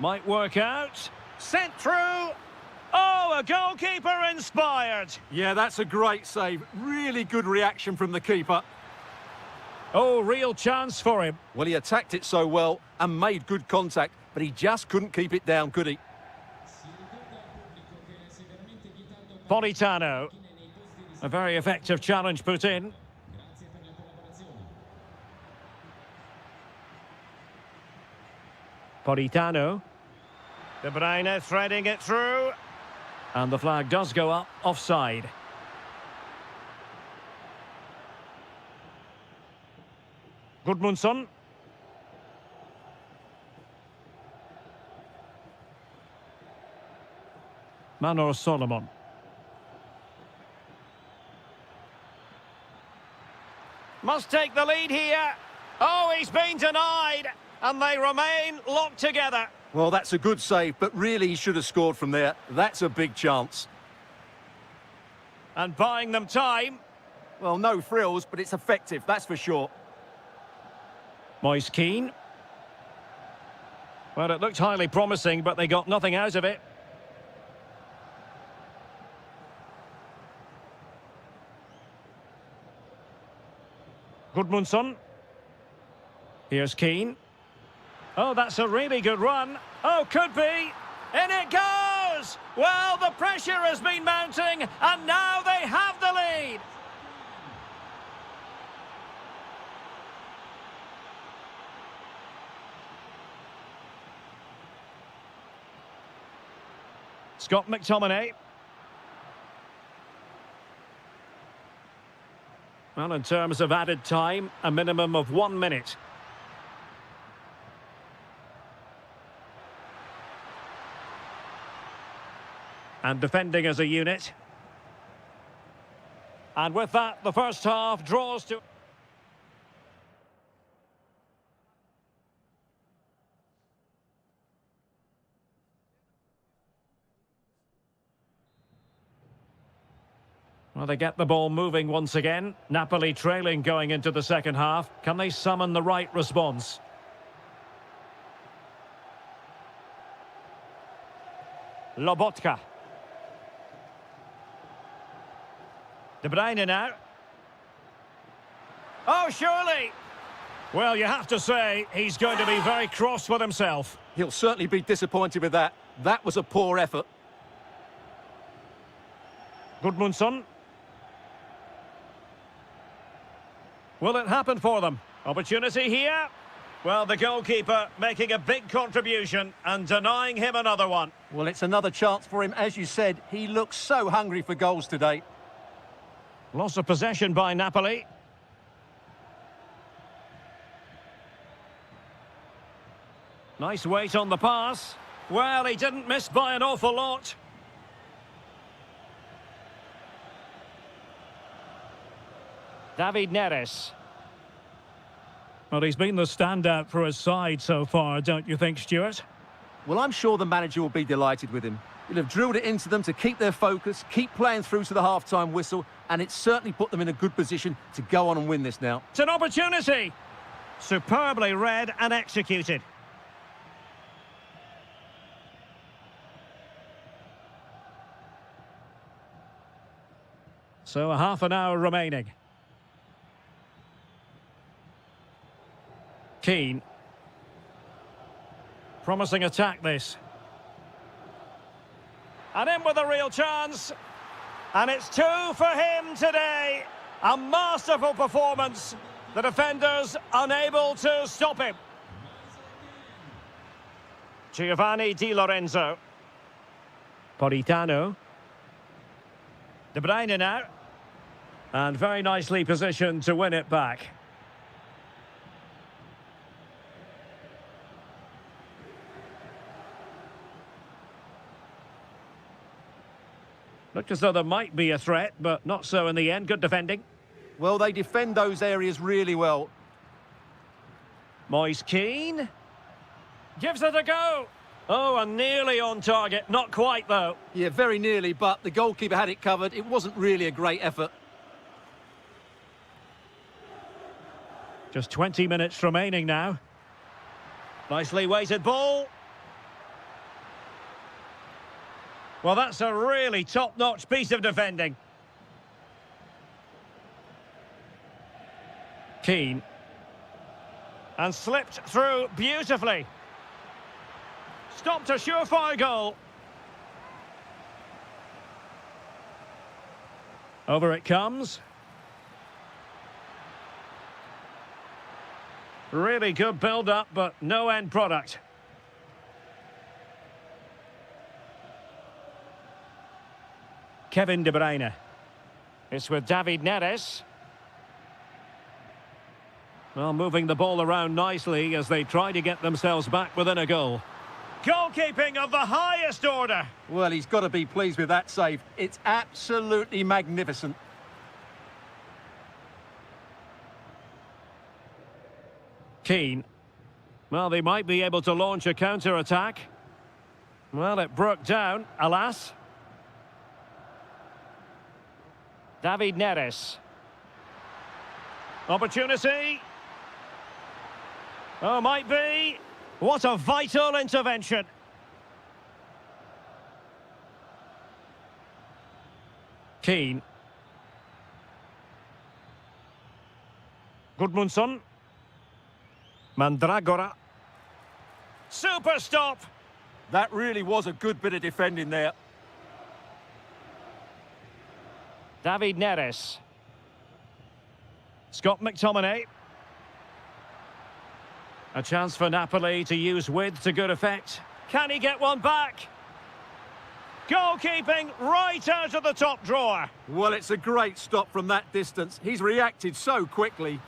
Might work out. Sent through. Oh, a goalkeeper inspired. Yeah, that's a great save. Really good reaction from the keeper. Oh, real chance for him. Well, he attacked it so well and made good contact, but he just couldn't keep it down, could he? Politano. A very effective challenge put in. Politano. De Bruyne threading it through. And the flag does go up, offside. Gudmundsson. Manor Solomon. Must take the lead here. Oh, he's been denied. And they remain locked together. Well, that's a good save, but really he should have scored from there. That's a big chance. And buying them time. Well, no frills, but it's effective, that's for sure. Moise Keane. Well, it looked highly promising, but they got nothing out of it. Gudmundsson. Here's Keane. Oh, that's a really good run. Oh, could be. In it goes! Well, the pressure has been mounting, and now they have the lead. Scott McTominay. Well, in terms of added time, a minimum of 1 minute. And defending as a unit. And with that, the first half draws to... Well, they get the ball moving once again. Napoli trailing going into the second half. Can they summon the right response? Lobotka. De Bruyne now. Oh, surely! Well, you have to say, he's going to be very cross with himself. He'll certainly be disappointed with that. That was a poor effort. Gudmundsson. Will it happen for them? Opportunity here. Well, the goalkeeper making a big contribution and denying him another one. Well, it's another chance for him. As you said, he looks so hungry for goals today. Loss of possession by Napoli. Nice weight on the pass. Well, he didn't miss by an awful lot. David Neres. Well, he's been the standout for his side so far, don't you think, Stuart? Well, I'm sure the manager will be delighted with him. He'll have drilled it into them to keep their focus, keep playing through to the half-time whistle, and it's certainly put them in a good position to go on and win this now. It's an opportunity! Superbly read and executed. So a half an hour remaining. Keane. Promising attack this. And in with a real chance. And it's 2 for him today. A masterful performance. The defenders unable to stop him. Giovanni Di Lorenzo. Politano. De Bruyne now. And very nicely positioned to win it back. Looked as though there might be a threat, but not so in the end. Good defending. Well, they defend those areas really well. Moise Keane. Gives it a go. Oh, and nearly on target. Not quite, though. Yeah, very nearly, but the goalkeeper had it covered. It wasn't really a great effort. Just 20 minutes remaining now. Nicely weighted ball. Well, that's a really top-notch piece of defending. Keane. And slipped through beautifully. Stopped a surefire goal. Over it comes. Really good build-up, but no end product. Kevin De Bruyne. It's with David Neres. Well, moving the ball around nicely as they try to get themselves back within a goal. Goalkeeping of the highest order. Well, he's got to be pleased with that save. It's absolutely magnificent. Keane. Well, they might be able to launch a counter-attack. Well, it broke down, alas. David Neres. Opportunity. Oh, might be. What a vital intervention. Keane. Gudmundsson. Mandragora. Super stop. That really was a good bit of defending there. David Neres. Scott McTominay. A chance for Napoli to use width to good effect. Can he get one back? Goalkeeping right out of the top drawer. Well, it's a great stop from that distance. He's reacted so quickly.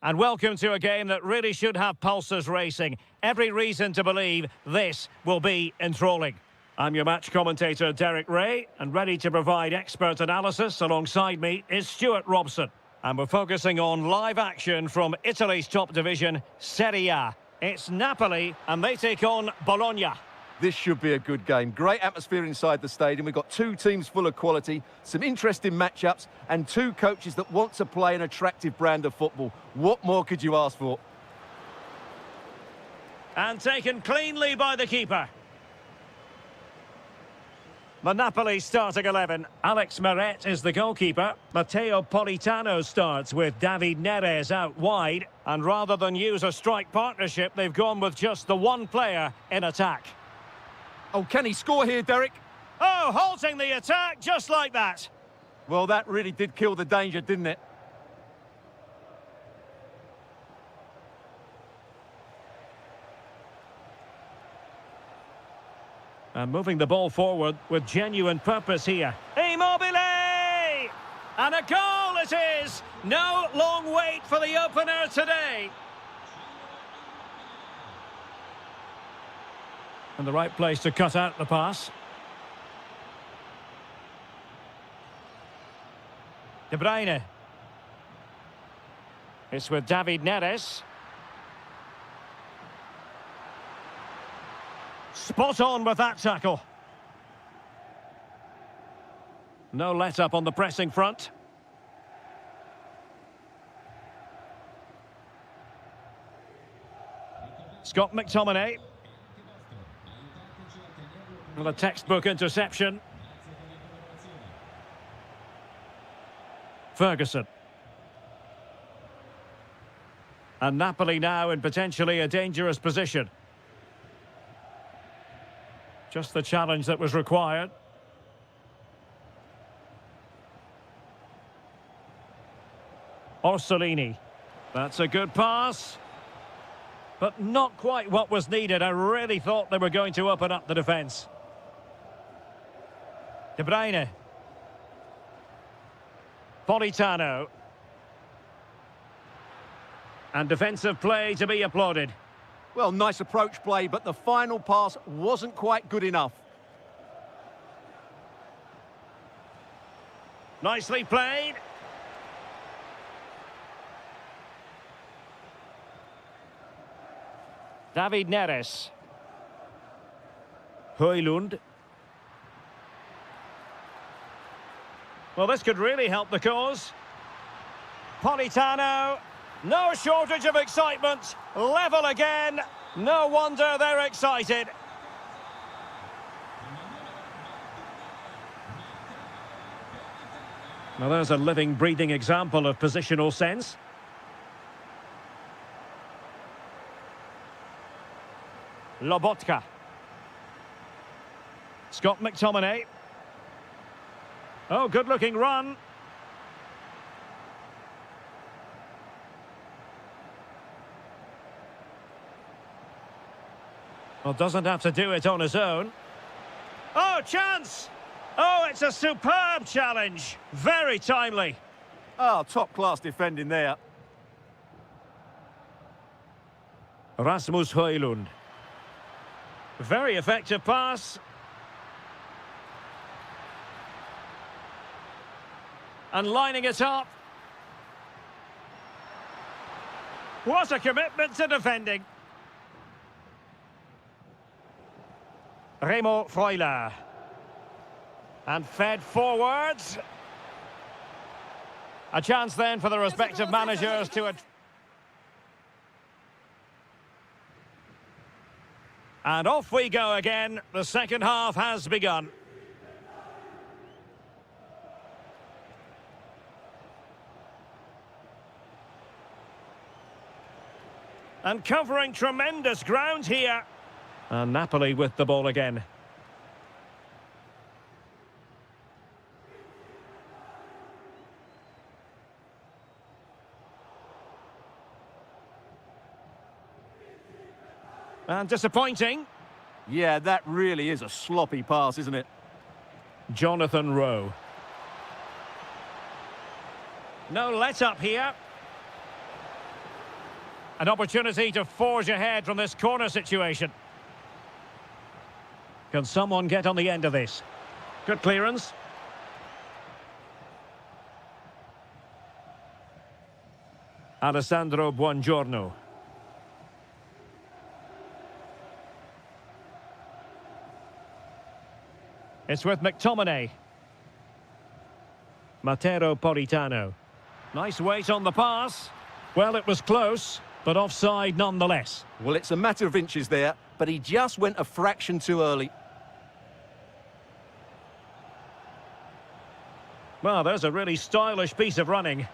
And welcome to a game that really should have pulses racing. Every reason to believe this will be enthralling. I'm your match commentator, Derek Ray, and ready to provide expert analysis alongside me is Stuart Robson. And we're focusing on live action from Italy's top division, Serie A. It's Napoli, and they take on Bologna. This should be a good game. Great atmosphere inside the stadium. We've got two teams full of quality, some interesting matchups, and two coaches that want to play an attractive brand of football. What more could you ask for? And taken cleanly by the keeper. The Napoli starting 11. Alex Meret is the goalkeeper. Matteo Politano starts with David Neres out wide. And rather than use a strike partnership, they've gone with just the one player in attack. Oh, can he score here, Derek? Oh, halting the attack just like that. Well, that really did kill the danger, didn't it? And moving the ball forward with genuine purpose here. Immobile! And a goal it is! No long wait for the opener today. And the right place to cut out the pass. De Bruyne. It's with David Neres. Spot on with that tackle. No let-up on the pressing front. Scott McTominay. With a textbook interception. Ferguson. And Napoli now in potentially a dangerous position. Just the challenge that was required. Orsolini. That's a good pass. But not quite what was needed. I really thought they were going to open up the defence. De Bruyne. Politano. And defensive play to be applauded. Well, nice approach play, but the final pass wasn't quite good enough. Nicely played. David Neres. Højlund. Well, this could really help the cause. Politano. No shortage of excitement. Level again. No wonder they're excited. Now there's a living, breathing example of positional sense. Lobotka. Scott McTominay. Oh, good-looking run. Well, doesn't have to do it on his own. Oh, chance! Oh, it's a superb challenge. Very timely. Oh, top-class defending there. Rasmus Højlund. Very effective pass. And lining it up. What a commitment to defending. Remo Freuler. And fed forwards. A chance then for the respective managers to... And off we go again. The second half has begun. And covering tremendous ground here. And Napoli with the ball again. And disappointing. Yeah, that really is a sloppy pass, isn't it? Jonathan Rowe. No let-up here. An opportunity to forge ahead from this corner situation. Can someone get on the end of this? Good clearance. Alessandro Buongiorno. It's with McTominay. Matteo Politano. Nice weight on the pass. Well, it was close, but offside nonetheless. Well, it's a matter of inches there, but he just went a fraction too early. Well, there's a really stylish piece of running.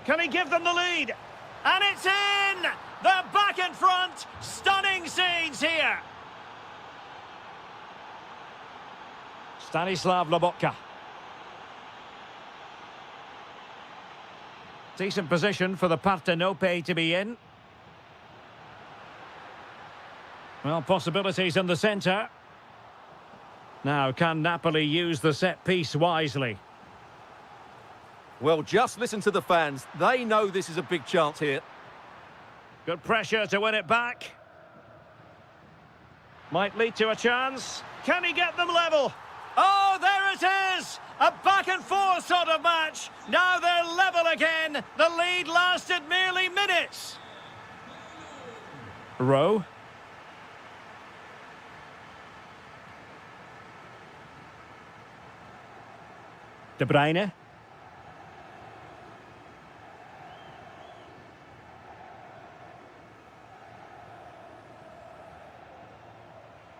Can he give them the lead? And it's in! They're back in front! Stunning scenes here! Stanislav Lobotka. Decent position for the Partenope to be in. Well, possibilities in the centre. Now, can Napoli use the set piece wisely? Well, just listen to the fans. They know this is a big chance here. Good pressure to win it back. Might lead to a chance. Can he get them level? Oh, there it is! A back-and-forth sort of match. Now they're level again. The lead lasted merely minutes. Rowe. De Bruyne.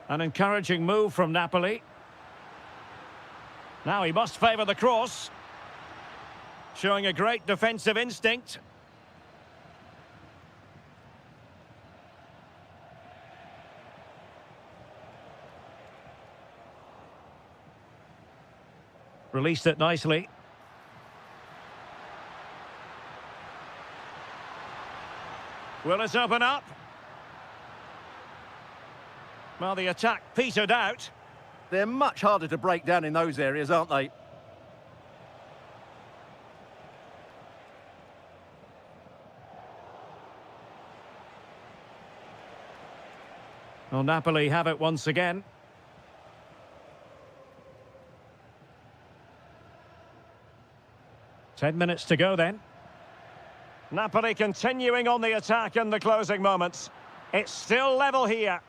An encouraging move from Napoli. Now he must favour the cross. Showing a great defensive instinct. Released it nicely. Will it open up? Well, the attack petered out. They're much harder to break down in those areas, aren't they? Well, Napoli have it once again. Ten minutes to go then. Napoli continuing on the attack in the closing moments. It's still level here.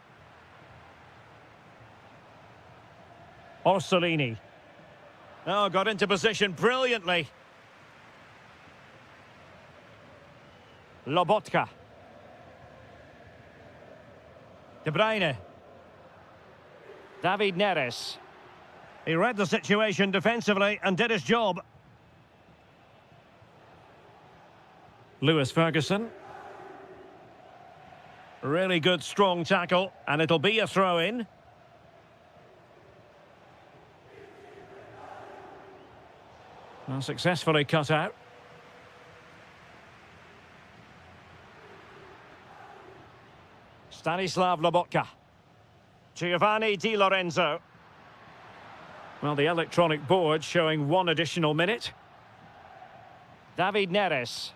Orsolini. Oh, got into position brilliantly. Lobotka. De Bruyne. David Neres. He read the situation defensively and did his job. Lewis Ferguson. Really good, strong tackle, and it'll be a throw-in. Well, successfully cut out. Stanislav Lobotka. Giovanni Di Lorenzo. Well, the electronic board showing one additional minute. David Neres.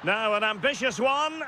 Now an ambitious one.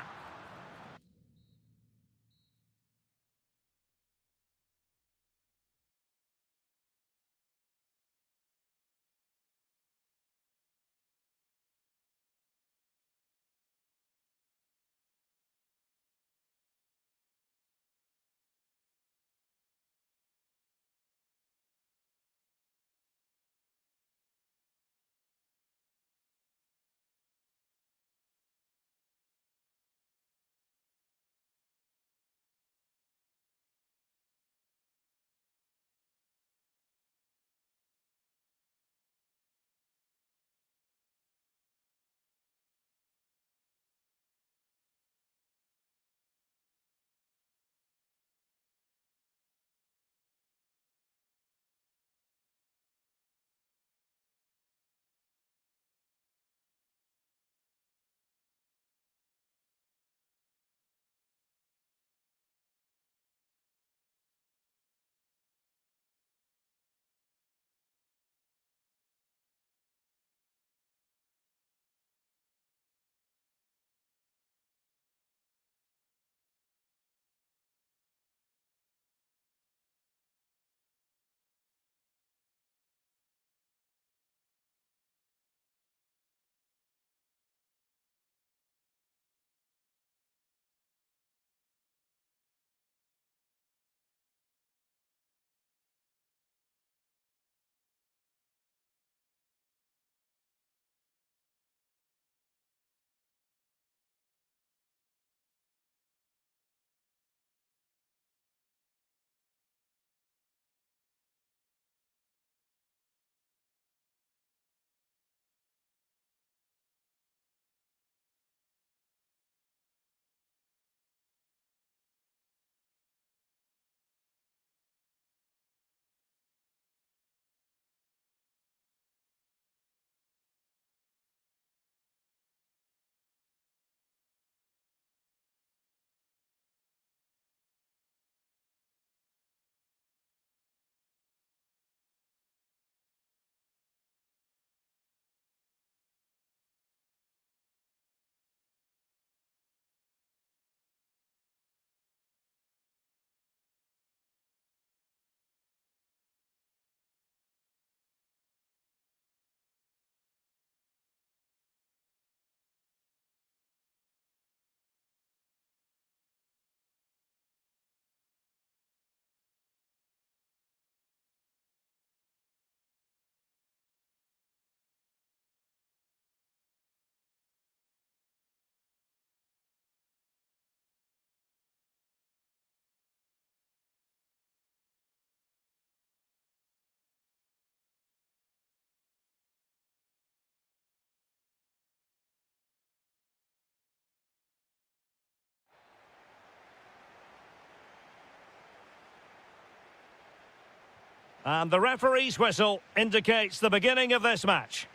And the referee's whistle indicates the beginning of this match.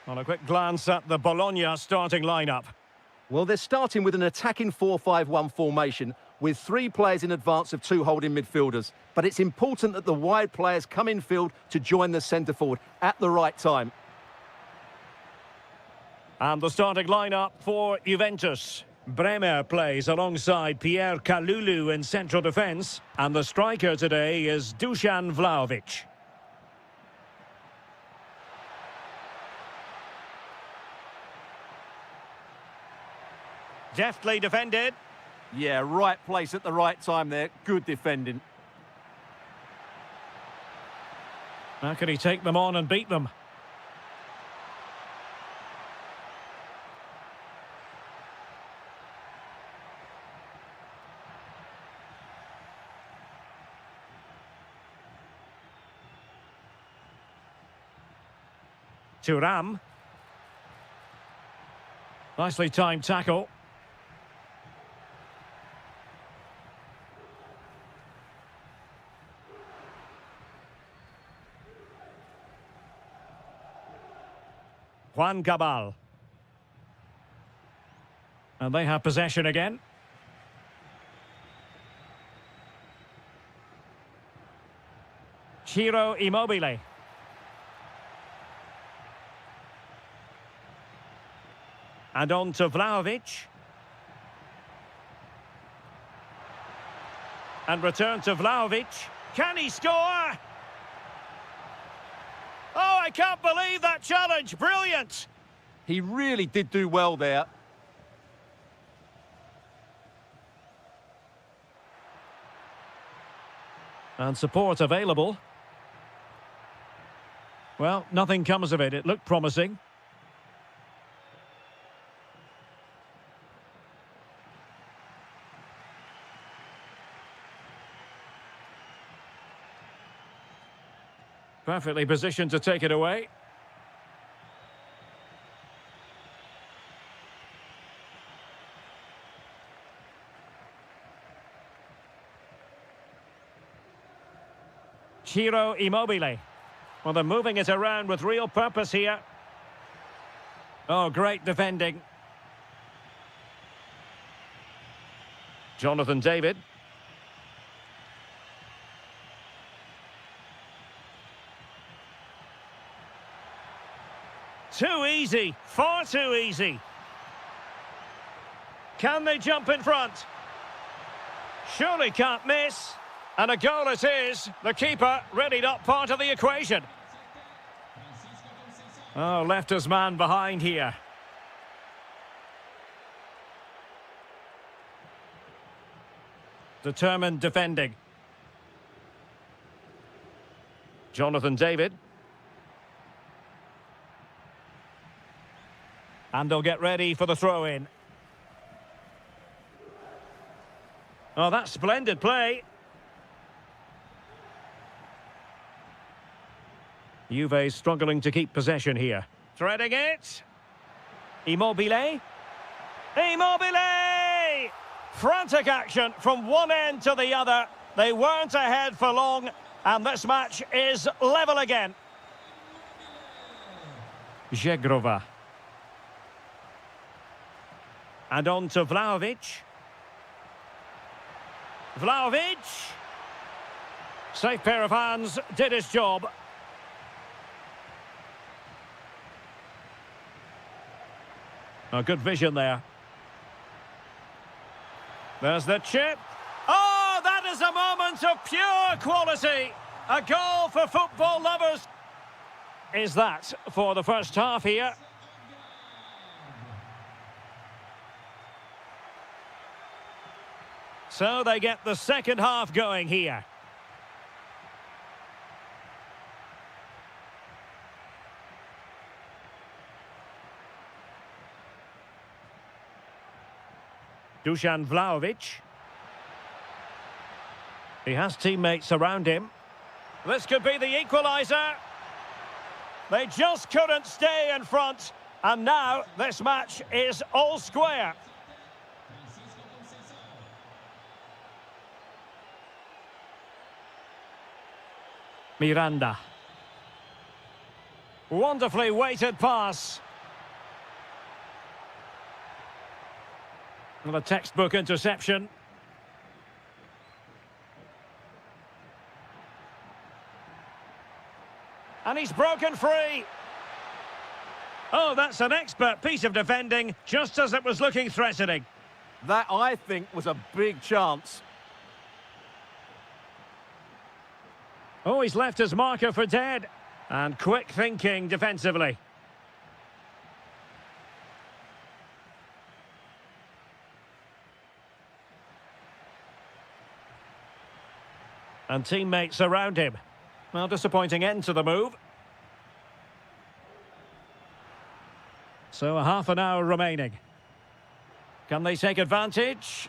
On a quick glance at the Bologna starting lineup. Well, they're starting with an attacking 4-5-1 formation with 3 players in advance of 2 holding midfielders. But it's important that the wide players come in field to join the centre forward at the right time. And the starting lineup for Juventus. Bremer plays alongside Pierre Kalulu in central defence. And the striker today is Dusan Vlahovic. Deftly defended. Yeah, right place at the right time there. Good defending. How can he take them on and beat them? Thuram. Nicely timed tackle. Juan Cabal. And they have possession again. Ciro Immobile. And on to Vlahovic. And return to Vlahovic. Can he score? Oh, I can't believe that challenge. Brilliant. He really did do well there. And support available. Well, nothing comes of it. It looked promising. Perfectly positioned to take it away. Ciro Immobile. Well, they're moving it around with real purpose here. Oh, great defending. Jonathan David. Too easy, far too easy. Can they jump in front? Surely can't miss. And a goal it is. The keeper really not part of the equation. Oh, left his man behind here. Determined defending. Jonathan David. And they'll get ready for the throw-in. Oh, that's splendid play. Juve struggling to keep possession here. Threading it. Immobile. Immobile! Frantic action from one end to the other. They weren't ahead for long, and this match is level again. Zegrova. And on to Vlahovic. Vlahovic. Safe pair of hands, did his job. A good vision there. There's the chip. Oh, that is a moment of pure quality. A goal for football lovers. Is that for the first half here? So they get the second half going here. Dusan Vlahovic. He has teammates around him. This could be the equaliser. They just couldn't stay in front. And now this match is all square. Miranda. Wonderfully weighted pass. And a textbook interception. And he's broken free. Oh, that's an expert piece of defending, just as it was looking threatening. That, I think, was a big chance. Oh, he's left his marker for dead. And quick thinking defensively. And teammates around him. Well, disappointing end to the move. So a half an hour remaining. Can they take advantage?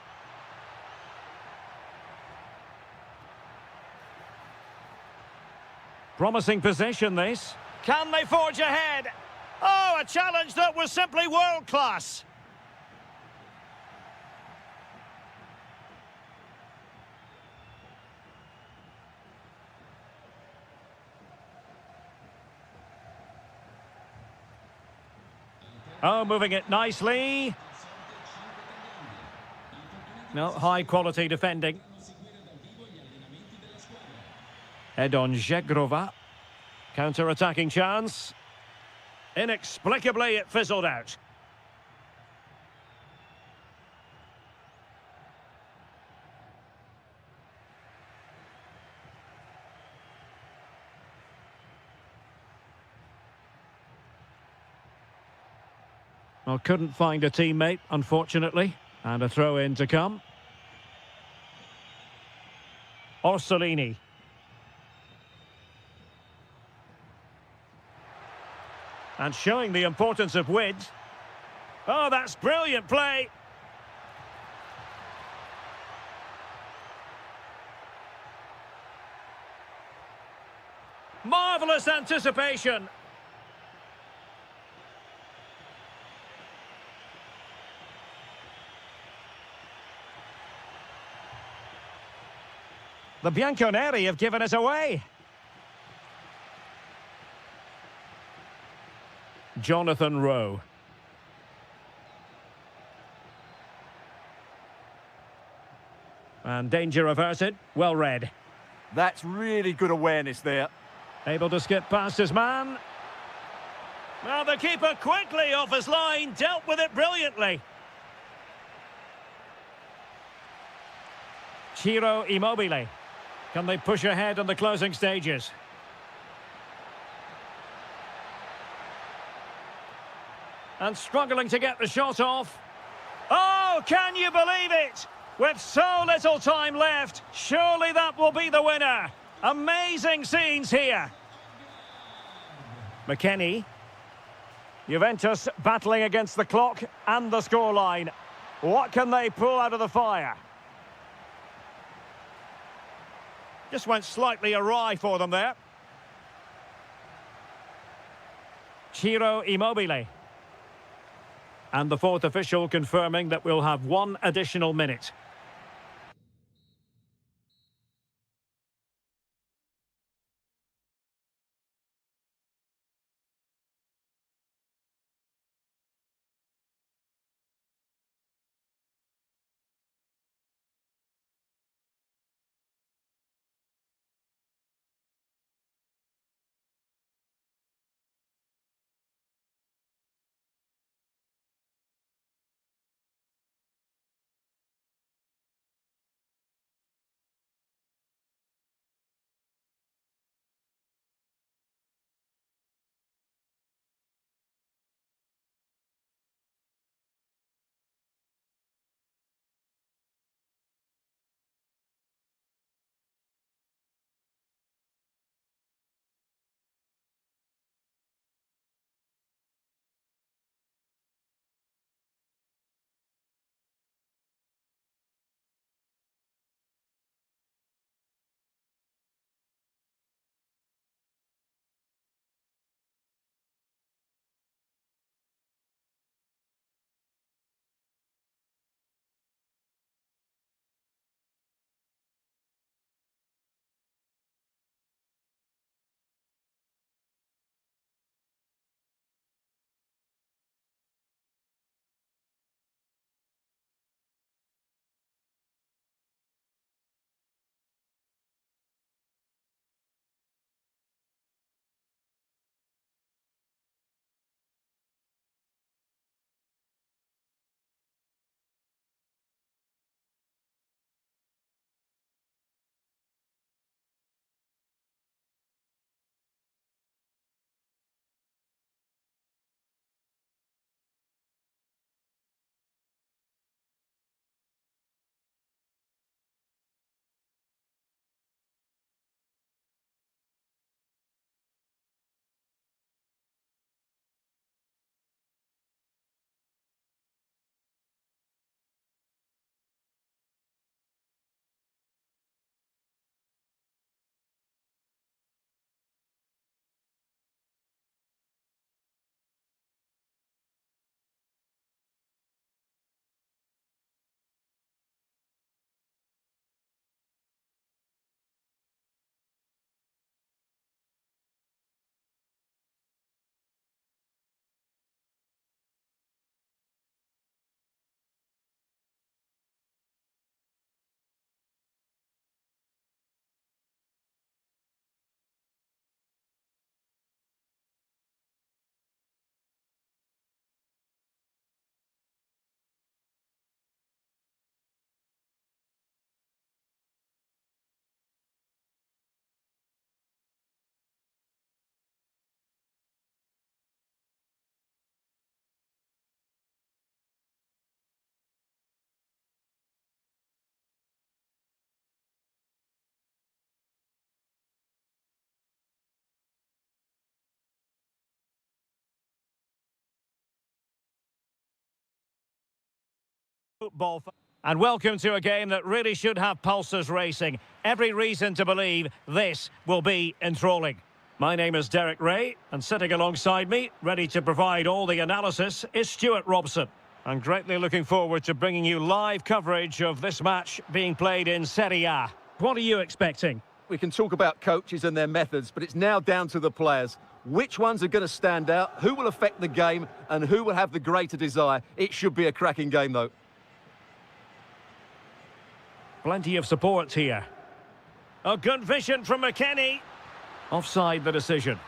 Promising position, this. Can they forge ahead? Oh, a challenge that was simply world-class. Oh, moving it nicely. No, high-quality defending. Head on Zegrova. Counter-attacking chance. Inexplicably, it fizzled out. Well, couldn't find a teammate, unfortunately. And a throw-in to come. Orsolini. And showing the importance of width. Oh, that's brilliant play. Marvellous anticipation. The Bianconeri have given us away. Jonathan Rowe. And danger averted. Well read. That's really good awareness there. Able to skip past his man. Well, the keeper quickly off his line. Dealt with it brilliantly. Ciro Immobile. Can they push ahead in the closing stages? And struggling to get the shot off. Oh, can you believe it? With so little time left, surely that will be the winner. Amazing scenes here. McKennie. Juventus battling against the clock and the scoreline. What can they pull out of the fire? Just went slightly awry for them there. Ciro Immobile. And the fourth official confirming that we'll have one additional minute. football. And welcome to a game that really should have pulses racing. Every reason to believe this will be enthralling. My name is Derek Ray, and sitting alongside me, ready to provide all the analysis, is Stuart Robson. I'm greatly looking forward to bringing you live coverage of this match being played in Serie A. What are you expecting? We can talk about coaches and their methods, but it's now down to the players. Which ones are going to stand out, who will affect the game, and who will have the greater desire? It should be a cracking game, though. Plenty of support here. A good vision from McKennie. Offside the decision.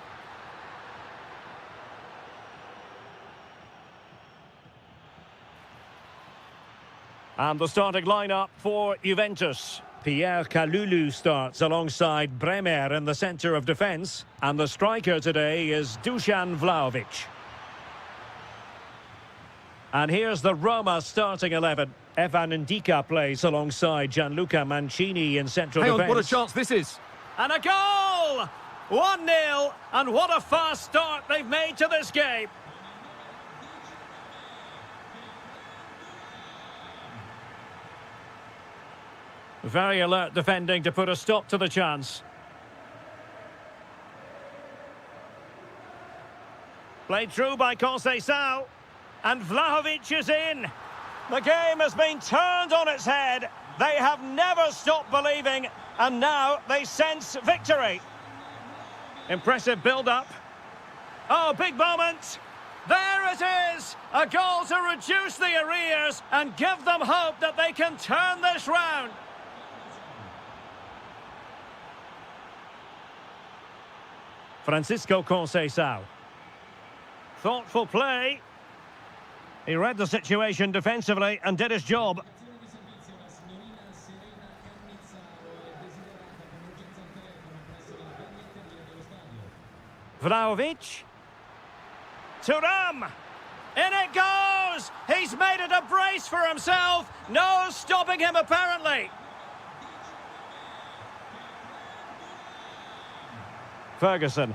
And the starting lineup for Juventus. Pierre Kalulu starts alongside Bremer in the centre of defence. And the striker today is Dusan Vlahovic. And here's the Roma starting 11. Evan Ndika plays alongside Gianluca Mancini in central defence. What a chance this is. And a goal! 1-0, and what a fast start they've made to this game. Very alert defending to put a stop to the chance. Played through by Conceição, and Vlahovic is in. The game has been turned on its head. They have never stopped believing, and now they sense victory. Impressive build-up. Oh, big moment. There it is. A goal to reduce the arrears and give them hope that they can turn this round. Francisco Conceição. Thoughtful play. He read the situation defensively and did his job. Vlahovic. Thuram. In it goes! He's made it a brace for himself. No stopping him, apparently. Ferguson.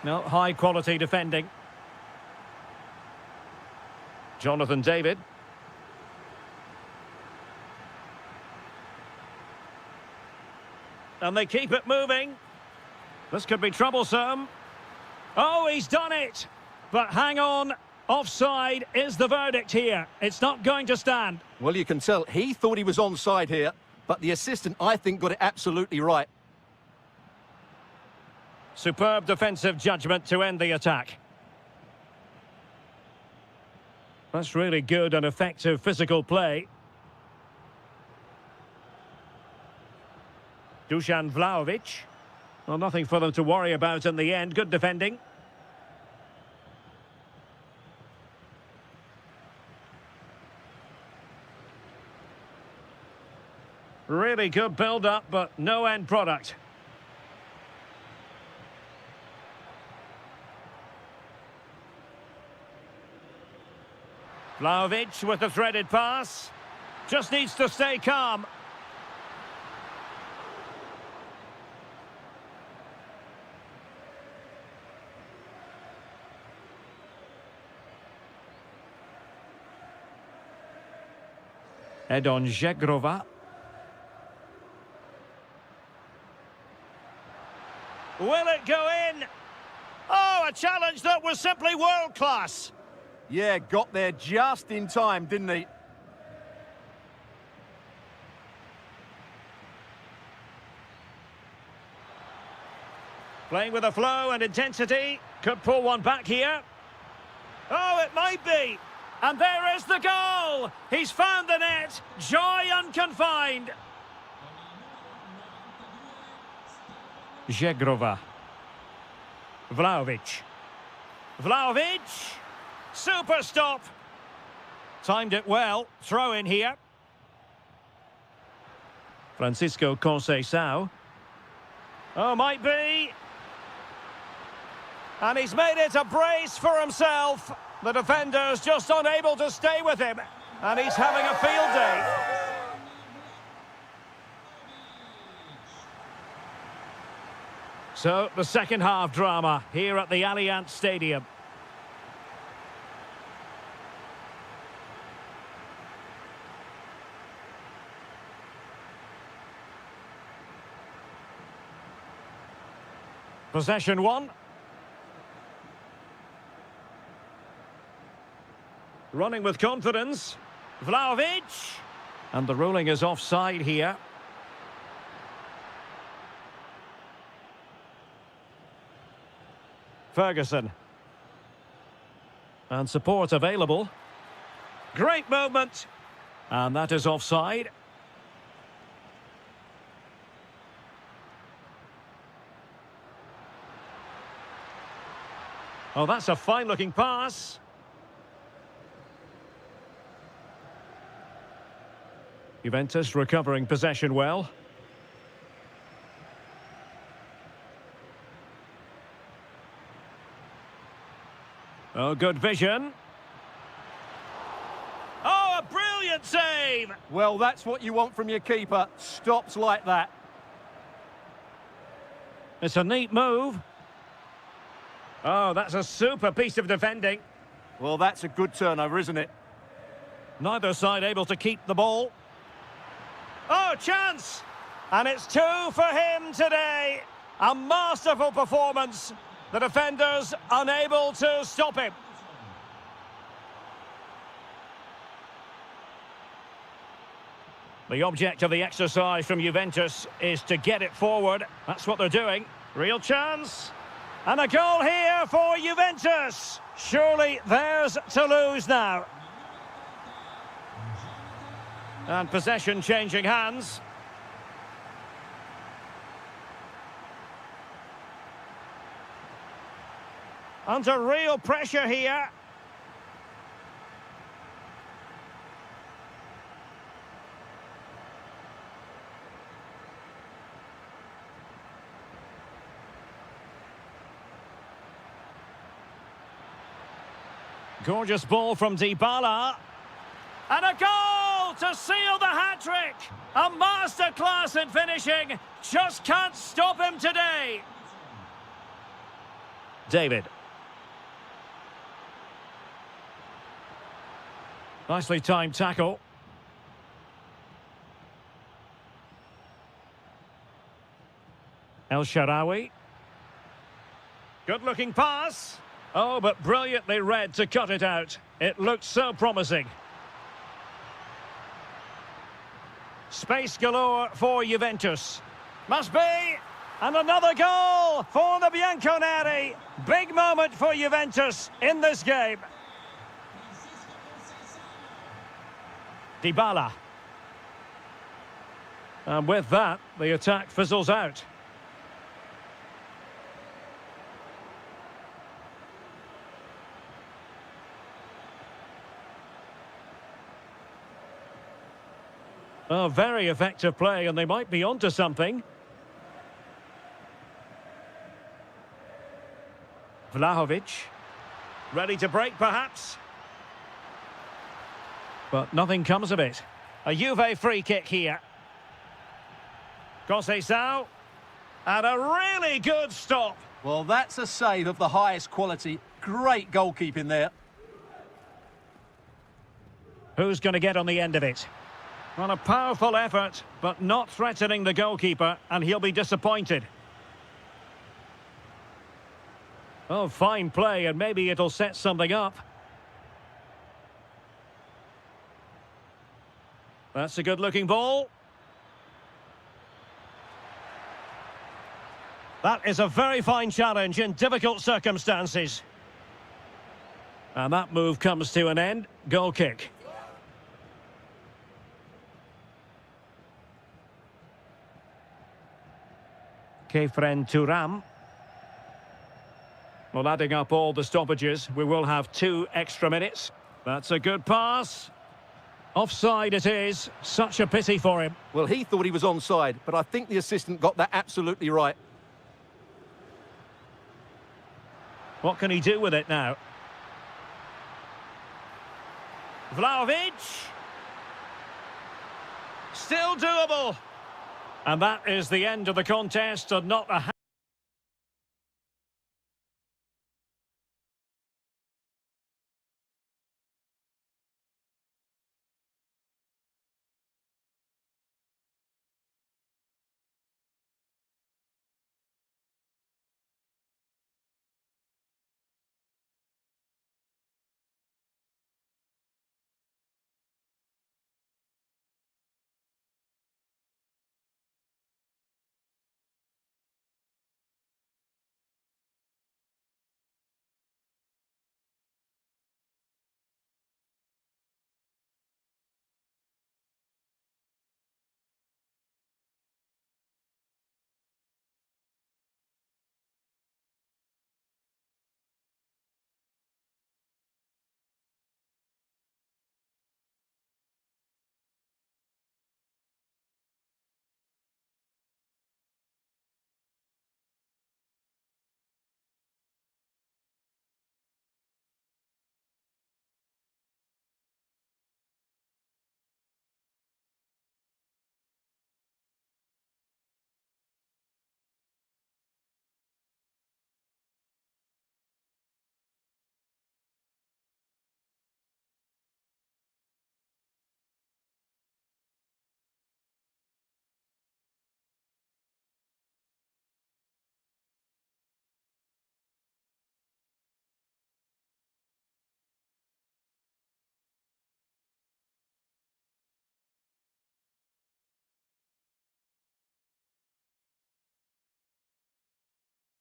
No, high-quality defending. Jonathan David. And they keep it moving. This could be troublesome. Oh, he's done it! But hang on, offside is the verdict here. It's not going to stand. Well, you can tell he thought he was onside here, but the assistant, I think, got it absolutely right. Superb defensive judgment to end the attack. That's really good and effective physical play. Dusan Vlahovic. Well, nothing for them to worry about in the end. Good defending. Really good build-up, but no end product. Vlahovic with the threaded pass. Just needs to stay calm. Edon Žegrova. Will it go in? Oh, a challenge that was simply world-class. Yeah, got there just in time, didn't he? Playing with a flow and intensity. Could pull one back here. Oh, it might be. And there is the goal! He's found the net. Joy unconfined. Žegrova. Vlahovic. Vlahovic. Super stop. Timed it well. Throw in here. Francisco Conceição. Oh, might be. And he's made it a brace for himself. The defender's just unable to stay with him. And he's having a field day. So, the second half drama here at the Allianz Stadium. Possession one. Running with confidence. Vlahovic. And the ruling is offside here. Ferguson. And support available. Great movement. And that is offside. Oh, that's a fine-looking pass. Juventus recovering possession well. Oh, good vision. Oh, a brilliant save! Well, that's what you want from your keeper. Stops like that. It's a neat move. Oh, that's a super piece of defending. Well, that's a good turnover, isn't it? Neither side able to keep the ball. Oh, chance! And it's two for him today. A masterful performance. The defenders unable to stop him. The object of the exercise from Juventus is to get it forward. That's what they're doing. Real chance. And a goal here for Juventus. Surely theirs to lose now. And possession changing hands. Under real pressure here. Gorgeous ball from Dybala. And a goal to seal the hat-trick. A masterclass in finishing. Just can't stop him today. David. Nicely timed tackle. El Shaarawy. Good-looking pass. Oh, but brilliantly read to cut it out. It looked so promising. Space galore for Juventus. Must be. And another goal for the Bianconeri. Big moment for Juventus in this game. Dybala. And with that, the attack fizzles out. Oh, very effective play, and they might be onto something. Vlahovic. Ready to break, perhaps. But nothing comes of it. A Juve free kick here. Conceição. And a really good stop. Well, that's a save of the highest quality. Great goalkeeping there. Who's going to get on the end of it? On a powerful effort, but not threatening the goalkeeper, and he'll be disappointed. Oh, fine play, and maybe it'll set something up. That's a good-looking ball. That is a very fine challenge in difficult circumstances. And that move comes to an end. Goal kick. Kefren Turam. Well, adding up all the stoppages, we will have 2 extra minutes. That's a good pass. Offside it is. Such a pity for him. Well, he thought he was onside, but I think the assistant got that absolutely right. What can he do with it now? Vlahovic. Still doable. And that is the end of the contest, and not a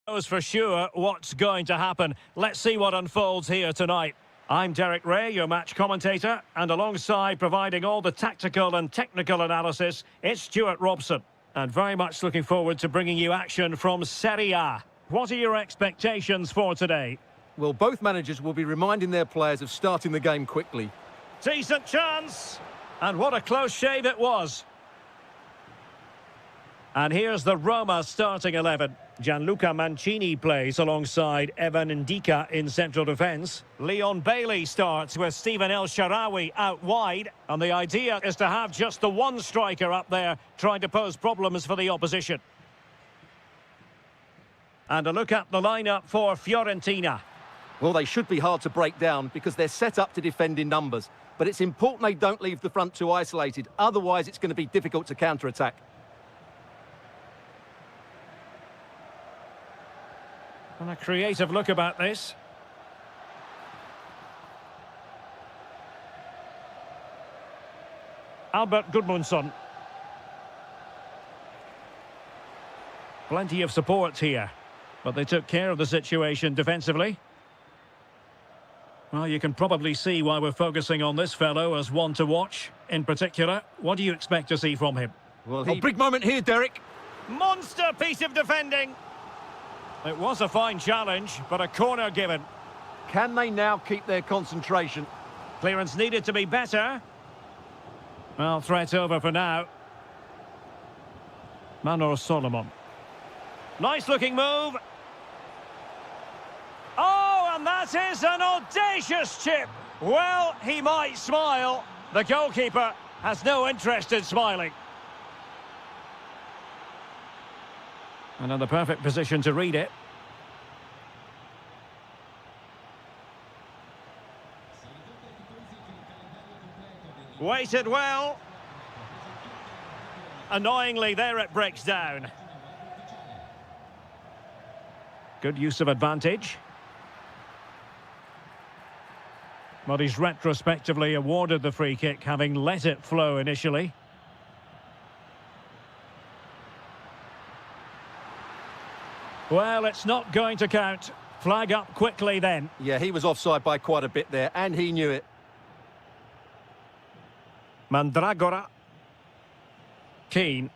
Knows for sure what's going to happen. Let's see what unfolds here tonight. I'm Derek Ray, your match commentator, and alongside providing all the tactical and technical analysis, it's Stuart Robson. And very much looking forward to bringing you action from Serie A. What are your expectations for today? Well, both managers will be reminding their players of starting the game quickly. Decent chance! And what a close shave it was. And here's the Roma starting 11. Gianluca Mancini plays alongside Evan Ndika in central defence. Leon Bailey starts with Stephen El Shaarawy out wide. And the idea is to have just the one striker up there trying to pose problems for the opposition. And a look at the lineup for Fiorentina. Well, they should be hard to break down because they're set up to defend in numbers. But it's important they don't leave the front too isolated. Otherwise, it's going to be difficult to counter-attack. And a creative look about this. Albert Gudmundsson. Plenty of support here, but they took care of the situation defensively. Well, you can probably see why we're focusing on this fellow as one to watch. In particular, what do you expect to see from him? Well, a big moment here, Derek. Monster piece of defending. It was a fine challenge, but a corner given. Can they now keep their concentration? Clearance needed to be better. Well, threat over for now. Manor Solomon. Nice looking move. Oh, and that is an audacious chip. Well, he might smile. The goalkeeper has no interest in smiling. And in the perfect position to read it. Waited well. Annoyingly, there it breaks down. Good use of advantage. But he's retrospectively awarded the free kick, having let it flow initially. Well, it's not going to count. Flag up quickly then. Yeah, he was offside by quite a bit there, and he knew it. Mandragora. Keane.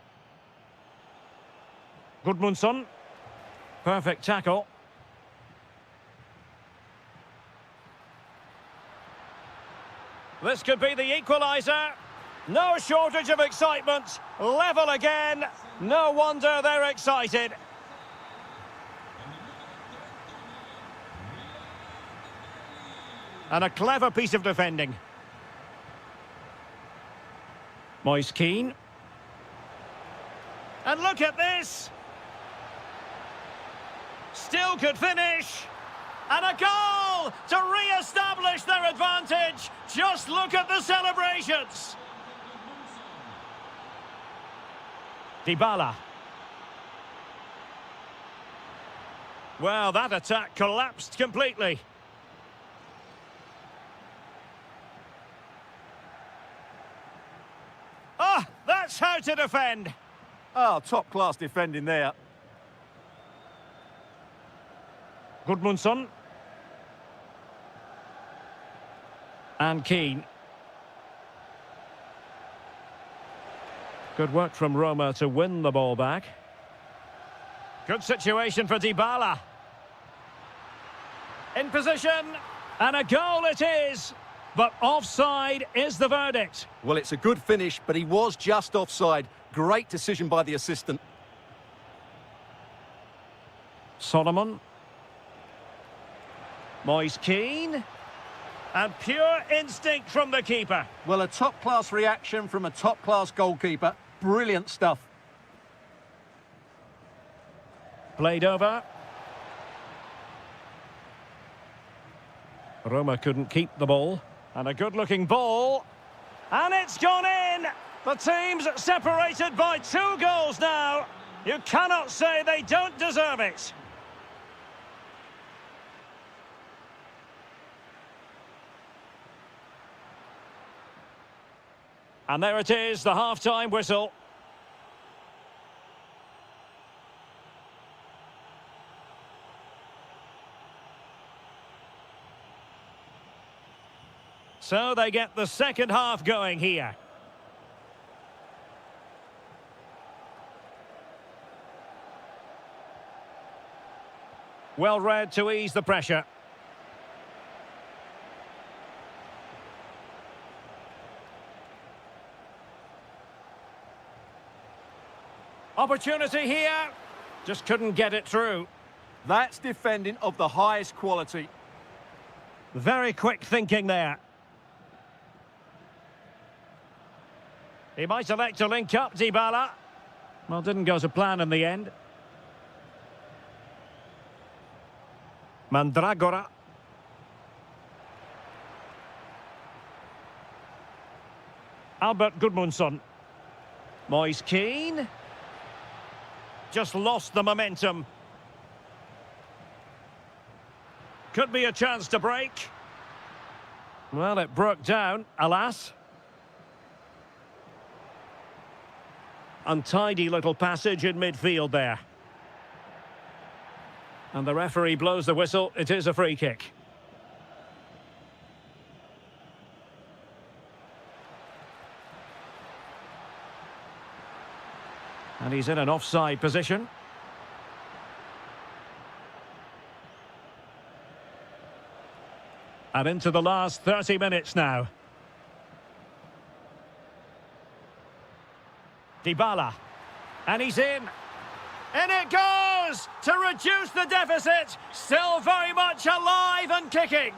Gudmundsson. Perfect tackle. This could be the equaliser. No shortage of excitement. Level again. No wonder they're excited. And a clever piece of defending. Moise Keane. And look at this. Still could finish. And a goal to re-establish their advantage. Just look at the celebrations. Dybala. Well, that attack collapsed completely. Ah, that's how to defend. Oh, top-class defending there. Gudmundsson. And Keane. Good work from Roma to win the ball back. Good situation for Dybala. In position. And a goal it is. But offside is the verdict. Well, it's a good finish, but he was just offside. Great decision by the assistant. Solomon. Moise Keane. And pure instinct from the keeper. Well, a top-class reaction from a top-class goalkeeper. Brilliant stuff. Played over. Roma couldn't keep the ball. And a good-looking ball. And it's gone in! The team's separated by 2 goals now. You cannot say they don't deserve it. And there it is, the half-time whistle. So they get the second half going here. Well read to ease the pressure. Opportunity here. Just couldn't get it through. That's defending of the highest quality. Very quick thinking there. He might elect to link up Dybala. Well, didn't go to plan in the end. Mandragora. Albert Gudmundsson. Moise Keane. Just lost the momentum. Could be a chance to break. Well, it broke down, alas. Untidy little passage in midfield there. And the referee blows the whistle. It is a free kick. And he's in an offside position. And into the last 30 minutes now. Dybala. And he's in. In it goes! To reduce the deficit. Still very much alive and kicking.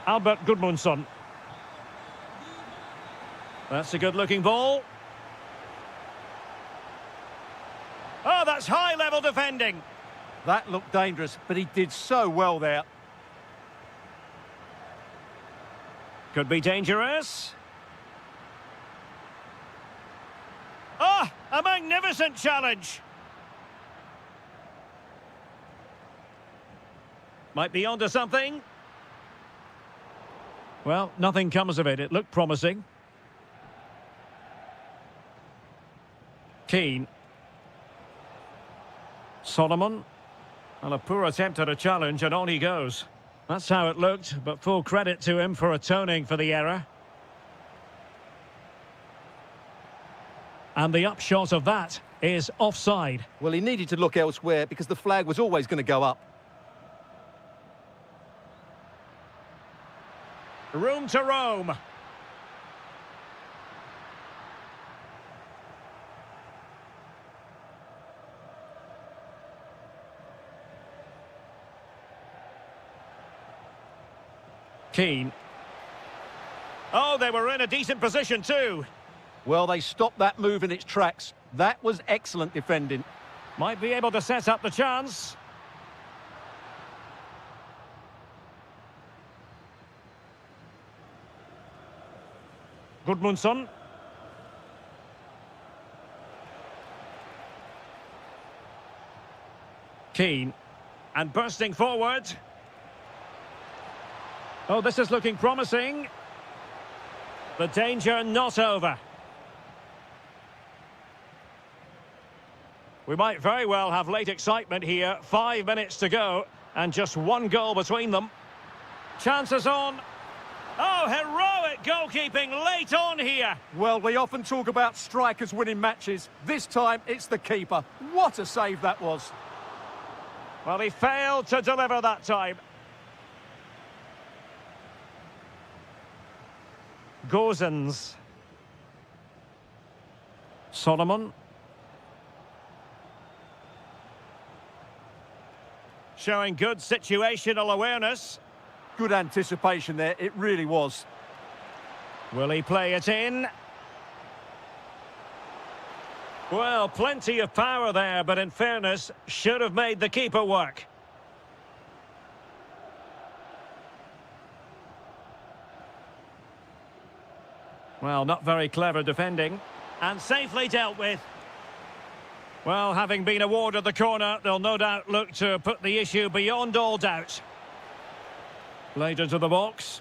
Albert Gudmundsson. That's a good-looking ball. Oh, that's high-level defending. That looked dangerous, but he did so well there. Could be dangerous. Oh, a magnificent challenge. Might be onto something. Well, nothing comes of it. It looked promising. Keane. Solomon. Well, a poor attempt at a challenge, and on he goes. That's how it looked, but full credit to him for atoning for the error. And the upshot of that is offside. Well, he needed to look elsewhere because the flag was always going to go up. Room to roam. Keane. Oh, they were in a decent position too. Well, they stopped that move in its tracks. That was excellent defending. Might be able to set up the chance. Gudmundsson. Keane. And bursting forward. Oh, this is looking promising. The danger not over. We might very well have late excitement here. 5 minutes to go and just one goal between them. Chances on. Oh, heroic goalkeeping late on here. Well, we often talk about strikers winning matches. This time, it's the keeper. What a save that was. Well, he failed to deliver that time. Gozens. Solomon. Showing good situational awareness. Good anticipation there, it really was. Will he play it in? Well, plenty of power there, but in fairness, should have made the keeper work. Well, not very clever defending. And safely dealt with. Well, having been awarded the corner, they'll no doubt look to put the issue beyond all doubt. Played into the box.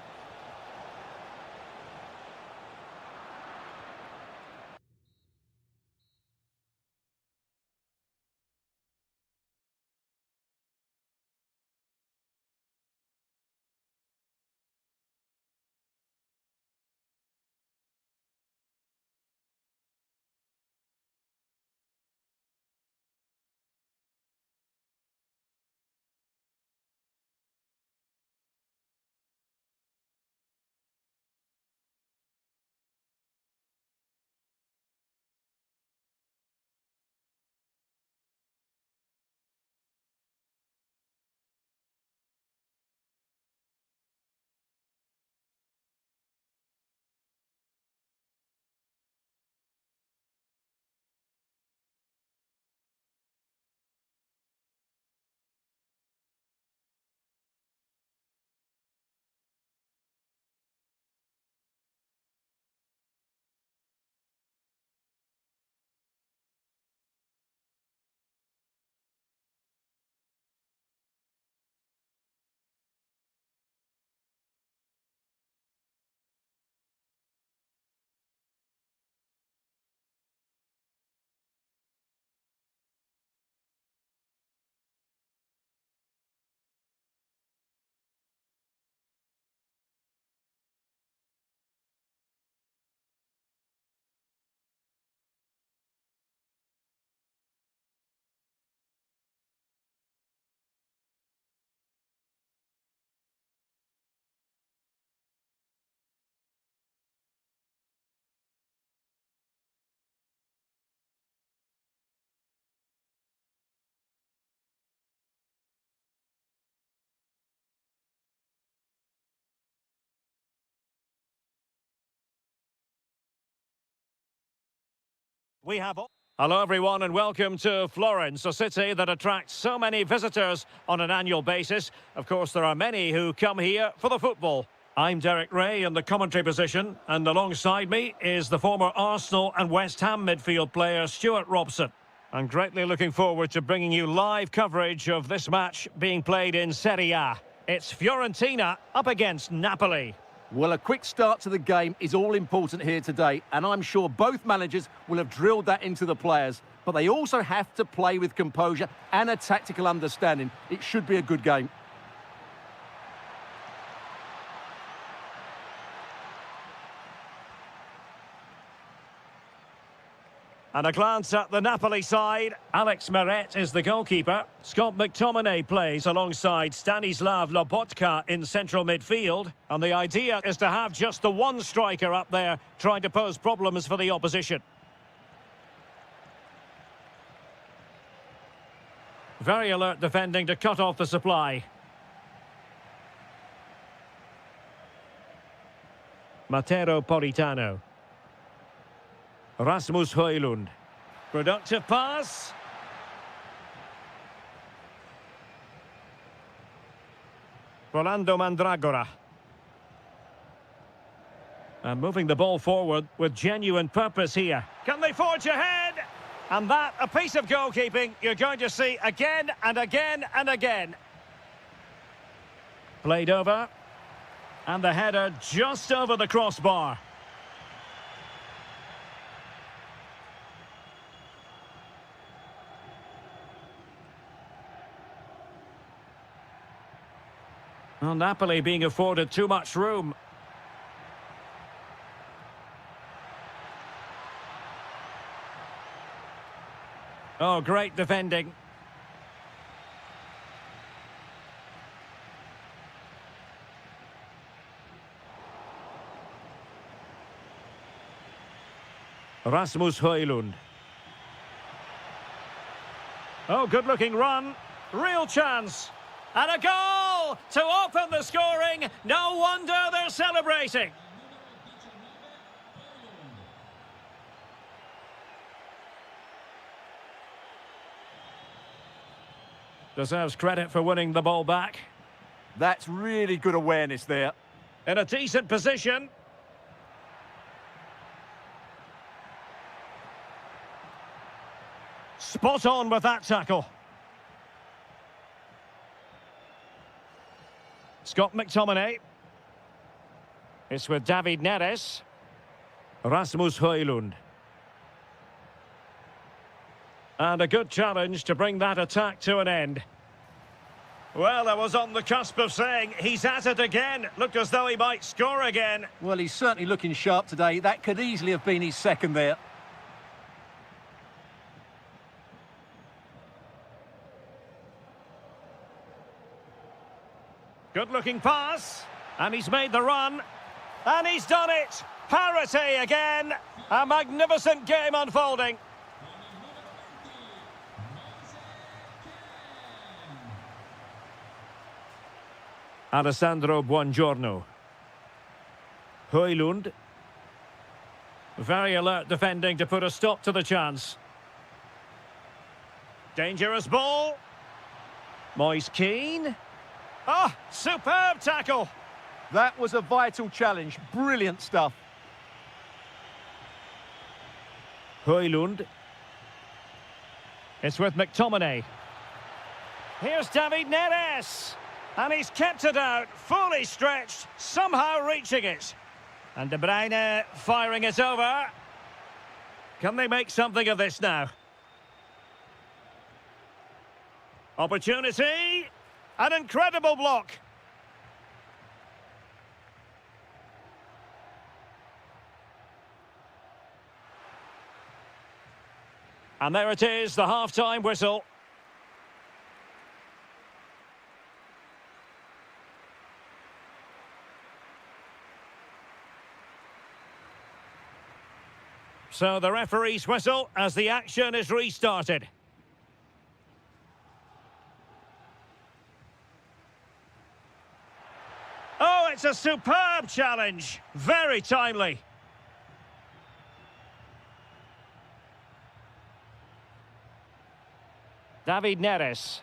We have... Hello everyone and welcome to Florence, a city that attracts so many visitors on an annual basis. Of course, there are many who come here for the football. I'm Derek Ray in the commentary position, and alongside me is the former Arsenal and West Ham midfield player Stuart Robson. I'm greatly looking forward to bringing you live coverage of this match being played in Serie A. It's Fiorentina up against Napoli. Well, a quick start to the game is all important here today, and I'm sure both managers will have drilled that into the players. But they also have to play with composure and a tactical understanding. It should be a good game. And a glance at the Napoli side. Alex Meret is the goalkeeper. Scott McTominay plays alongside Stanislav Lobotka in central midfield. And the idea is to have just the one striker up there trying to pose problems for the opposition. Very alert defending to cut off the supply. Matteo Politano. Rasmus Højlund. Productive pass. Rolando Mandragora. And moving the ball forward with genuine purpose here. Can they forge ahead? And that, a piece of goalkeeping you're going to see again and again and again. Played over. And the header just over the crossbar. Well, Napoli being afforded too much room. Oh, great defending. Rasmus Højlund. Oh, good-looking run. Real chance. And a goal to open the scoring. No wonder they're celebrating. Deserves credit for winning the ball back. That's really good awareness there. In a decent position. Spot on with that tackle. Scott McTominay. It's with David Neres. Rasmus Højlund. And a good challenge to bring that attack to an end. Well, I was on the cusp of saying he's at it again. Looked as though he might score again. Well, he's certainly looking sharp today. That could easily have been his second there. Good-looking pass, and he's made the run, and he's done it! Parity again! A magnificent game unfolding. Alessandro Buongiorno. Højlund. Very alert defending to put a stop to the chance. Dangerous ball. Moise Keane. Oh, superb tackle! That was a vital challenge. Brilliant stuff. Højlund. It's with McTominay. Here's David Neres. And he's kept it out, fully stretched, somehow reaching it. And De Bruyne firing it over. Can they make something of this now? Opportunity. An incredible block. And there it is, the half-time whistle. So the referee's whistle as the action is restarted. Oh, it's a superb challenge. Very timely. David Neres.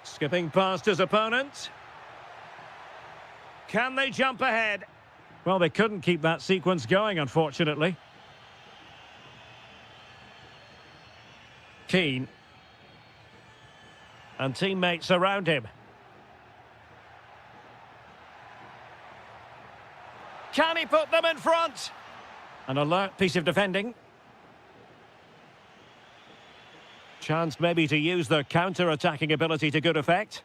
Skipping past his opponent. Can they jump ahead? Well, they couldn't keep that sequence going, unfortunately. Keane. And teammates around him. Can he put them in front? An alert piece of defending. Chance maybe to use their counter-attacking ability to good effect.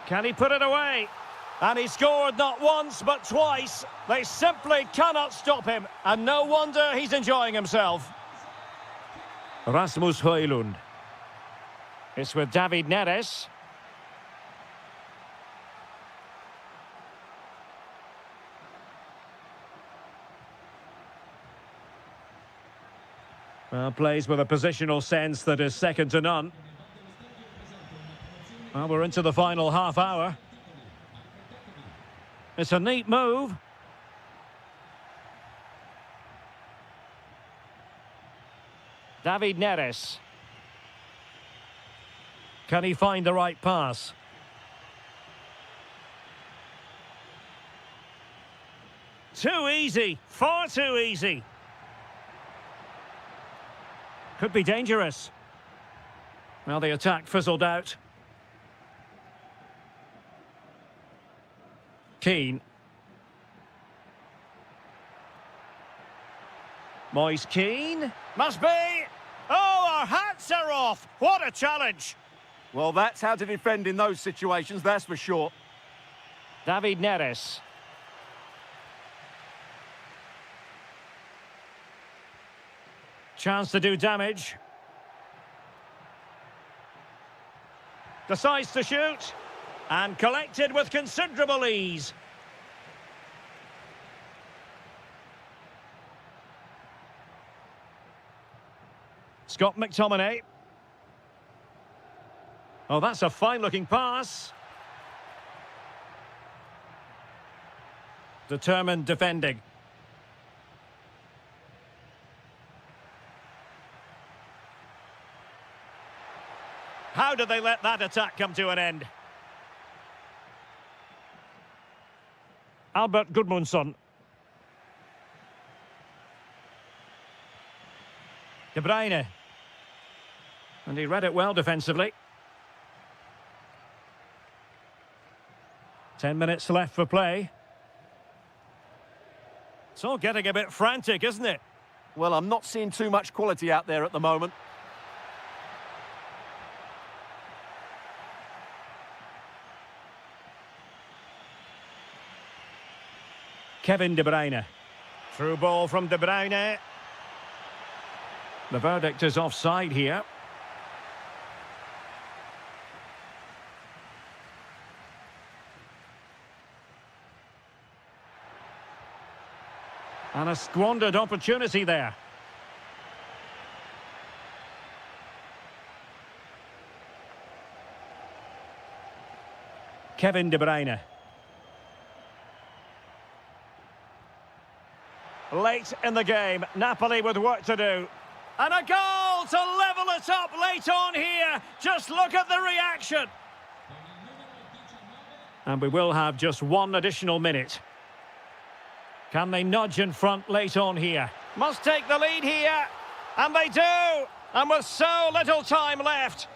Can he put it away? And he scored not once but twice. They simply cannot stop him. And no wonder he's enjoying himself. Rasmus Højlund. It's with David Neres. Well, plays with a positional sense that is second to none. Well, we're into the final half hour. It's a neat move. David Neres. Can he find the right pass? Too easy. Far too easy. Could be dangerous. Well, the attack fizzled out. Keane. Moise Keane. Must be. Oh, our hats are off. What a challenge. Well, that's how to defend in those situations, that's for sure. David Neres. Chance to do damage. Decides to shoot. And collected with considerable ease. Scott McTominay. Oh, that's a fine-looking pass. Determined defending. How did they let that attack come to an end? Albert Gudmundsson. De Bruyne. And he read it well defensively. 10 minutes left for play. It's all getting a bit frantic, isn't it? Well, I'm not seeing too much quality out there at the moment. Kevin De Bruyne. Through ball from De Bruyne. The verdict is offside here. And a squandered opportunity there. Kevin De Bruyne. Late in the game, Napoli with work to do. And a goal to level it up late on here. Just look at the reaction. And we will have just one additional minute. Can they nudge in front late on here? Must take the lead here. And they do. And with so little time left,